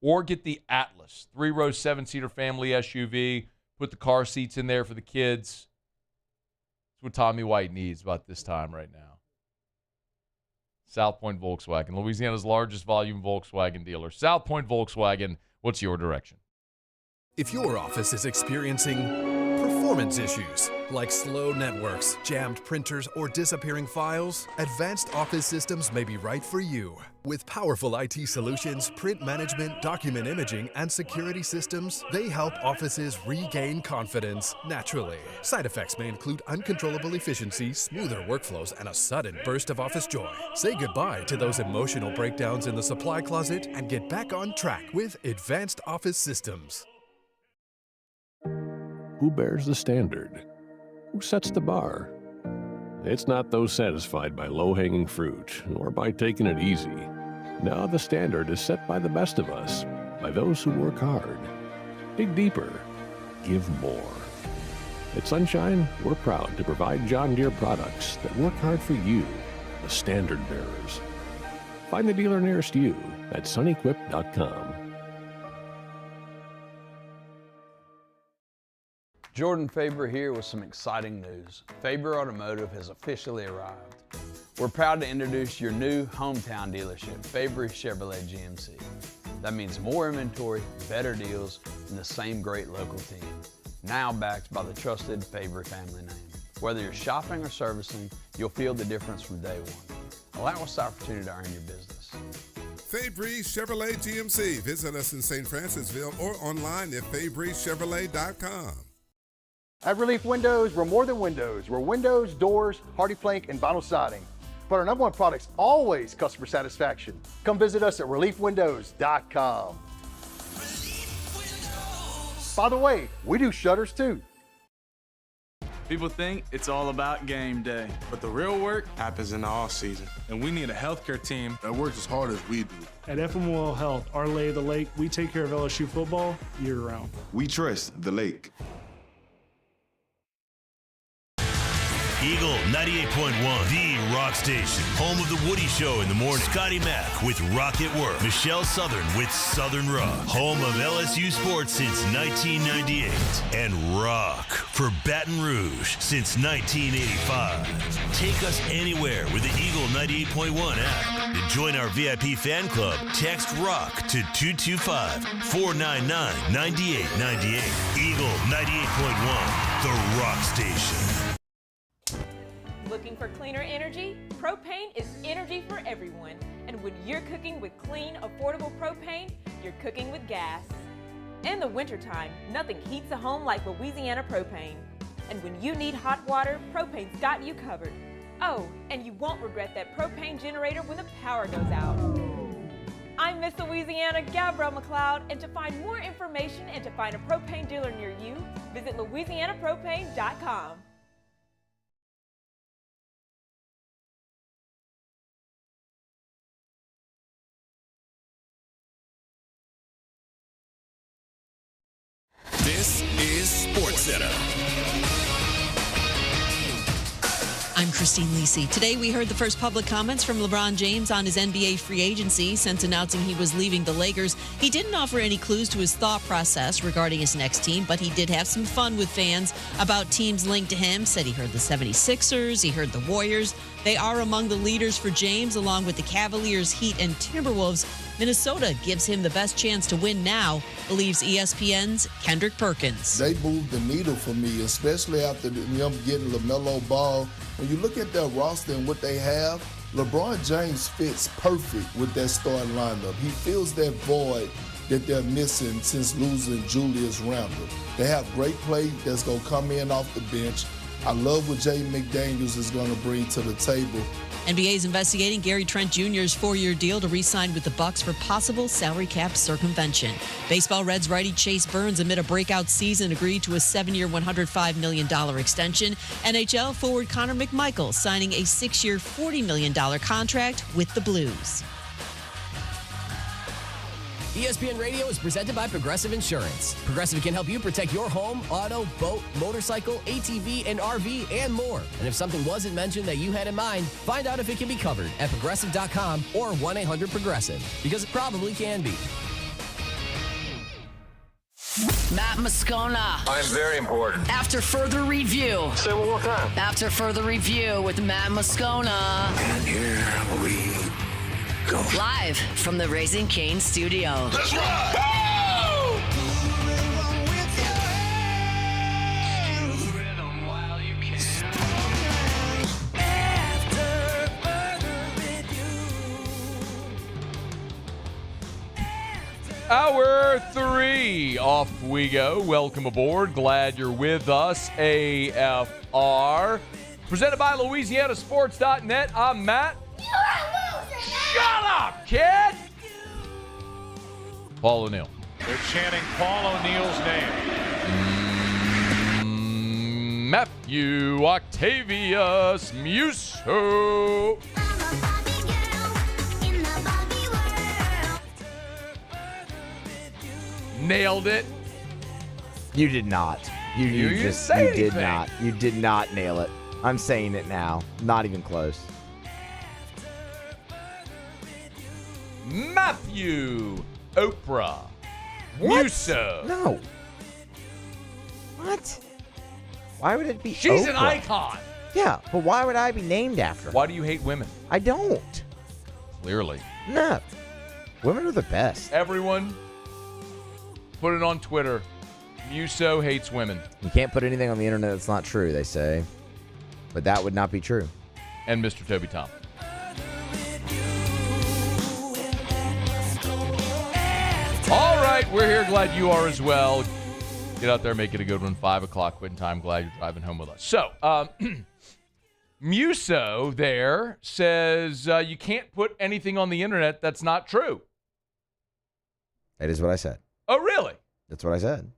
Or get the Atlas, 3-row, 7-seater family SUV. Put the car seats in there for the kids. That's what Tommy White needs about this time right now. South Point Volkswagen, Louisiana's largest volume Volkswagen dealer. South Point Volkswagen, what's your direction? If your office is experiencing performance issues like slow networks, jammed printers, or disappearing files, Advanced Office Systems may be right for you. With powerful IT solutions, print management, document imaging, and security systems, they help offices regain confidence naturally. Side effects may include uncontrollable efficiency, smoother workflows, and a sudden burst of office joy. Say goodbye to those emotional breakdowns in the supply closet and get back on track with Advanced Office Systems. Who bears the standard? Who sets the bar? It's not those satisfied by low-hanging fruit or by taking it easy. Now the standard is set by the best of us, by those who work hard. Dig deeper. Give more. At Sunshine, we're proud to provide John Deere products that work hard for you, the standard bearers. Find the dealer nearest you at sunequip.com. Jordan Faber here with some exciting news. Faber Automotive has officially arrived. We're proud to introduce your new hometown dealership, Faber Chevrolet GMC. That means more inventory, better deals, and the same great local team. Now backed by the trusted Faber family name. Whether you're shopping or servicing, you'll feel the difference from day one. Allow us the opportunity to earn your business. Fabry Chevrolet GMC. Visit us in St. Francisville or online at FabryChevrolet.com. At Relief Windows, we're more than windows. We're windows, doors, hardy plank, and vinyl siding. But our #1 product's always customer satisfaction. Come visit us at ReliefWindows.com. By the way, we do shutters too. People think it's all about game day, but the real work happens in the off season. And we need a healthcare team that works as hard as we do. At FML Health, our Lay of the Lake, we take care of LSU football year-round. We trust the Lake. Eagle 98.1, the rock station. Home of the Woody Show in the morning. Scotty Mack with Rock at Work. Michelle Southern with Southern Rock. Home of LSU sports since 1998. And rock for Baton Rouge since 1985. Take us anywhere with the Eagle 98.1 app. To join our VIP fan club, text ROCK to 225-499-9898. Eagle 98.1, the rock station. Looking for cleaner energy? Propane is energy for everyone. And when you're cooking with clean, affordable propane, you're cooking with gas. In the wintertime, nothing heats a home like Louisiana propane. And when you need hot water, propane's got you covered. Oh, and you won't regret that propane generator when the power goes out. I'm Miss Louisiana, Gabrielle McLeod, and to find more information and to find a propane dealer near you, visit louisianapropane.com. This is SportsCenter. I'm Christine Lisi. Today we heard the first public comments from LeBron James on his NBA free agency since announcing he was leaving the Lakers. He didn't offer any clues to his thought process regarding his next team, but he did have some fun with fans about teams linked to him. Said he heard the 76ers, he heard the Warriors. They are among the leaders for James, along with the Cavaliers, Heat, and Timberwolves. Minnesota gives him the best chance to win now, believes ESPN's Kendrick Perkins. They moved the needle for me, especially after them getting LaMelo Ball. When you look at their roster and what they have, LeBron James fits perfect with that starting lineup. He fills that void that they're missing since losing Julius Randle. They have great play that's going to come in off the bench. I love what Jay McDaniels is going to bring to the table. NBA is investigating Gary Trent Jr.'s 4-year deal to re-sign with the Bucks for possible salary cap circumvention. Baseball Reds righty Chase Burns, amid a breakout season, agreed to a 7-year, $105 million extension. NHL forward Connor McMichael signing a 6-year, $40 million contract with the Blues. ESPN Radio is presented by Progressive Insurance. Progressive can help you protect your home, auto, boat, motorcycle, ATV, and RV, and more. And if something wasn't mentioned that you had in mind, find out if it can be covered at Progressive.com or 1-800-PROGRESSIVE, because it probably can be. Matt Moscona. I'm very important. After further review. Say it one more time. After further review with Matt Moscona. And here we go. Live from the Raising Cane studio. Let's ride! Hour 3, off we go. Welcome aboard. Glad you're with us. AFR. Presented by LouisianaSports.net. I'm Matt. Shut up, kid! Paul O'Neill. They're chanting Paul O'Neill's name. Matthew Octavius Musso. Nailed it. You did not. You did not. You did not nail it. I'm saying it now. Not even close. Matthew Oprah What? Musso. No. What? Why would it be She's Oprah? an icon. Yeah, but why would I be named after her? Why do you hate women? I don't. Clearly. No. Women are the best. Everyone, put it on Twitter. Musso hates women. You can't put anything on the internet that's not true, they say. But that would not be true. And Mr. Toby Tom. All right, we're here. Glad you are as well. Get out there, make it a good one. 5 o'clock quitting time. Glad you're driving home with us. So, Musso there says you can't put anything on the internet that's not true. That is what I said. Oh, really? That's what I said.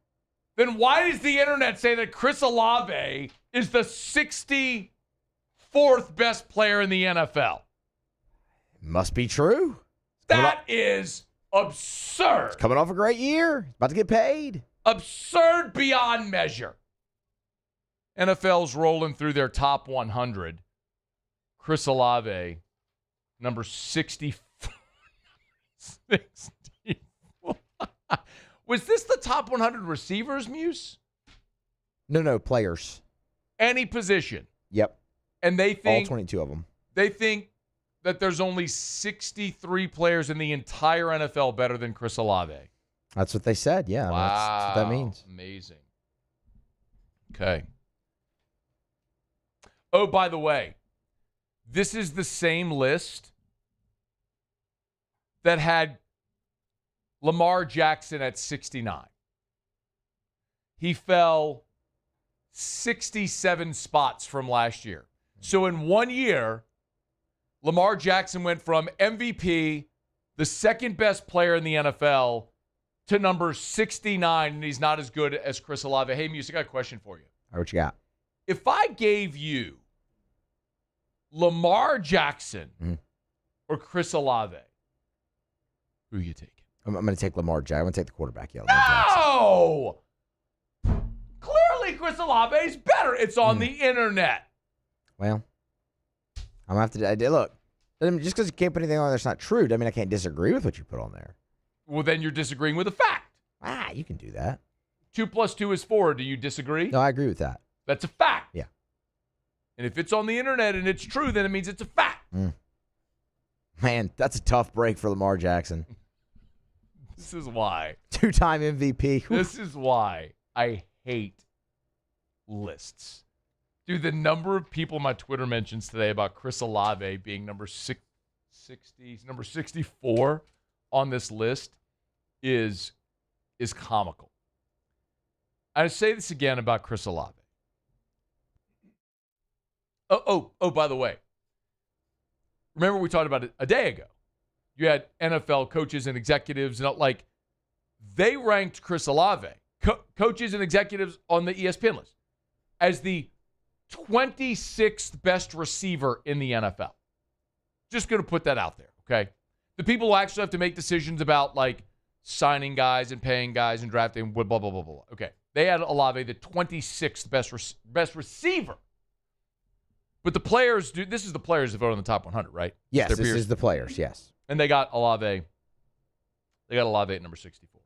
Then why does the internet say that Chris Olave is the 64th best player in the NFL? It must be true. That is absurd. It's coming off a great year. He's about to get paid. Absurd beyond measure. NFL's rolling through their top 100. Chris Olave, number 64. Was this the top 100 receivers, Muse? No, players. Any position. Yep. And they think all 22 of them. They think that there's only 63 players in the entire NFL better than Chris Olave. That's what they said. Yeah, wow. That's what that means. Amazing. Okay. Oh, by the way, this is the same list that had Lamar Jackson at 69. He fell 67 spots from last year. So in 1 year, Lamar Jackson went from MVP, the second best player in the NFL, to number 69, and he's not as good as Chris Olave. Hey, Muse, I got a question for you. All right, what you got? If I gave you Lamar Jackson or Chris Olave, who are you taking? I'm going to take Lamar Jackson. I'm going to take the quarterback. Yeah, no! Clearly, Chris Olave is better. It's on the internet. Well, I'm going to have to look. Just because you can't put anything on there that's not true, I mean, I can't disagree with what you put on there. Well, then you're disagreeing with a fact. You can do that. 2 + 2 is 4. Do you disagree? No, I agree with that. That's a fact. Yeah. And if it's on the internet and it's true, then it means it's a fact. Man, that's a tough break for Lamar Jackson. This is why. 2-time MVP. This is why I hate lists. Dude, the number of people my Twitter mentions today about Chris Olave being number 64 on this list is comical. I say this again about Chris Olave. Oh, by the way, remember we talked about it a day ago. You had NFL coaches and executives, and they ranked Chris Olave, coaches and executives on the ESPN list, as the 26th best receiver in the NFL. Just going to put that out there, okay? The people who actually have to make decisions about, signing guys and paying guys and drafting, blah, blah, blah, blah, blah. Okay, they had Olave the 26th best receiver. But the players, dude, this is the players that vote on the top 100, right? Yes, this is the players, yes. And they got Olave. They got Olave at number 64.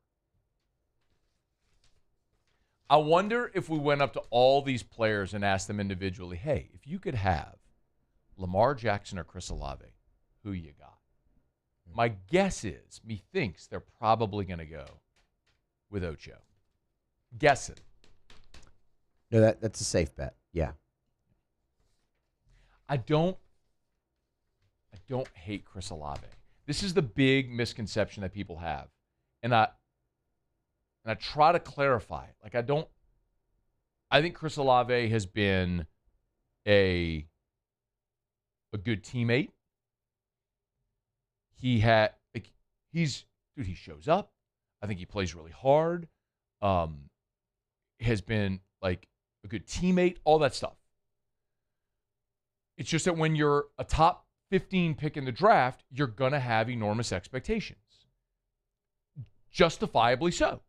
I wonder if we went up to all these players and asked them individually, hey, if you could have Lamar Jackson or Chris Olave, who you got? My guess is, methinks they're probably going to go with Ocho. Guessing. No, that's a safe bet. Yeah. I don't hate Chris Olave. This is the big misconception that people have. And I try to clarify it. I think Chris Olave has been a good teammate. He shows up. I think he plays really hard. Has been a good teammate, all that stuff. It's just that when you're a top 15 pick in the draft, you're going to have enormous expectations. Justifiably so.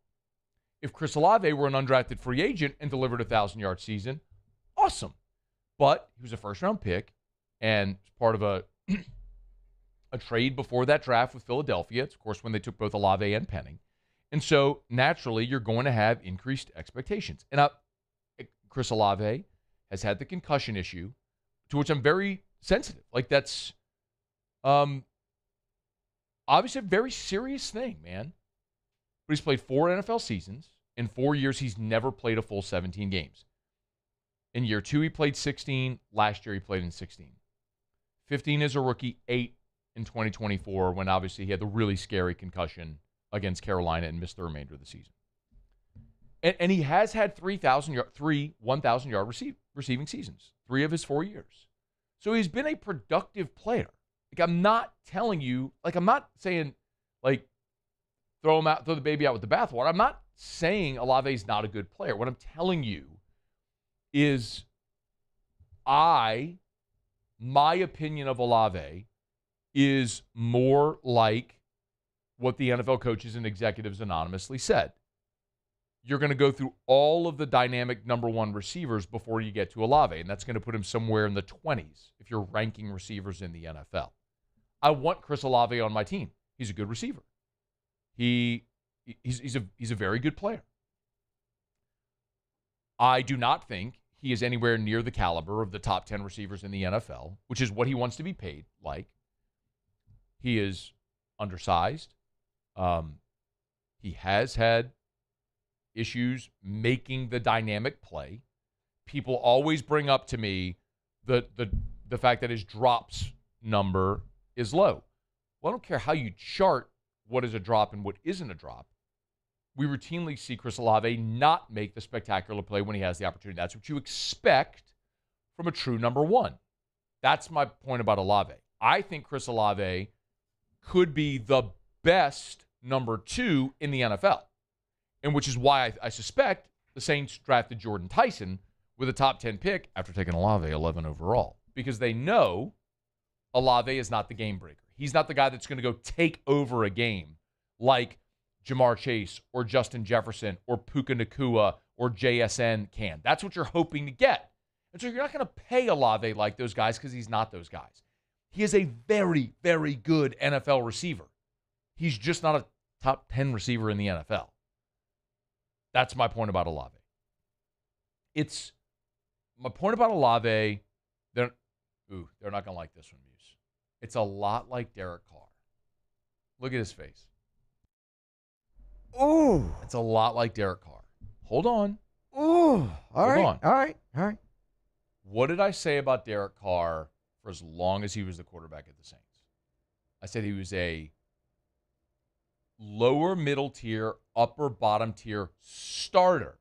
If Chris Olave were an undrafted free agent and delivered a 1,000-yard season, awesome. But he was a first-round pick and part of a trade before that draft with Philadelphia. It's, of course, when they took both Olave and Penning. And so, naturally, you're going to have increased expectations. And Chris Olave has had the concussion issue, to which I'm very sensitive. That's obviously a very serious thing, man. But he's played 4 NFL seasons. In 4 years, he's never played a full 17 games. In year 2, he played 16. Last year, he played in 16. 15 as a rookie, 8 in 2024, when obviously he had the really scary concussion against Carolina and missed the remainder of the season. And he has had 3 1,000-yard receiving seasons, 3 of his 4 years. So he's been a productive player. I'm not telling you, I'm not saying, throw the baby out with the bathwater. I'm not saying Olave's not a good player. What I'm telling you is my opinion of Olave is more like what the NFL coaches and executives anonymously said. you're going to go through all of the dynamic number one receivers before you get to Olave, and that's going to put him somewhere in the 20s if you're ranking receivers in the NFL. I want Chris Olave on my team. He's a good receiver. He's a very good player. I do not think he is anywhere near the caliber of the top 10 receivers in the NFL, which is what he wants to be paid like. He is undersized. He has had issues making the dynamic play. People always bring up to me the fact that his drops number is low. Well, I don't care how you chart what is a drop and what isn't a drop. We routinely see Chris Olave not make the spectacular play when he has the opportunity. That's what you expect from a true number one. That's my point about Olave. I think Chris Olave could be the best number two in the NFL, and which is why I suspect the Saints drafted Jordan Tyson with a top 10 pick after taking Olave 11 overall, because they know Olave is not the game breaker. He's not the guy that's going to go take over a game like Jamar Chase or Justin Jefferson or Puka Nacua or JSN can. That's what you're hoping to get. And so you're not going to pay Olave like those guys because he's not those guys. He is a very, very good NFL receiver. He's just not a top 10 receiver in the NFL. That's my point about Olave. It's my point about Olave. They're not going to like this one, Muse. It's a lot like Derek Carr. Look at his face. Ooh. It's a lot like Derek Carr. Hold on. Ooh. All right. All right. What did I say about Derek Carr for as long as he was the quarterback at the Saints? I said he was a lower middle tier, upper bottom tier starter.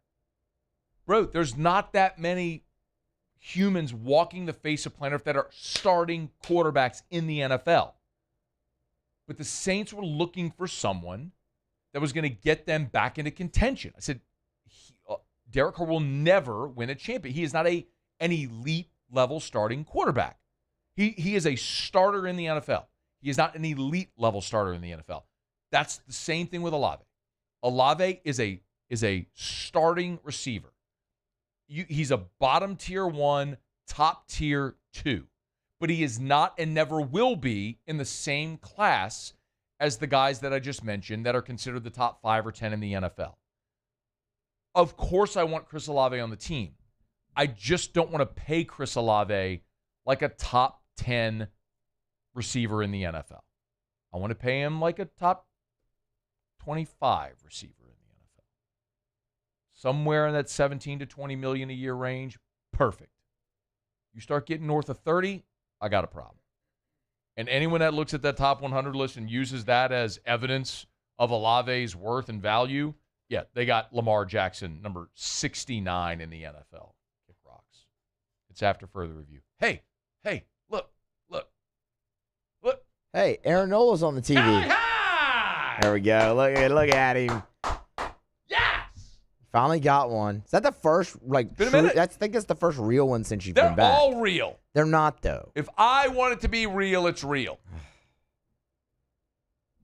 Bro, there's not that many humans walking the face of planet Earth that are starting quarterbacks in the NFL. But the Saints were looking for someone that was going to get them back into contention. I said, Derek Carr will never win a champion. He is not an elite level starting quarterback. He is a starter in the NFL. He is not an elite level starter in the NFL. That's the same thing with Olave. Olave is a starting receiver. He's a bottom tier 1, top tier 2. But he is not and never will be in the same class as the guys that I just mentioned that are considered the top 5 or 10 in the NFL. Of course I want Chris Olave on the team. I just don't want to pay Chris Olave like a top 10 receiver in the NFL. I want to pay him like a top 25 receiver in the NFL. Somewhere in that 17 to 20 million a year range, perfect. You start getting north of 30, I got a problem. And anyone that looks at that top 100 list and uses that as evidence of Olave's worth and value, yeah, they got Lamar Jackson, number 69 in the NFL. Kick rocks. It's after further review. Hey, look. Hey, Aaron Nola's on the TV. Hi! There we go. Look at him. Yes! Finally got one. Is that the first, Been a minute. I think it's the first real one since you've They're been back. all real. They're not, though. If I want it to be real, it's real.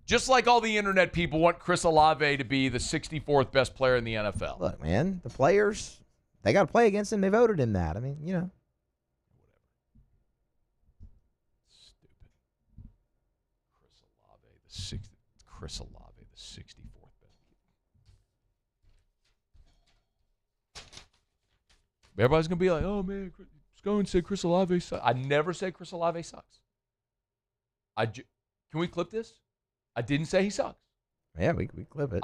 Just like all the internet people want Chris Olave to be the 64th best player in the NFL. Look, man, the players, they got to play against him. They voted him that. I mean, Whatever. Stupid. Chris Olave, the 64th best. Everybody's going to be like, oh, man, let's go and say Chris Olave sucks. I never say Chris Olave sucks. Can we clip this? I didn't say he sucks. Yeah, we clip it.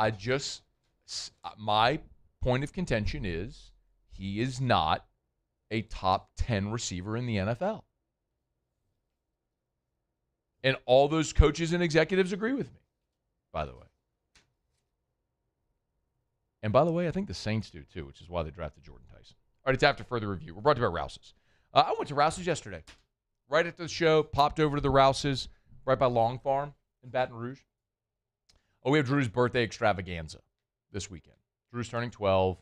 My point of contention is he is not a top 10 receiver in the NFL. And all those coaches and executives agree with me, by the way. And by the way, I think the Saints do too, which is why they drafted Jordan Tyson. All right, it's after further review. We're brought to you by Rouse's. I went to Rouse's yesterday. Right after the show, popped over to the Rouse's right by Long Farm in Baton Rouge. Oh, we have Drew's birthday extravaganza this weekend. Drew's turning 12.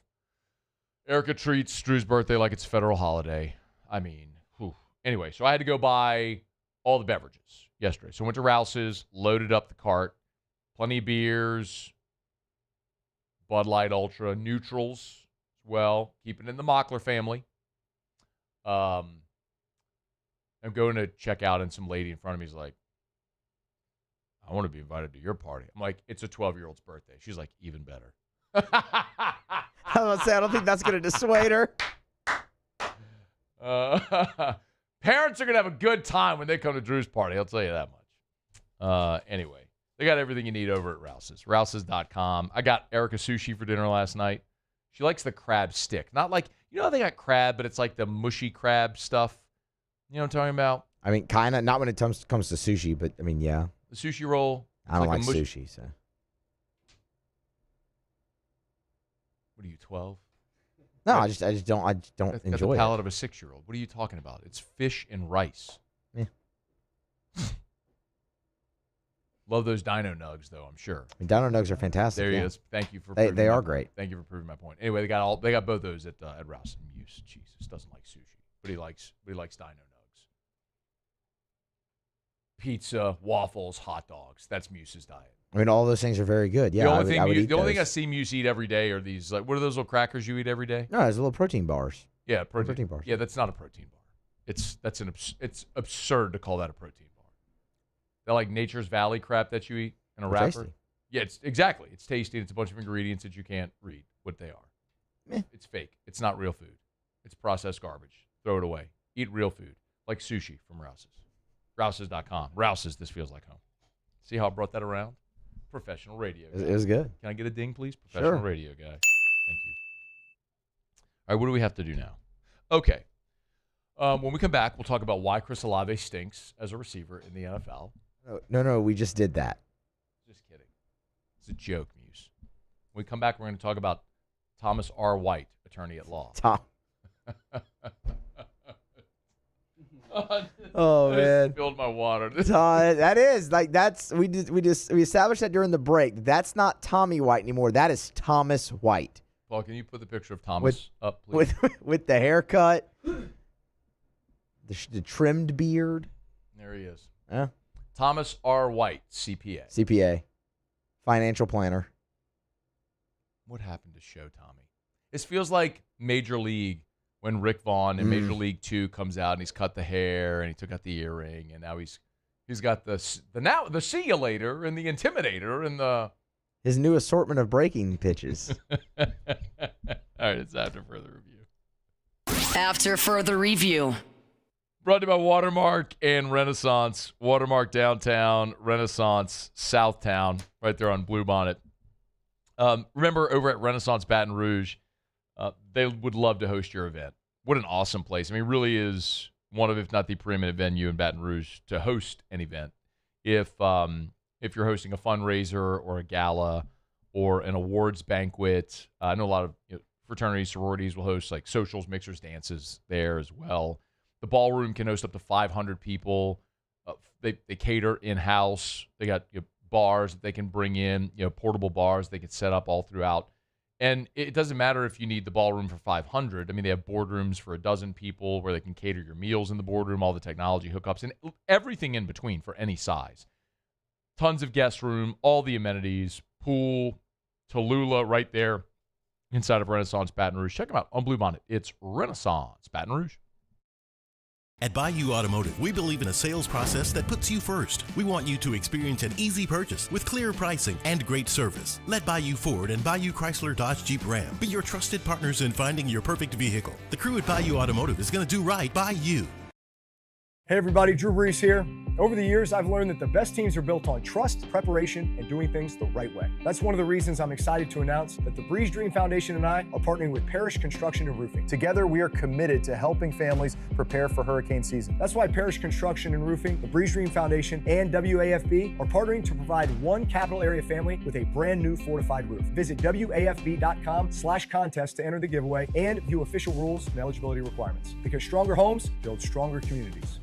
Erica treats Drew's birthday like it's a federal holiday. I mean, whew. Anyway, so I had to go buy all the beverages yesterday. So I went to Rouse's, loaded up the cart, plenty of beers, Bud Light Ultra, neutrals as well, keeping in the Mockler family. I'm going to check out, and some lady in front of me is like, I want to be invited to your party. I'm like, it's a 12-year-old's birthday. She's like, even better. I was going to say, I don't think that's going to dissuade her. Parents are going to have a good time when they come to Drew's party. I'll tell you that much. Anyway, they got everything you need over at Rouse's. Rouse's.com. I got Erica sushi for dinner last night. She likes the crab stick. Not like, how they got crab, but it's like the mushy crab stuff. You know what I'm talking about? I mean, kind of. Not when it comes to sushi, but, I mean, yeah. The sushi roll. I don't like sushi, so. What are you, 12? No, I just don't enjoy it. The palate of a 6-year-old. What are you talking about? It's fish and rice. Yeah. Love those Dino Nugs, though, I'm sure. I mean, Dino Nugs are fantastic. There he yeah. is. Thank you for They are great. Thank you for proving my point. Anyway, they got both those at Rouse and Muse. Jesus doesn't like sushi, but he likes Dino Nugs. Pizza, waffles, hot dogs. That's Muse's diet. I mean, all those things are very good. Yeah, the only thing I see Muse eat every day are these, like, what are those little crackers you eat every day? No, it's little protein bars. Yeah, protein bars. Yeah, that's not a protein bar. It's absurd to call that a protein bar. They're like Nature's Valley crap that you eat in a wrapper. Tasty. Yeah, it's exactly. It's tasty. It's a bunch of ingredients that you can't read what they are. It's fake. It's not real food. It's processed garbage. Throw it away. Eat real food, like sushi from Rouse's. Rouse's.com. Rouse's, this feels like home. See how I brought that around? Professional radio guy. It was good. Can I get a ding, please? Professional radio guy. Thank you. All right, what do we have to do now? Okay. When we come back, we'll talk about why Chris Olave stinks as a receiver in the NFL. No, we just did that. Just kidding. It's a joke, Muse. When we come back, we're going to talk about Thomas R. White, attorney at law. Oh man! Spilled my water. That is like we established that during the break. That's not Tommy White anymore. That is Thomas White. Paul, can you put the picture of Thomas up, please? With the haircut, the trimmed beard. There he is. Yeah. Thomas R. White, CPA. CPA, financial planner. What happened to show Tommy? This feels like Major League. When Rick Vaughn in Major League 2 comes out and he's cut the hair and he took out the earring and now he's got the see you later and the intimidator and his new assortment of breaking pitches. All right, it's after further review. After further review. Brought to you by Watermark and Renaissance. Watermark downtown, Renaissance Southtown, right there on Bluebonnet. Remember over at Renaissance Baton Rouge, they would love to host your event. What an awesome place. I mean, it really is one of, if not the preeminent venue in Baton Rouge to host an event. If you're hosting a fundraiser or a gala or an awards banquet, I know a lot of fraternities, sororities will host like socials, mixers, dances there as well. The ballroom can host up to 500 people. They cater in-house. They got bars that they can bring in, portable bars they can set up all throughout. And it doesn't matter if you need the ballroom for 500. I mean, they have boardrooms for 12 people where they can cater your meals in the boardroom, all the technology hookups, and everything in between for any size. Tons of guest room, all the amenities, pool, Tallulah right there inside of Renaissance Baton Rouge. Check them out on Bluebonnet. It's Renaissance Baton Rouge. At Bayou Automotive, we believe in a sales process that puts you first. We want you to experience an easy purchase with clear pricing and great service. Let Bayou Ford and Bayou Chrysler Dodge Jeep Ram be your trusted partners in finding your perfect vehicle. The crew at Bayou Automotive is going to do right by you. Hey everybody, Drew Brees here. Over the years, I've learned that the best teams are built on trust, preparation, and doing things the right way. That's one of the reasons I'm excited to announce that the Brees Dream Foundation and I are partnering with Parish Construction and Roofing. Together, we are committed to helping families prepare for hurricane season. That's why Parish Construction and Roofing, the Brees Dream Foundation, and WAFB are partnering to provide one capital area family with a brand new fortified roof. Visit WAFB.com/contest to enter the giveaway and view official rules and eligibility requirements. Because stronger homes build stronger communities.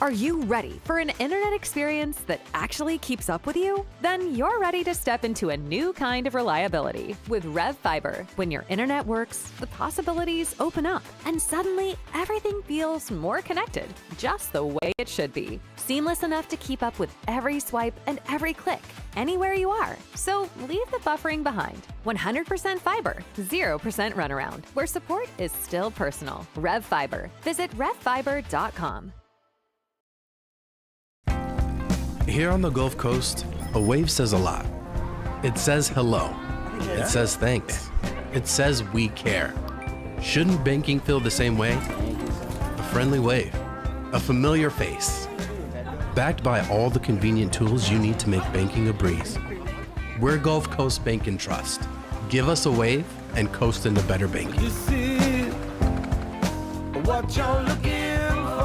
Are you ready for an internet experience that actually keeps up with you? Then you're ready to step into a new kind of reliability with Rev Fiber. When your internet works, the possibilities open up, and suddenly everything feels more connected, just the way it should be. Seamless enough to keep up with every swipe and every click, anywhere you are. So leave the buffering behind. 100% fiber, 0% runaround, where support is still personal. Rev Fiber. Visit revfiber.com. Here on the Gulf Coast, a wave says a lot. It says hello. It says thanks. It says we care. Shouldn't banking feel the same way? A friendly wave. A familiar face. Backed by all the convenient tools you need to make banking a breeze. We're Gulf Coast Bank and Trust. Give us a wave and coast into better banking. This is what you're looking for.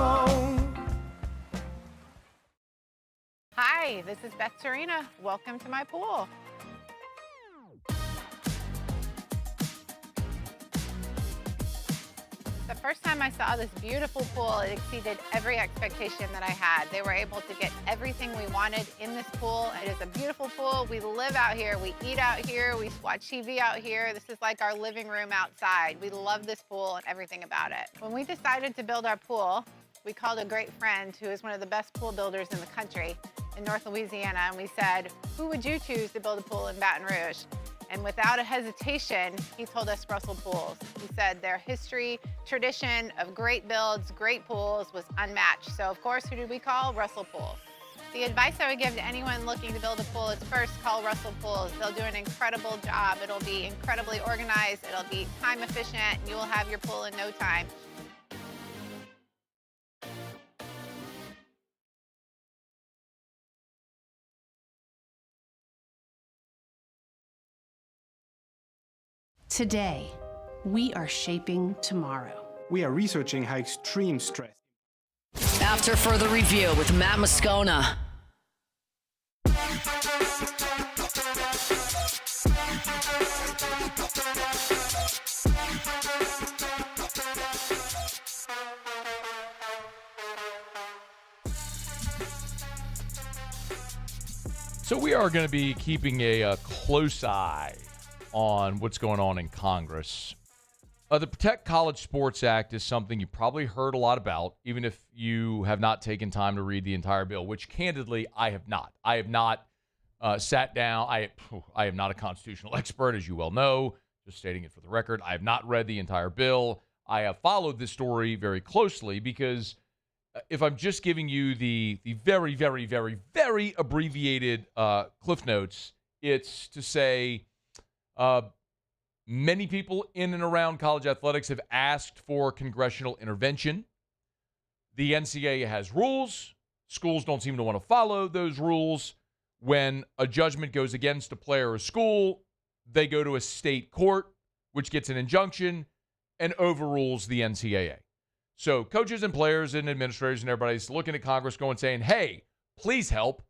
Hi, this is Beth Serena. Welcome to my pool. The first time I saw this beautiful pool, it exceeded every expectation that I had. They were able to get everything we wanted in this pool. It is a beautiful pool. We live out here, we eat out here, we watch TV out here. This is like our living room outside. We love this pool and everything about it. When we decided to build our pool, we called a great friend who is one of the best pool builders in the country in North Louisiana, and we said, who would you choose to build a pool in Baton Rouge? And without a hesitation, he told us Russell Pools. He said their history, tradition of great builds, great pools was unmatched. So of course, who did we call? Russell Pools. The advice I would give to anyone looking to build a pool is first call Russell Pools. They'll do an incredible job. It'll be incredibly organized, it'll be time efficient, and you will have your pool in no time. Today, we are shaping tomorrow. We are researching how extreme stress. After further review with Matt Moscona. So we are going to be keeping a close eye on what's going on in Congress. The Protect College Sports Act is something you probably heard a lot about, even if you have not taken time to read the entire bill, which candidly, I have not. I have not sat down. I am not a constitutional expert, as you well know, just stating it for the record. I have not read the entire bill. I have followed this story very closely because if I'm just giving you the very, very, very, very abbreviated Cliff Notes, it's to say many people in and around college athletics have asked for congressional intervention. The NCAA has rules. Schools don't seem to want to follow those rules. When a judgment goes against a player or school, they go to a state court, which gets an injunction and overrules the NCAA. So coaches and players and administrators and everybody's looking at Congress going saying, hey, please help.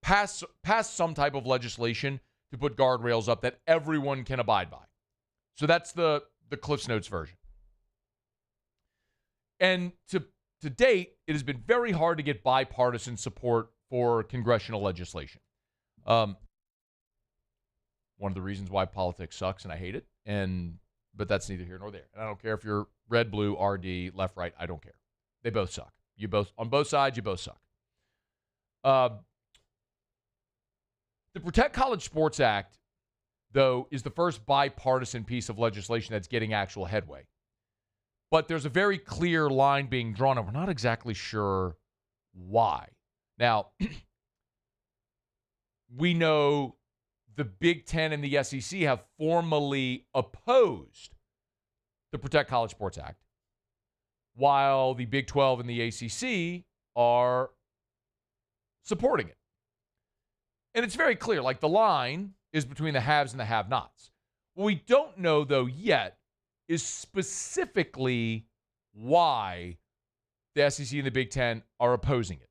Pass some type of legislation to put guardrails up that everyone can abide by. So that's the Cliff's Notes version. And to date, it has been very hard to get bipartisan support for congressional legislation. One of the reasons why politics sucks, and I hate it. But that's neither here nor there. And I don't care if you're red, blue, RD, left, right. I don't care. They both suck. On both sides, you both suck. The Protect College Sports Act, though, is the first bipartisan piece of legislation that's getting actual headway. But there's a very clear line being drawn, and we're not exactly sure why. Now, we know the Big Ten and the SEC have formally opposed the Protect College Sports Act, while the Big 12 and the ACC are supporting it. And it's very clear, like the line is between the haves and the have-nots. What we don't know, though, yet is specifically why the SEC and the Big Ten are opposing it.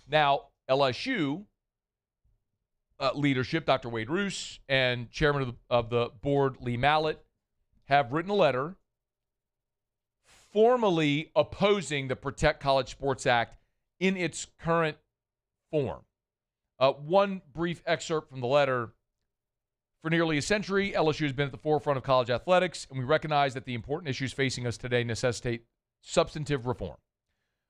Now, LSU leadership, Dr. Wade Roos, and chairman of the board, Lee Mallett, have written a letter formally opposing the Protect College Sports Act in its current form. One brief excerpt from the letter. For nearly a century, LSU has been at the forefront of college athletics, and we recognize that the important issues facing us today necessitate substantive reform.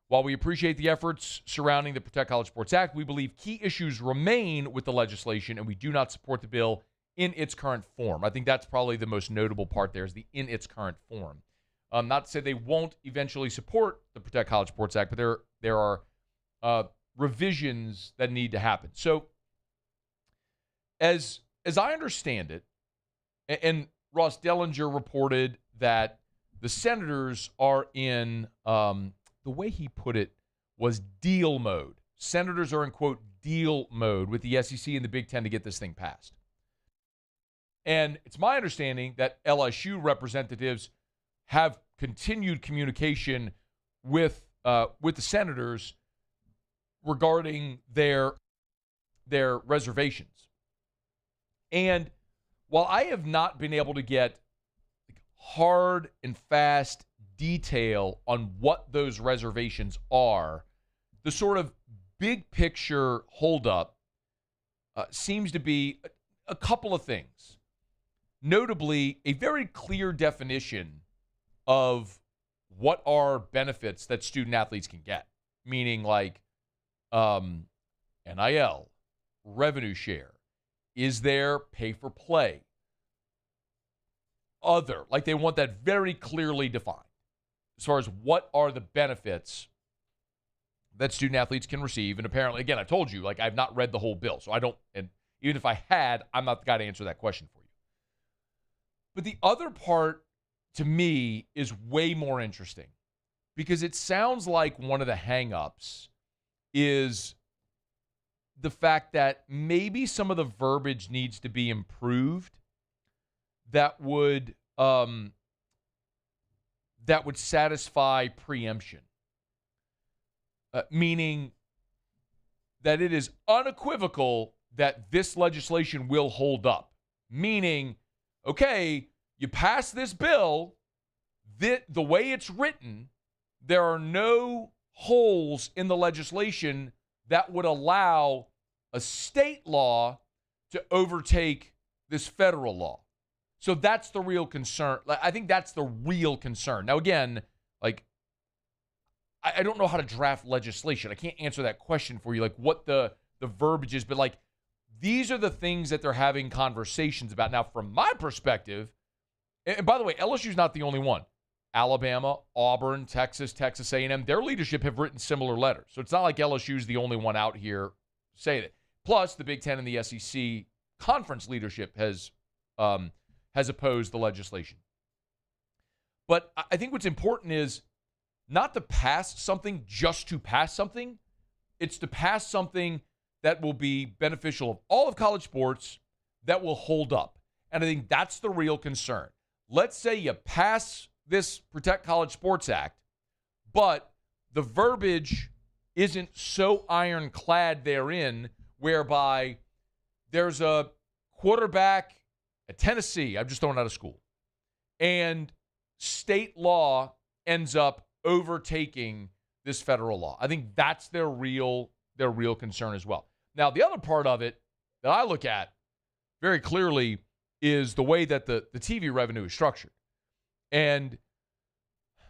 While we appreciate the efforts surrounding the Protect College Sports Act, we believe key issues remain with the legislation, and we do not support the bill in its current form. I think that's probably the most notable part there is the in its current form. Not to say they won't eventually support the Protect College Sports Act, but there are revisions that need to happen. So as I understand it, and Ross Dellinger reported that the Senators are in, the way he put it was deal mode. Senators are in, quote, deal mode with the SEC and the Big Ten to get this thing passed. And it's my understanding that LSU representatives have continued communication with the Senators regarding their reservations. And while I have not been able to get hard and fast detail on what those reservations are, the sort of big picture holdup seems to be a couple of things. Notably, a very clear definition of what are benefits that student athletes can get, meaning like NIL, revenue share. Is there pay for play? Other, like they want that very clearly defined as far as what are the benefits that student athletes can receive. And apparently, again, I told you, like I've not read the whole bill, so I don't, and even if I had, I'm not the guy to answer that question for you. But the other part to me is way more interesting because it sounds like one of the hang-ups is the fact that maybe some of the verbiage needs to be improved that would satisfy preemption, meaning that it is unequivocal that this legislation will hold up, meaning, okay, you pass this bill, the way it's written, there are no holes in the legislation that would allow a state law to overtake this federal law. So that's the real concern. I think that's the real concern. Now, again, like, I don't know how to draft legislation. I can't answer that question for you, like what the verbiage is, but like these are the things that they're having conversations about. Now, from my perspective, and by the way, LSU's not the only one. Alabama, Auburn, Texas, Texas A&M, their leadership have written similar letters. So it's not like LSU's the only one out here saying it. Plus, the Big Ten and the SEC conference leadership has opposed the legislation. But I think what's important is not to pass something just to pass something. It's to pass something that will be beneficial of all of college sports, that will hold up. And I think that's the real concern. Let's say you pass this Protect College Sports Act, but the verbiage isn't so ironclad therein whereby there's a quarterback at Tennessee, I'm just throwing out of school, and state law ends up overtaking this federal law. I think that's their real concern as well. Now, the other part of it that I look at very clearly is the way that the TV revenue is structured. And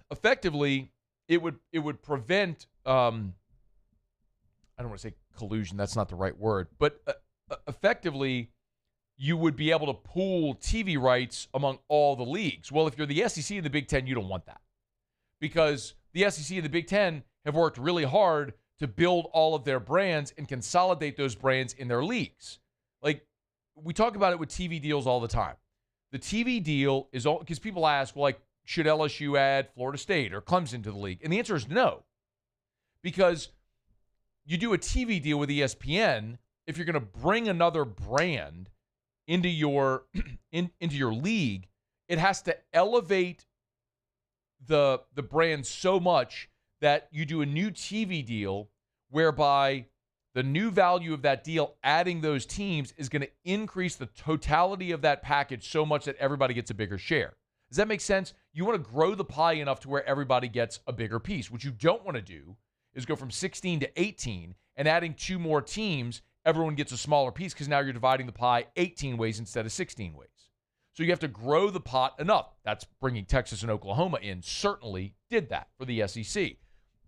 effectively, it would prevent, I don't want to say collusion, that's not the right word, but effectively, you would be able to pool TV rights among all the leagues. Well, if you're the SEC and the Big Ten, you don't want that. Because the SEC and the Big Ten have worked really hard to build all of their brands and consolidate those brands in their leagues. Like, we talk about it with TV deals all the time. The TV deal is all, because people ask, well, like, should LSU add Florida State or Clemson to the league? And the answer is no. Because you do a TV deal with ESPN, if you're going to bring another brand into your into your league, it has to elevate the brand so much that you do a new TV deal whereby the new value of that deal, adding those teams, is going to increase the totality of that package so much that everybody gets a bigger share. Does that make sense? You want to grow the pie enough to where everybody gets a bigger piece. What you don't want to do is go from 16 to 18, and adding 2 more teams, everyone gets a smaller piece because now you're dividing the pie 18 ways instead of 16 ways. So you have to grow the pot enough. That's bringing Texas and Oklahoma in. Certainly did that for the SEC.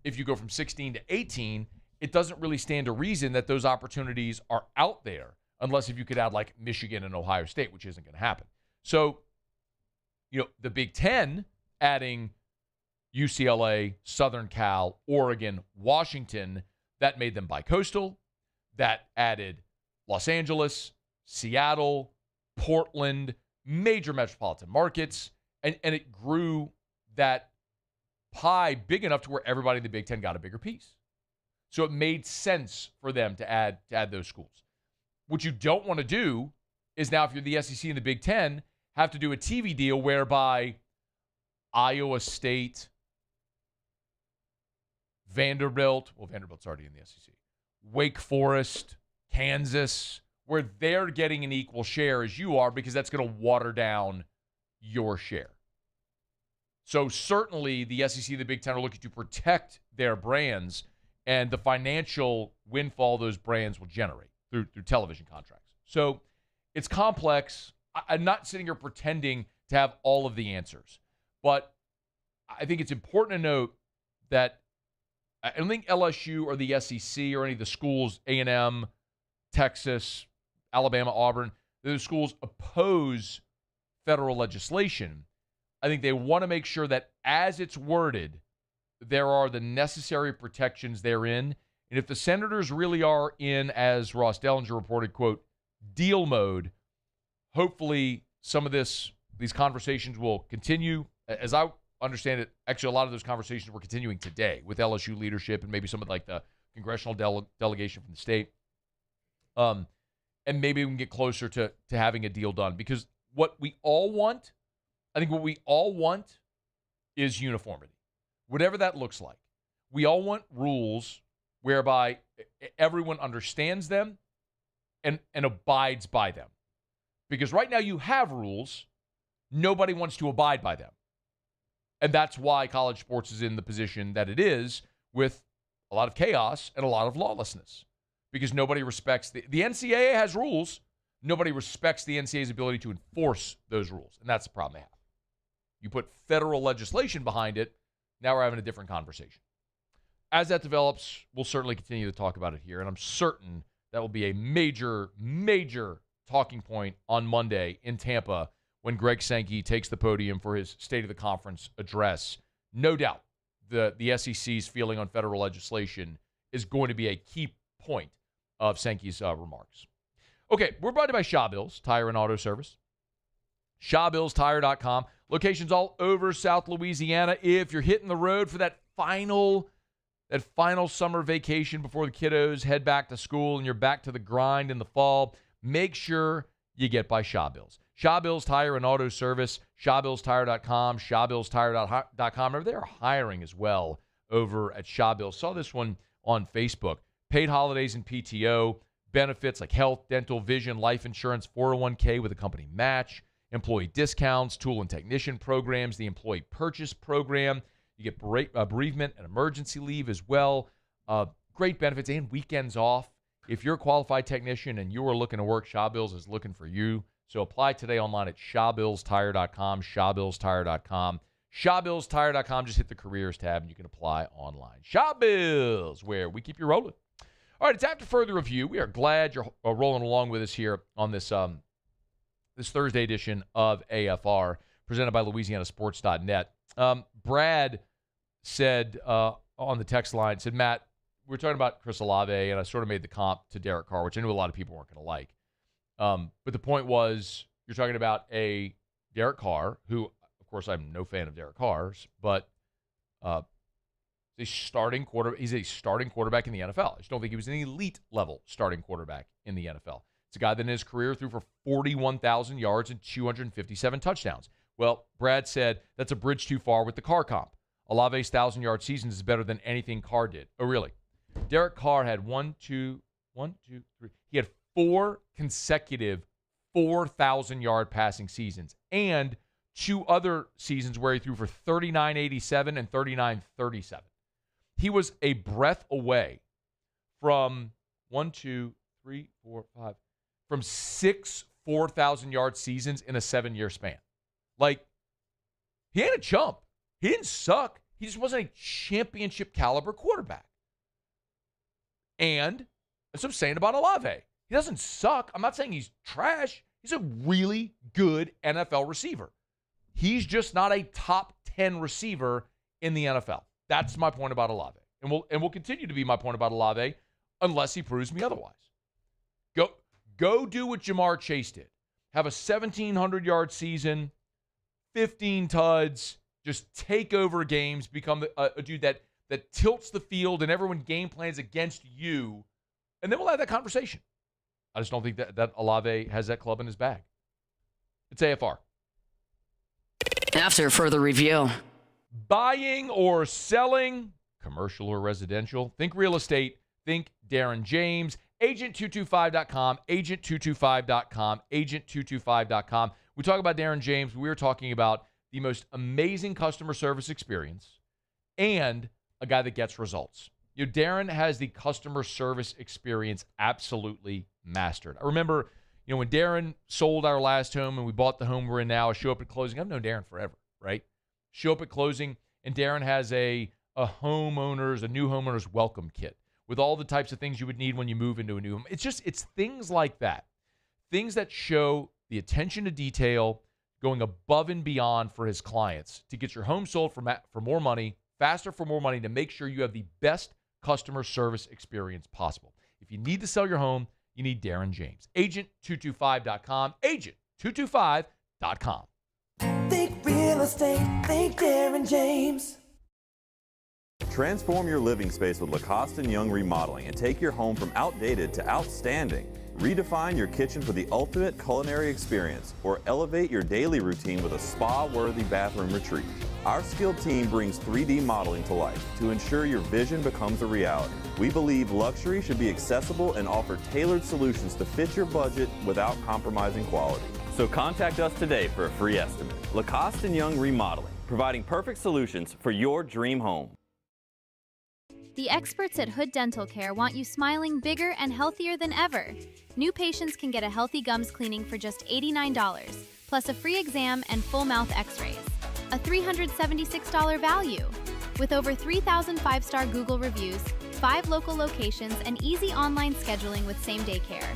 If you go from 16 to 18, it doesn't really stand to reason that those opportunities are out there unless if you could add like Michigan and Ohio State, which isn't going to happen. So, the Big Ten adding UCLA, Southern Cal, Oregon, Washington, that made them bicoastal. That added Los Angeles, Seattle, Portland, major metropolitan markets, and it grew that pie big enough to where everybody in the Big Ten got a bigger piece. So it made sense for them to add those schools. What you don't want to do is now, if you're the SEC and the Big Ten, have to do a TV deal whereby Iowa State, Vanderbilt's already in the SEC, Wake Forest, Kansas, where they're getting an equal share as you are, because that's going to water down your share. So certainly the SEC and the Big Ten are looking to protect their brands and the financial windfall those brands will generate through television contracts. So it's complex. I'm not sitting here pretending to have all of the answers, but I think it's important to note that I don't think LSU or the SEC or any of the schools, A&M, Texas, Alabama, Auburn, those schools oppose federal legislation. I think they want to make sure that as it's worded, there are the necessary protections therein. And if the Senators really are in, as Ross Dellinger reported, quote, deal mode, hopefully some of these conversations will continue. As I understand it, actually a lot of those conversations were continuing today with LSU leadership and maybe some of like the congressional delegation from the state. And maybe we can get closer to having a deal done, because what we all want is uniformity, whatever that looks like. We all want rules whereby everyone understands them and abides by them. Because right now you have rules, nobody wants to abide by them. And that's why college sports is in the position that it is, with a lot of chaos and a lot of lawlessness. Because nobody respects the NCAA has rules. Nobody respects the NCAA's ability to enforce those rules. And that's the problem they have. You put federal legislation behind it, now we're having a different conversation. As that develops, we'll certainly continue to talk about it here. And I'm certain that will be a major, major talking point on Monday in Tampa when Greg Sankey takes the podium for his State of the Conference address. No doubt the SEC's feeling on federal legislation is going to be a key point of Sankey's remarks. Okay, we're brought to you by Shaw Bills Tire and Auto Service. ShawBillsTire.com. Locations all over South Louisiana. If you're hitting the road for that final summer vacation before the kiddos head back to school and you're back to the grind in the fall, make sure you get by Shaw Bills. Shaw Bills Tire and Auto Service, ShawBillsTire.com, ShawBillsTire.com. Remember, they're hiring as well over at Shaw Bills. Saw this one on Facebook. Paid holidays and PTO, benefits like health, dental, vision, life insurance, 401k with a company match, employee discounts, tool and technician programs, the employee purchase program. You get bereavement and emergency leave as well. Great benefits and weekends off. If you're a qualified technician and you are looking to work, Shaw Bills is looking for you. So apply today online at ShawBillsTire.com, ShawBillsTire.com. ShawBillsTire.com. Just hit the careers tab and you can apply online. Shaw Bills, where we keep you rolling. All right, it's after further review. We are glad you're rolling along with us here on this this Thursday edition of AFR, presented by LouisianaSports.net. Brad said on the text line, said, Matt, we're talking about Chris Olave, and I sort of made the comp to Derek Carr, which I knew a lot of people weren't going to like. But the point was, you're talking about a Derek Carr, who, of course, I'm no fan of Derek Carr's, but he's a starting quarterback in the NFL. I just don't think he was an elite level starting quarterback in the NFL. It's a guy that in his career threw for 41,000 yards and 257 touchdowns. Well, Brad said that's a bridge too far with the Carr comp. Olave's 1,000-yard season is better than anything Carr did. Oh, really? Derek Carr had he had 4 consecutive 4,000-yard passing seasons and 2 other seasons where he threw for 39.87 and 39.37. He was a breath away from 6 4,000-yard seasons in a 7-year span. Like, he ain't a chump. He didn't suck. He just wasn't a championship caliber quarterback. And that's what I'm saying about Olave. He doesn't suck. I'm not saying he's trash. He's a really good NFL receiver. He's just not a top 10 receiver in the NFL. That's my point about Olave. And will continue to be my point about Olave unless he proves me otherwise. Go do what Jamar Chase did. Have a 1,700-yard season, 15 tuds, just take over games, become a dude that tilts the field and everyone game plans against you, and then we'll have that conversation. I just don't think that Olave has that club in his bag. It's AFR. After further review. Buying or selling, commercial or residential, think real estate, think Darren James. Agent225.com, agent225.com, agent225.com. We talk about Darren James. We were talking about the most amazing customer service experience and a guy that gets results. You know, Darren has the customer service experience absolutely mastered. I remember, when Darren sold our last home and we bought the home we're in now, I show up at closing. I've known Darren forever, right? Show up at closing, and Darren has a new homeowner's welcome kit with all the types of things you would need when you move into a new home. It's things like that. Things that show the attention to detail, going above and beyond for his clients to get your home sold for more money, faster for more money, to make sure you have the best customer service experience possible. If you need to sell your home, you need Darren James. Agent225.com, agent225.com. Think real estate, think Darren James. Transform your living space with Lacoste & Young Remodeling and take your home from outdated to outstanding. Redefine your kitchen for the ultimate culinary experience, or elevate your daily routine with a spa-worthy bathroom retreat. Our skilled team brings 3D modeling to life to ensure your vision becomes a reality. We believe luxury should be accessible and offer tailored solutions to fit your budget without compromising quality. So contact us today for a free estimate. Lacoste & Young Remodeling, providing perfect solutions for your dream home. The experts at Hood Dental Care want you smiling bigger and healthier than ever. New patients can get a healthy gums cleaning for just $89, plus a free exam and full mouth x-rays. A $376 value. With over 3,000 5-star Google reviews, 5 local locations, and easy online scheduling with same-day care.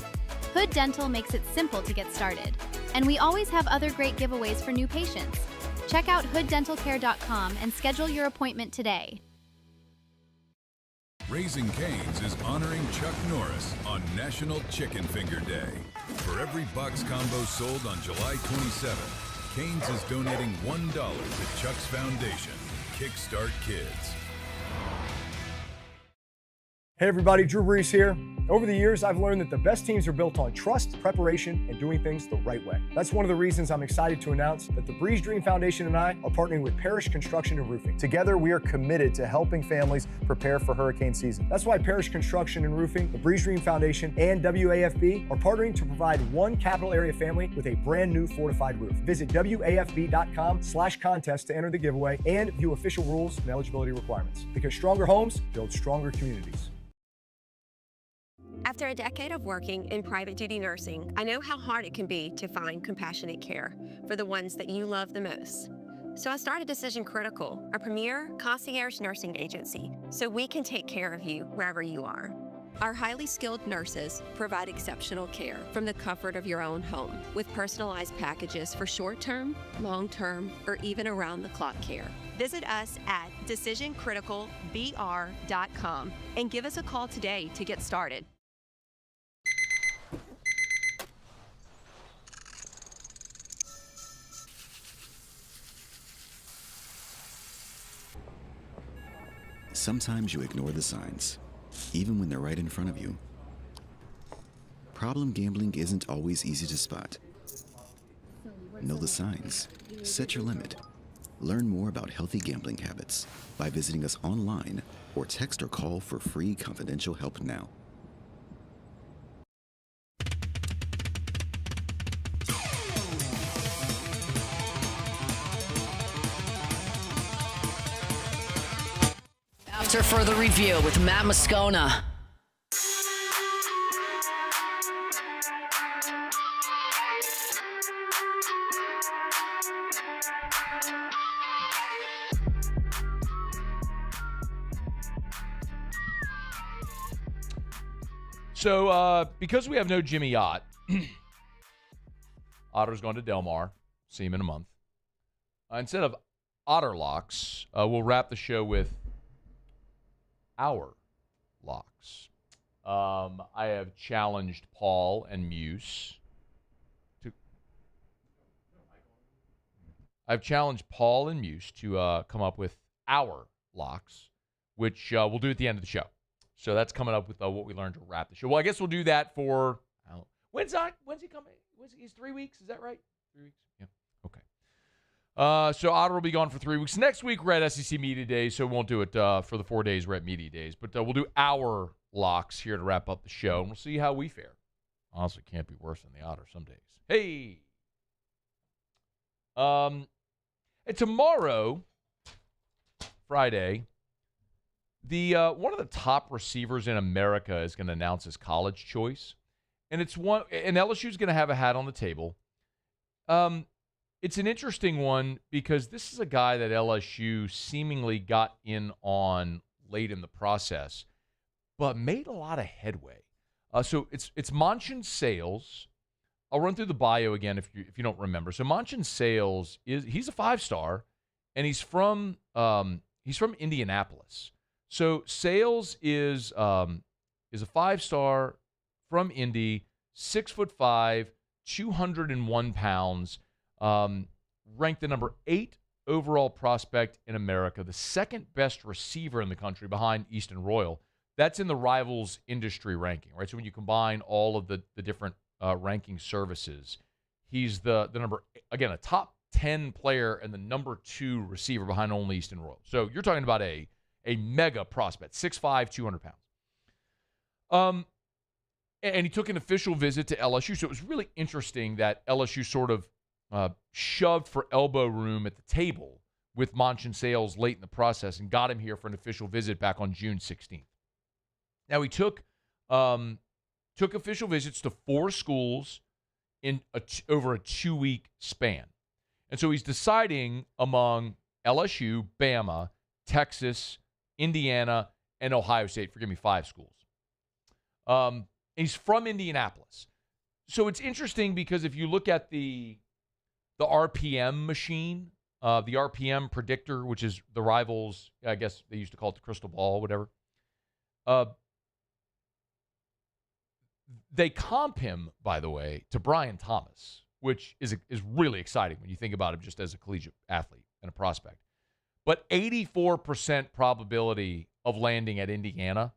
Hood Dental makes it simple to get started. And we always have other great giveaways for new patients. Check out hooddentalcare.com and schedule your appointment today. Raising Cane's is honoring Chuck Norris on National Chicken Finger Day. For every box combo sold on July 27th, Cane's is donating $1 to Chuck's Foundation, Kickstart Kids. Hey everybody, Drew Brees here. Over the years, I've learned that the best teams are built on trust, preparation, and doing things the right way. That's one of the reasons I'm excited to announce that the Breeze Dream Foundation and I are partnering with Parish Construction and Roofing. Together, we are committed to helping families prepare for hurricane season. That's why Parish Construction and Roofing, the Breeze Dream Foundation, and WAFB are partnering to provide one capital area family with a brand new fortified roof. Visit WAFB.com/contest to enter the giveaway and view official rules and eligibility requirements. Because stronger homes build stronger communities. After a decade of working in private duty nursing, I know how hard it can be to find compassionate care for the ones that you love the most. So I started Decision Critical, a premier concierge nursing agency, so we can take care of you wherever you are. Our highly skilled nurses provide exceptional care from the comfort of your own home with personalized packages for short-term, long-term, or even around-the-clock care. Visit us at decisioncriticalbr.com and give us a call today to get started. Sometimes you ignore the signs, even when they're right in front of you. Problem gambling isn't always easy to spot. Know the signs. Set your limit. Learn more about healthy gambling habits by visiting us online or text or call for free confidential help now. after further review with Matt Moscona. So, because we have no Jimmy Ott, Otter's going to Del Mar. See him in a month. Instead of Otter Locks, we'll wrap the show with Our Locks. I have challenged Paul and Muse to come up with Our Locks, which we'll do at the end of the show. So that's coming up with what we learned to wrap the show. Well, I guess we'll do that for when's he coming? He's 3 weeks. Is that right? 3 weeks. Yeah. Okay. So Otter will be gone for 3 weeks. Next week we're at SEC Media Days, so we won't do it for the 4 days we're at Media Days. But we'll do Our Locks here to wrap up the show, and we'll see how we fare. Honestly, can't be worse than the Otter some days. Hey. And tomorrow, Friday, one of the top receivers in America is going to announce his college choice, and LSU is going to have a hat on the table. It's an interesting one because this is a guy that LSU seemingly got in on late in the process, but made a lot of headway. So it's Monchin Sales. I'll run through the bio again if you don't remember. So Monchin Sales he's a 5-star, and he's from Indianapolis. So Sales is a 5-star from Indy, 6'5", 201 pounds, ranked the number 8 overall prospect in America, the second best receiver in the country behind Easton Royal. That's in the Rivals industry ranking, right? So when you combine all of the different ranking services, he's the number, again, a top 10 player and the number 2 receiver behind only Easton Royal. So you're talking about a mega prospect, 6'5", 200 pounds. And he took an official visit to LSU. So it was really interesting that LSU sort of shoved for elbow room at the table with Monchin Sales late in the process and got him here for an official visit back on June 16th. Now, he took official visits to 4 schools in over a 2-week span. And so he's deciding among LSU, Bama, Texas, Indiana, and Ohio State. Forgive me, 5 schools. He's from Indianapolis. So it's interesting because if you look at the RPM machine, the RPM predictor, which is the Rivals, I guess they used to call it the crystal ball, whatever. They comp him, by the way, to Brian Thomas, which is really exciting when you think about him just as a collegiate athlete and a prospect. But 84% probability of landing at Indiana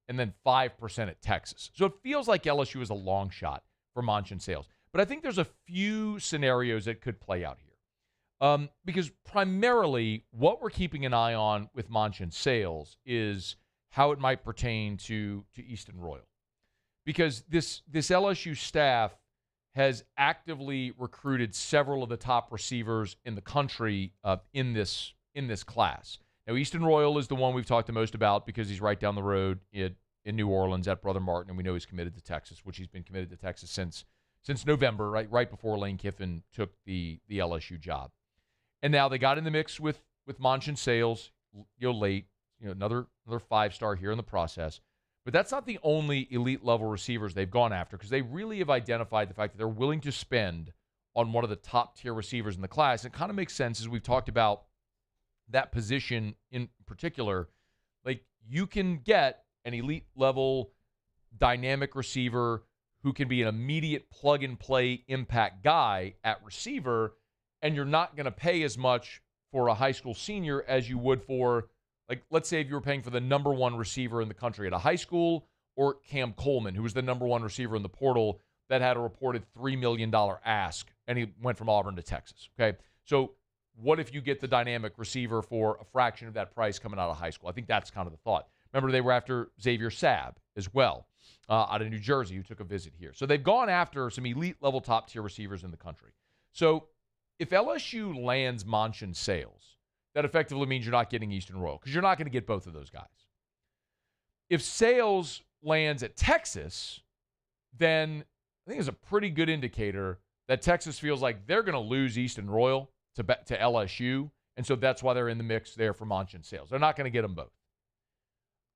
and then 5% at Texas. So it feels like LSU is a long shot for Monchin Sales. But I think there's a few scenarios that could play out here. Because primarily what we're keeping an eye on with Monchin Sales is how it might pertain to Easton Royal. Because this LSU staff has actively recruited several of the top receivers in the country in this class. Now, Easton Royal is the one we've talked the most about because he's right down the road in New Orleans at Brother Martin, and we know he's committed to Texas, which he's been committed to Texas since November, right before Lane Kiffin took the LSU job. And now they got in the mix with Monchin Sales, late, another 5-star here in the process. But that's not the only elite-level receivers they've gone after because they really have identified the fact that they're willing to spend on one of the top-tier receivers in the class. It kind of makes sense as we've talked about that position in particular. Like, you can get an elite-level dynamic receiver who can be an immediate plug-and-play impact guy at receiver, and you're not going to pay as much for a high school senior as you would for, like, let's say if you were paying for the number 1 receiver in the country at a high school, or Cam Coleman, who was the number 1 receiver in the portal that had a reported $3 million ask, and he went from Auburn to Texas, okay? So what if you get the dynamic receiver for a fraction of that price coming out of high school? I think that's kind of the thought. Remember, they were after Xavier Sabb as well, out of New Jersey, who took a visit here. So they've gone after some elite-level top-tier receivers in the country. So if LSU lands Monchin Sales, that effectively means you're not getting Eastern Royal because you're not going to get both of those guys. If Sales lands at Texas, then I think it's a pretty good indicator that Texas feels like they're going to lose Eastern Royal to LSU, and so that's why they're in the mix there for Monch and Sales. They're not going to get them both.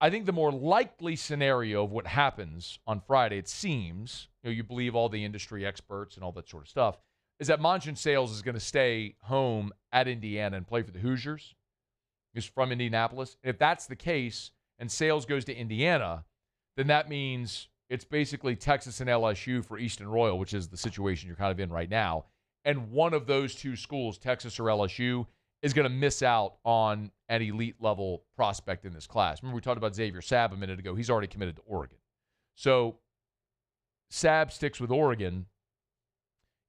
I think the more likely scenario of what happens on Friday, it seems, you believe all the industry experts and all that sort of stuff, is that Monch and Sales is going to stay home at Indiana and play for the Hoosiers. He's from Indianapolis. And if that's the case and Sales goes to Indiana, then that means it's basically Texas and LSU for Eastern Royal, which is the situation you're kind of in right now. And one of those two schools, Texas or LSU, is going to miss out on an elite-level prospect in this class. Remember, we talked about Xavier Sabb a minute ago. He's already committed to Oregon. So Sabb sticks with Oregon.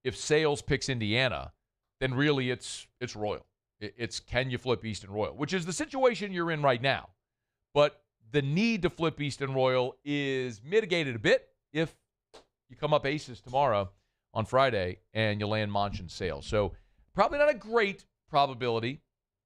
If Sales picks Indiana, then really it's Royal. It's can you flip Eastern Royal, which is the situation you're in right now. But the need to flip Eastern Royal is mitigated a bit if you come up aces tomorrow on Friday and you land Monch and Sales. So probably not a great probability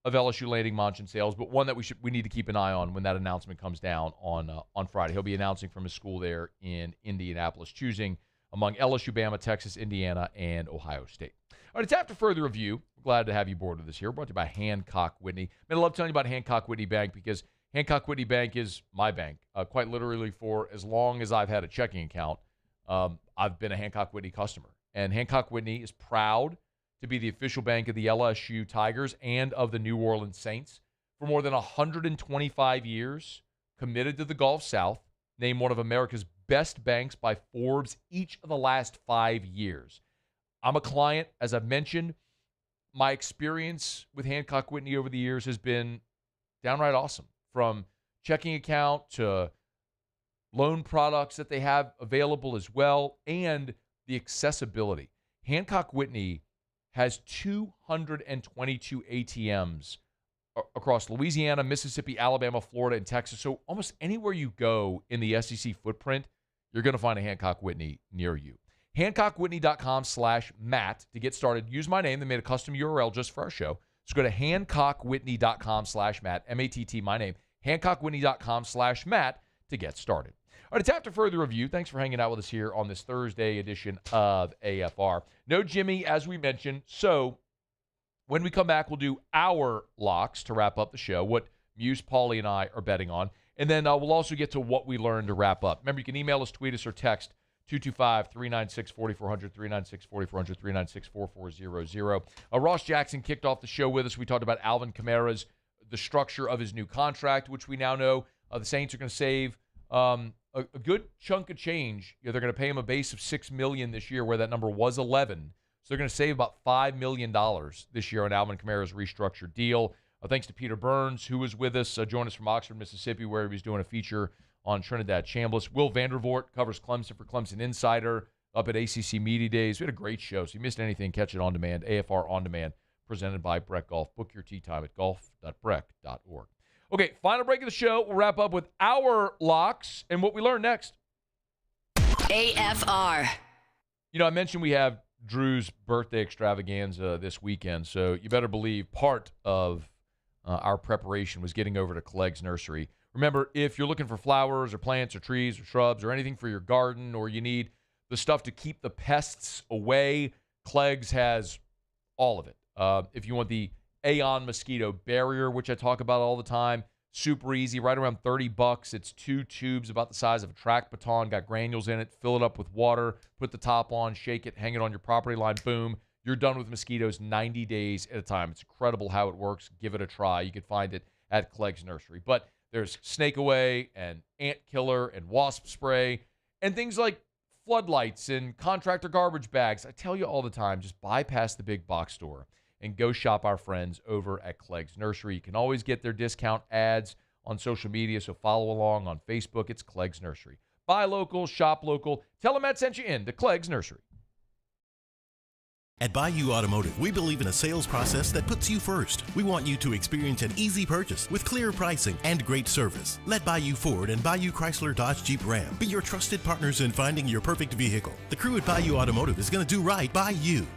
of LSU landing Monch and Sales, but one that we need to keep an eye on when that announcement comes down on Friday. He'll be announcing from his school there in Indianapolis, choosing among LSU, Bama, Texas, Indiana, and Ohio State. All right, it's after further review. Glad to have you aboard with us here. Brought to you by Hancock Whitney. Man, I love telling you about Hancock Whitney Bank because Hancock Whitney Bank is my bank. Quite literally for as long as I've had a checking account, I've been a Hancock Whitney customer. And Hancock Whitney is proud to be the official bank of the LSU Tigers and of the New Orleans Saints for more than 125 years, committed to the Gulf South, named one of America's best banks by Forbes each of the last 5 years. I'm a client, as I've mentioned. My experience with Hancock Whitney over the years has been downright awesome, from checking account to loan products that they have available as well, and the accessibility. Hancock Whitney has 222 ATMs across Louisiana, Mississippi, Alabama, Florida, and Texas. So almost anywhere you go in the SEC footprint, you're going to find a Hancock Whitney near you. HancockWhitney.com/Matt to get started. Use my name. They made a custom URL just for our show. So go to HancockWhitney.com/Matt, M-A-T-T, my name, HancockWhitney.com/Matt to get started. All right, it's after further review. Thanks for hanging out with us here on this Thursday edition of AFR. No Jimmy, as we mentioned. So when we come back, we'll do our locks to wrap up the show, what Muse, Paulie, and I are betting on. And then we'll also get to what we learned to wrap up. Remember, you can email us, tweet us, or text 225-396-4400, 396-4400, 396-4400. Ross Jackson kicked off the show with us. We talked about Alvin Kamara's, the structure of his new contract, which we now know the Saints are going to save a good chunk of change. They're going to pay him a base of $6 million this year, where that number was 11. So they're going to save about $5 million this year on Alvin Kamara's restructured deal. Thanks to Peter Burns, who was with us, joined us from Oxford, Mississippi, where he was doing a feature on Trinidad Chambliss. Will Vandervort covers Clemson for Clemson Insider up at ACC Media Days. We had a great show. So if you missed anything, catch it on demand. AFR On Demand, presented by Breck Golf. Book your tee time at golf.breck.org. Okay, final break of the show. We'll wrap up with our locks and what we learned next. AFR. I mentioned we have Drew's birthday extravaganza this weekend, so you better believe part of our preparation was getting over to Clegg's Nursery. Remember, if you're looking for flowers or plants or trees or shrubs or anything for your garden, or you need the stuff to keep the pests away, Clegg's has all of it. If you want the Aeon mosquito barrier, which I talk about all the time, super easy, right around $30. It's 2 tubes about the size of a track baton, got granules in it. Fill it up with water, put the top on, shake it, hang it on your property line, boom. You're done with mosquitoes 90 days at a time. It's incredible how it works. Give it a try. You can find it at Clegg's Nursery. But there's snake away and ant killer and wasp spray and things like floodlights and contractor garbage bags. I tell you all the time, just bypass the big box store and go shop our friends over at Clegg's Nursery. You can always get their discount ads on social media, so follow along on Facebook. It's Clegg's Nursery. Buy local, shop local. Tell them Matt sent you in to Clegg's Nursery. At Bayou Automotive, we believe in a sales process that puts you first. We want you to experience an easy purchase with clear pricing and great service. Let Bayou Ford and Bayou Chrysler Dodge Jeep Ram be your trusted partners in finding your perfect vehicle. The crew at Bayou Automotive is going to do right by you.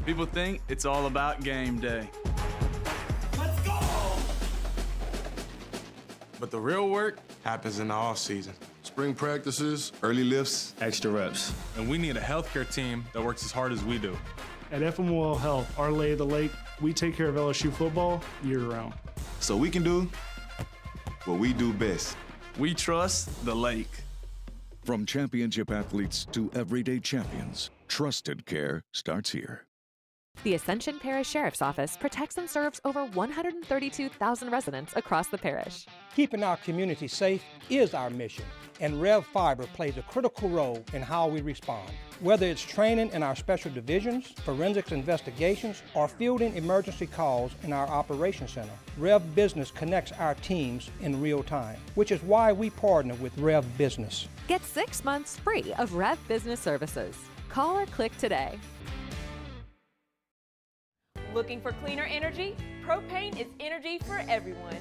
People think it's all about game day. Let's go! But the real work happens in the off season. Spring practices, early lifts, Extra reps. And we need a healthcare team that works as hard as we do. At FMOL Health, our lay of the lake, we take care of LSU football year-round. so we can do what we do best. We trust the lake. From championship athletes to everyday champions, trusted care starts here. The Ascension Parish Sheriff's Office protects and serves over 132,000 residents across the parish. Keeping our community safe is our mission, and Rev Fiber plays a critical role in how we respond. Whether it's training in our special divisions, forensics investigations, or fielding emergency calls in our operations center, Rev Business connects our teams in real time, which is why we partner with Rev Business. Get 6 months free of Rev Business Services. Call or click today. Looking for cleaner energy? Propane is energy for everyone.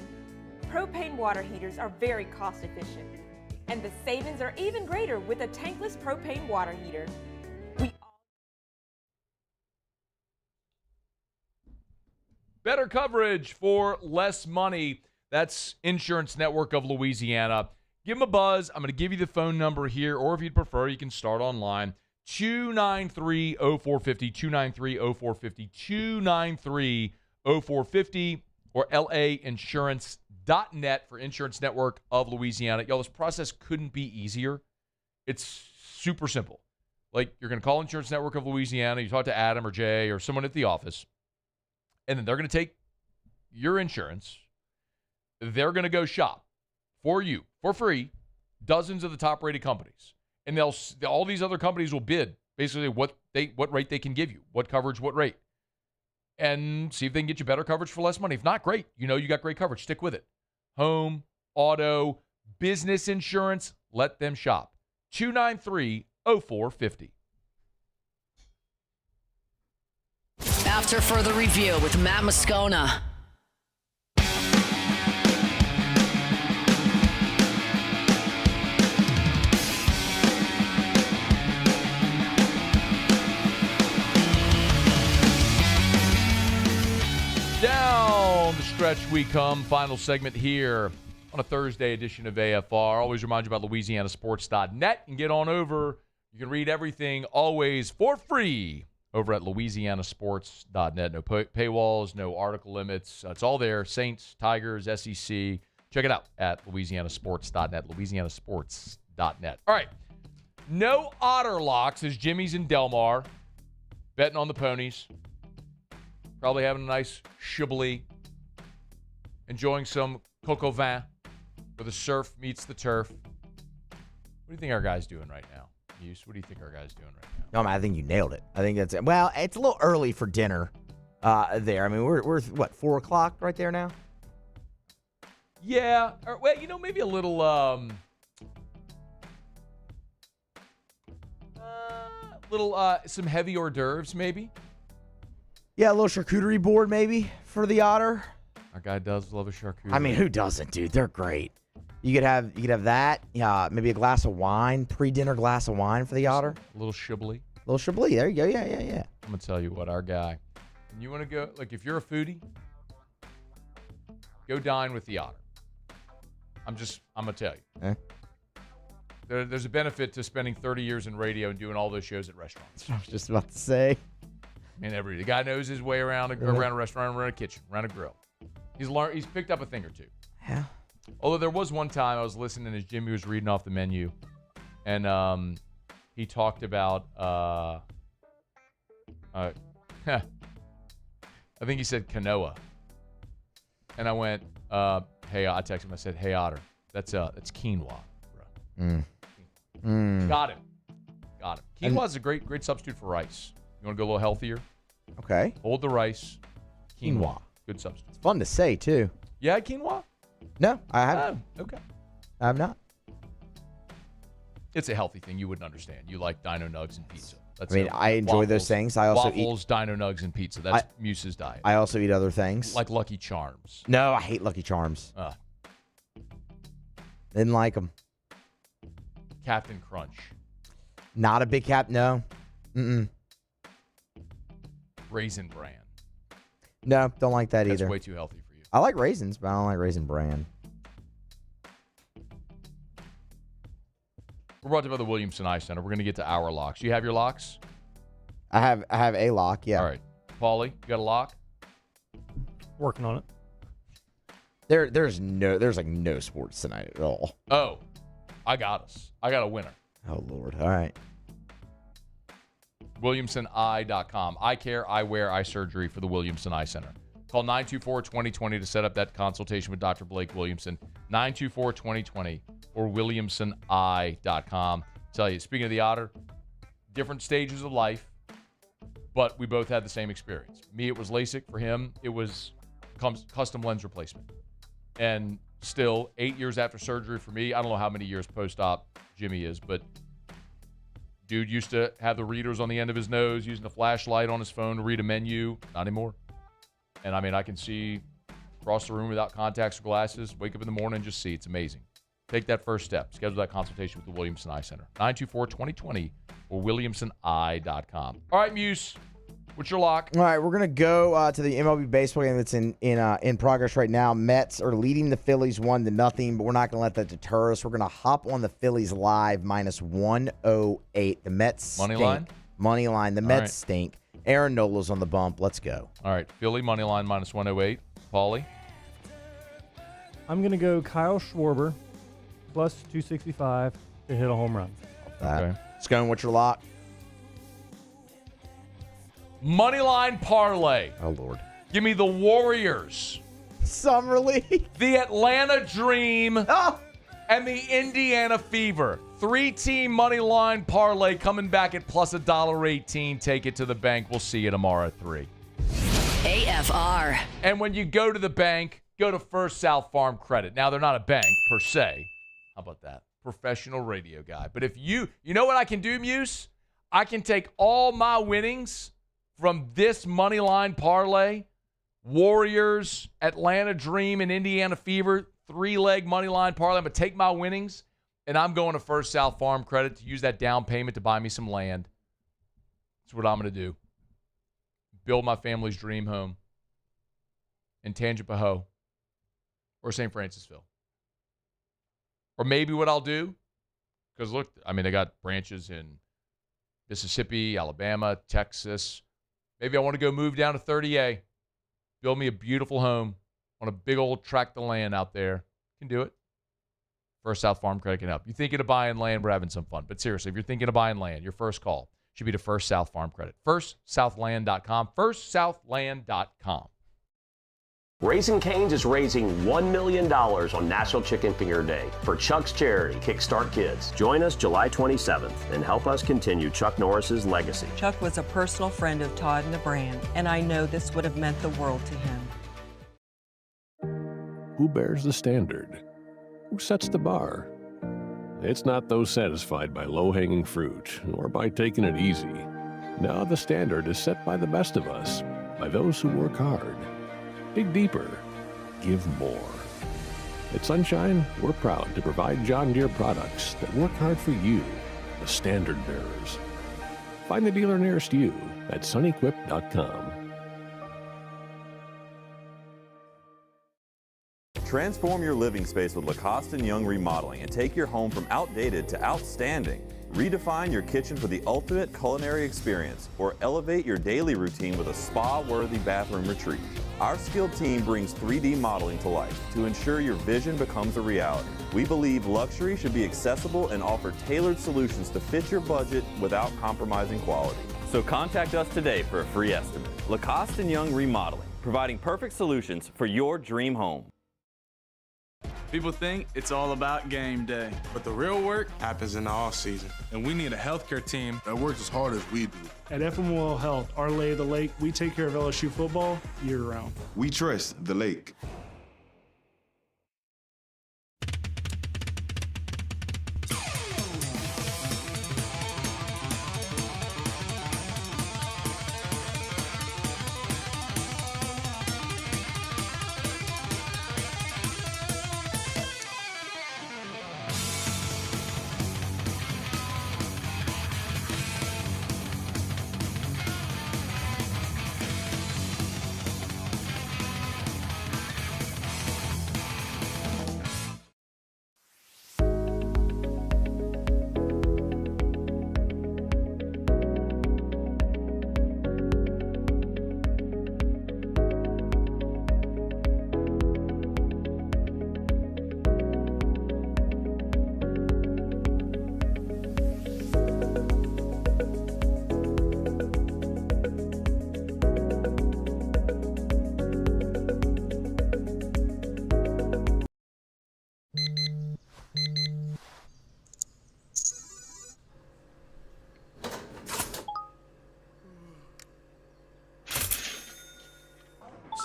Propane water heaters are very cost efficient, and the savings are even greater with a tankless propane water heater. Better coverage for less money. That's Insurance Network of Louisiana. Give them a buzz. I'm going to give you the phone number here, or if you'd prefer, you can start online. 293-0450, 293-0450, 293-0450, or lainsurance.net for Insurance Network of Louisiana. Y'all, this process couldn't be easier. It's super simple. Like, you're going to call Insurance Network of Louisiana, you talk to Adam or Jay or someone at the office, and then they're going to take your insurance. They're going to go shop for you, for free, dozens of the top-rated companies. And all these other companies will bid basically what rate they can give you, what coverage, what rate, and see if they can get you better coverage for less money. If not, great. You know you got great coverage. Stick with it. Home, auto, business insurance, let them shop. 293-0450. After further review with Matt Moscona. Down the stretch we come. Final segment here on a Thursday edition of AFR. Always remind you about LouisianaSports.net and get on over. You can read everything always for free over at LouisianaSports.net. No paywalls, no article limits. It's all there. Saints, Tigers, SEC. Check it out at LouisianaSports.net. LouisianaSports.net. All right. No Otter locks as Jimmy's in Delmar. Betting on the ponies. Probably having a nice Chablis. Enjoying some coq au vin where the surf meets the turf. What do you think our guy's doing right now? What do you think our guy's doing right now? No, man, I think you nailed it. I think that's it. Well, it's a little early for dinner there. I mean, we're what, 4 o'clock right there now? Yeah. Or, well, maybe a little some heavy hors d'oeuvres maybe. Yeah, a little charcuterie board maybe for the Otter. Our guy does love a charcuterie. I mean, who doesn't, dude? They're great. You could have that. Yeah, maybe a glass of wine, pre-dinner glass of wine for the Otter. A little Chablis. A little Chablis. There you go. Yeah. I'm gonna tell you what, our guy. And you want to go, like, if you're a foodie, go dine with the Otter. I'm gonna tell you. There's a benefit to spending 30 years in radio and doing all those shows at restaurants. I was just about to say. And the guy knows his way around a restaurant, around a kitchen, around a grill. He's picked up a thing or two. Yeah. Although there was one time I was listening as Jimmy was reading off the menu, and he talked about I think he said quinoa, and I went, hey, I texted him. I said, hey, Otter, that's quinoa, bro. Got him. Quinoa is a great substitute for rice. You want to go a little healthier? Okay. Hold the rice. Quinoa. Good substitute. It's fun to say, too. You had quinoa? No, I haven't. Oh, okay. I have not. It's a healthy thing. You wouldn't understand. You like Dino Nugs and pizza. I enjoy those things. I also waffles, Dino Nugs, and pizza. That's Muse's diet. I also eat other things. Like Lucky Charms. No, I hate Lucky Charms. Didn't like them. Captain Crunch. Not a big cap, no. Raisin Bran. No, don't like that That's either. way too healthy for you. I like raisins, but I don't like Raisin Bran. We're brought to you by the Williamson Eye Center. We're going to get to our locks. You have your locks? I have a lock, yeah. All right. Paulie, you got a lock? Working on it. There's like no sports tonight at all. Oh, I got us. I got a winner. Oh, Lord. All right. WilliamsonEye.com. Eye care, eyewear, eye surgery for the Williamson Eye Center. Call 924-2020 to set up that consultation with Dr. Blake Williamson. 924-2020 or WilliamsonEye.com. Tell you, speaking of the Otter, different stages of life, but we both had the same experience. Me, it was LASIK. For him, it was custom lens replacement. And still, 8 years after surgery for me, I don't know how many years post-op Jimmy is, but dude used to have the readers on the end of his nose, using the flashlight on his phone to read a menu. Not anymore. And, I mean, I can see across the room without contacts or glasses. Wake up in the morning and just see. It's amazing. Take that first step. Schedule that consultation with the Williamson Eye Center. 924-2020 or WilliamsonEye.com. All right, Muse. What's your lock? All right, we're going to go to the MLB baseball game that's in progress right now. Mets are leading the Phillies 1-0, but we're not going to let that deter us. We're going to hop on the Phillies live minus 108. The Mets stink. Money line? Money line. The Mets stink. Aaron Nola's on the bump. Let's go. All right, Philly money line minus 108. Paulie? I'm going to go Kyle Schwarber plus 265 to hit a home run. Okay. Scone, what's your lock? Moneyline parlay. Oh, Lord. Give me the Warriors. Summer League. The Atlanta Dream. And the Indiana Fever. 3-team moneyline parlay coming back at plus $1.18. Take it to the bank. We'll see you tomorrow at 3. AFR. And when you go to the bank, go to First South Farm Credit. Now, they're not a bank per se. How about that? Professional radio guy. But if you know what I can do, Muse? I can take all my winnings from this moneyline parlay, Warriors, Atlanta Dream, and Indiana Fever, 3-leg moneyline parlay. I'm going to take my winnings, and I'm going to First South Farm Credit to use that down payment to buy me some land. That's what I'm going to do. Build my family's dream home in Tangipahoa or St. Francisville. Or maybe what I'll do, because look, I mean, they got branches in Mississippi, Alabama, Texas. Maybe I want to go move down to 30A, build me a beautiful home on a big old tract of land out there. Can do it. First South Farm Credit can help. You're thinking of buying land, we're having some fun. But seriously, if you're thinking of buying land, your first call should be to First South Farm Credit. FirstSouthLand.com. FirstSouthLand.com. Raising Cane's is raising $1 million on National Chicken Finger Day for Chuck's Charity Kickstart Kids. Join us July 27th and help us continue Chuck Norris's legacy. Chuck was a personal friend of Todd and the brand, and I know this would have meant the world to him. Who bears the standard? Who sets the bar? It's not those satisfied by low-hanging fruit or by taking it easy. Now the standard is set by the best of us, by those who work hard. Dig deeper. Give more. At Sunshine, we're proud to provide John Deere products that work hard for you, the standard bearers. Find the dealer nearest you at sunequip.com. Transform your living space with Lacoste & Young Remodeling and take your home from outdated to outstanding. Redefine your kitchen for the ultimate culinary experience or elevate your daily routine with a spa-worthy bathroom retreat. Our skilled team brings 3D modeling to life to ensure your vision becomes a reality. We believe luxury should be accessible and offer tailored solutions to fit your budget without compromising quality. So contact us today for a free estimate. Lacoste & Young Remodeling, providing perfect solutions for your dream home. People think it's all about game day, but the real work happens in the off season. And we need a healthcare team that works as hard as we do. At FML Health, our lay of the lake, we take care of LSU football year-round. We trust the lake.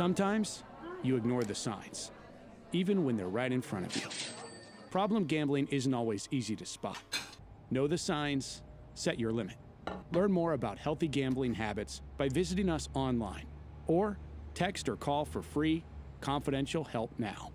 Sometimes you ignore the signs, even when they're right in front of you. Problem gambling isn't always easy to spot. Know the signs, set your limit. Learn more about healthy gambling habits by visiting us online or text or call for free, confidential help now.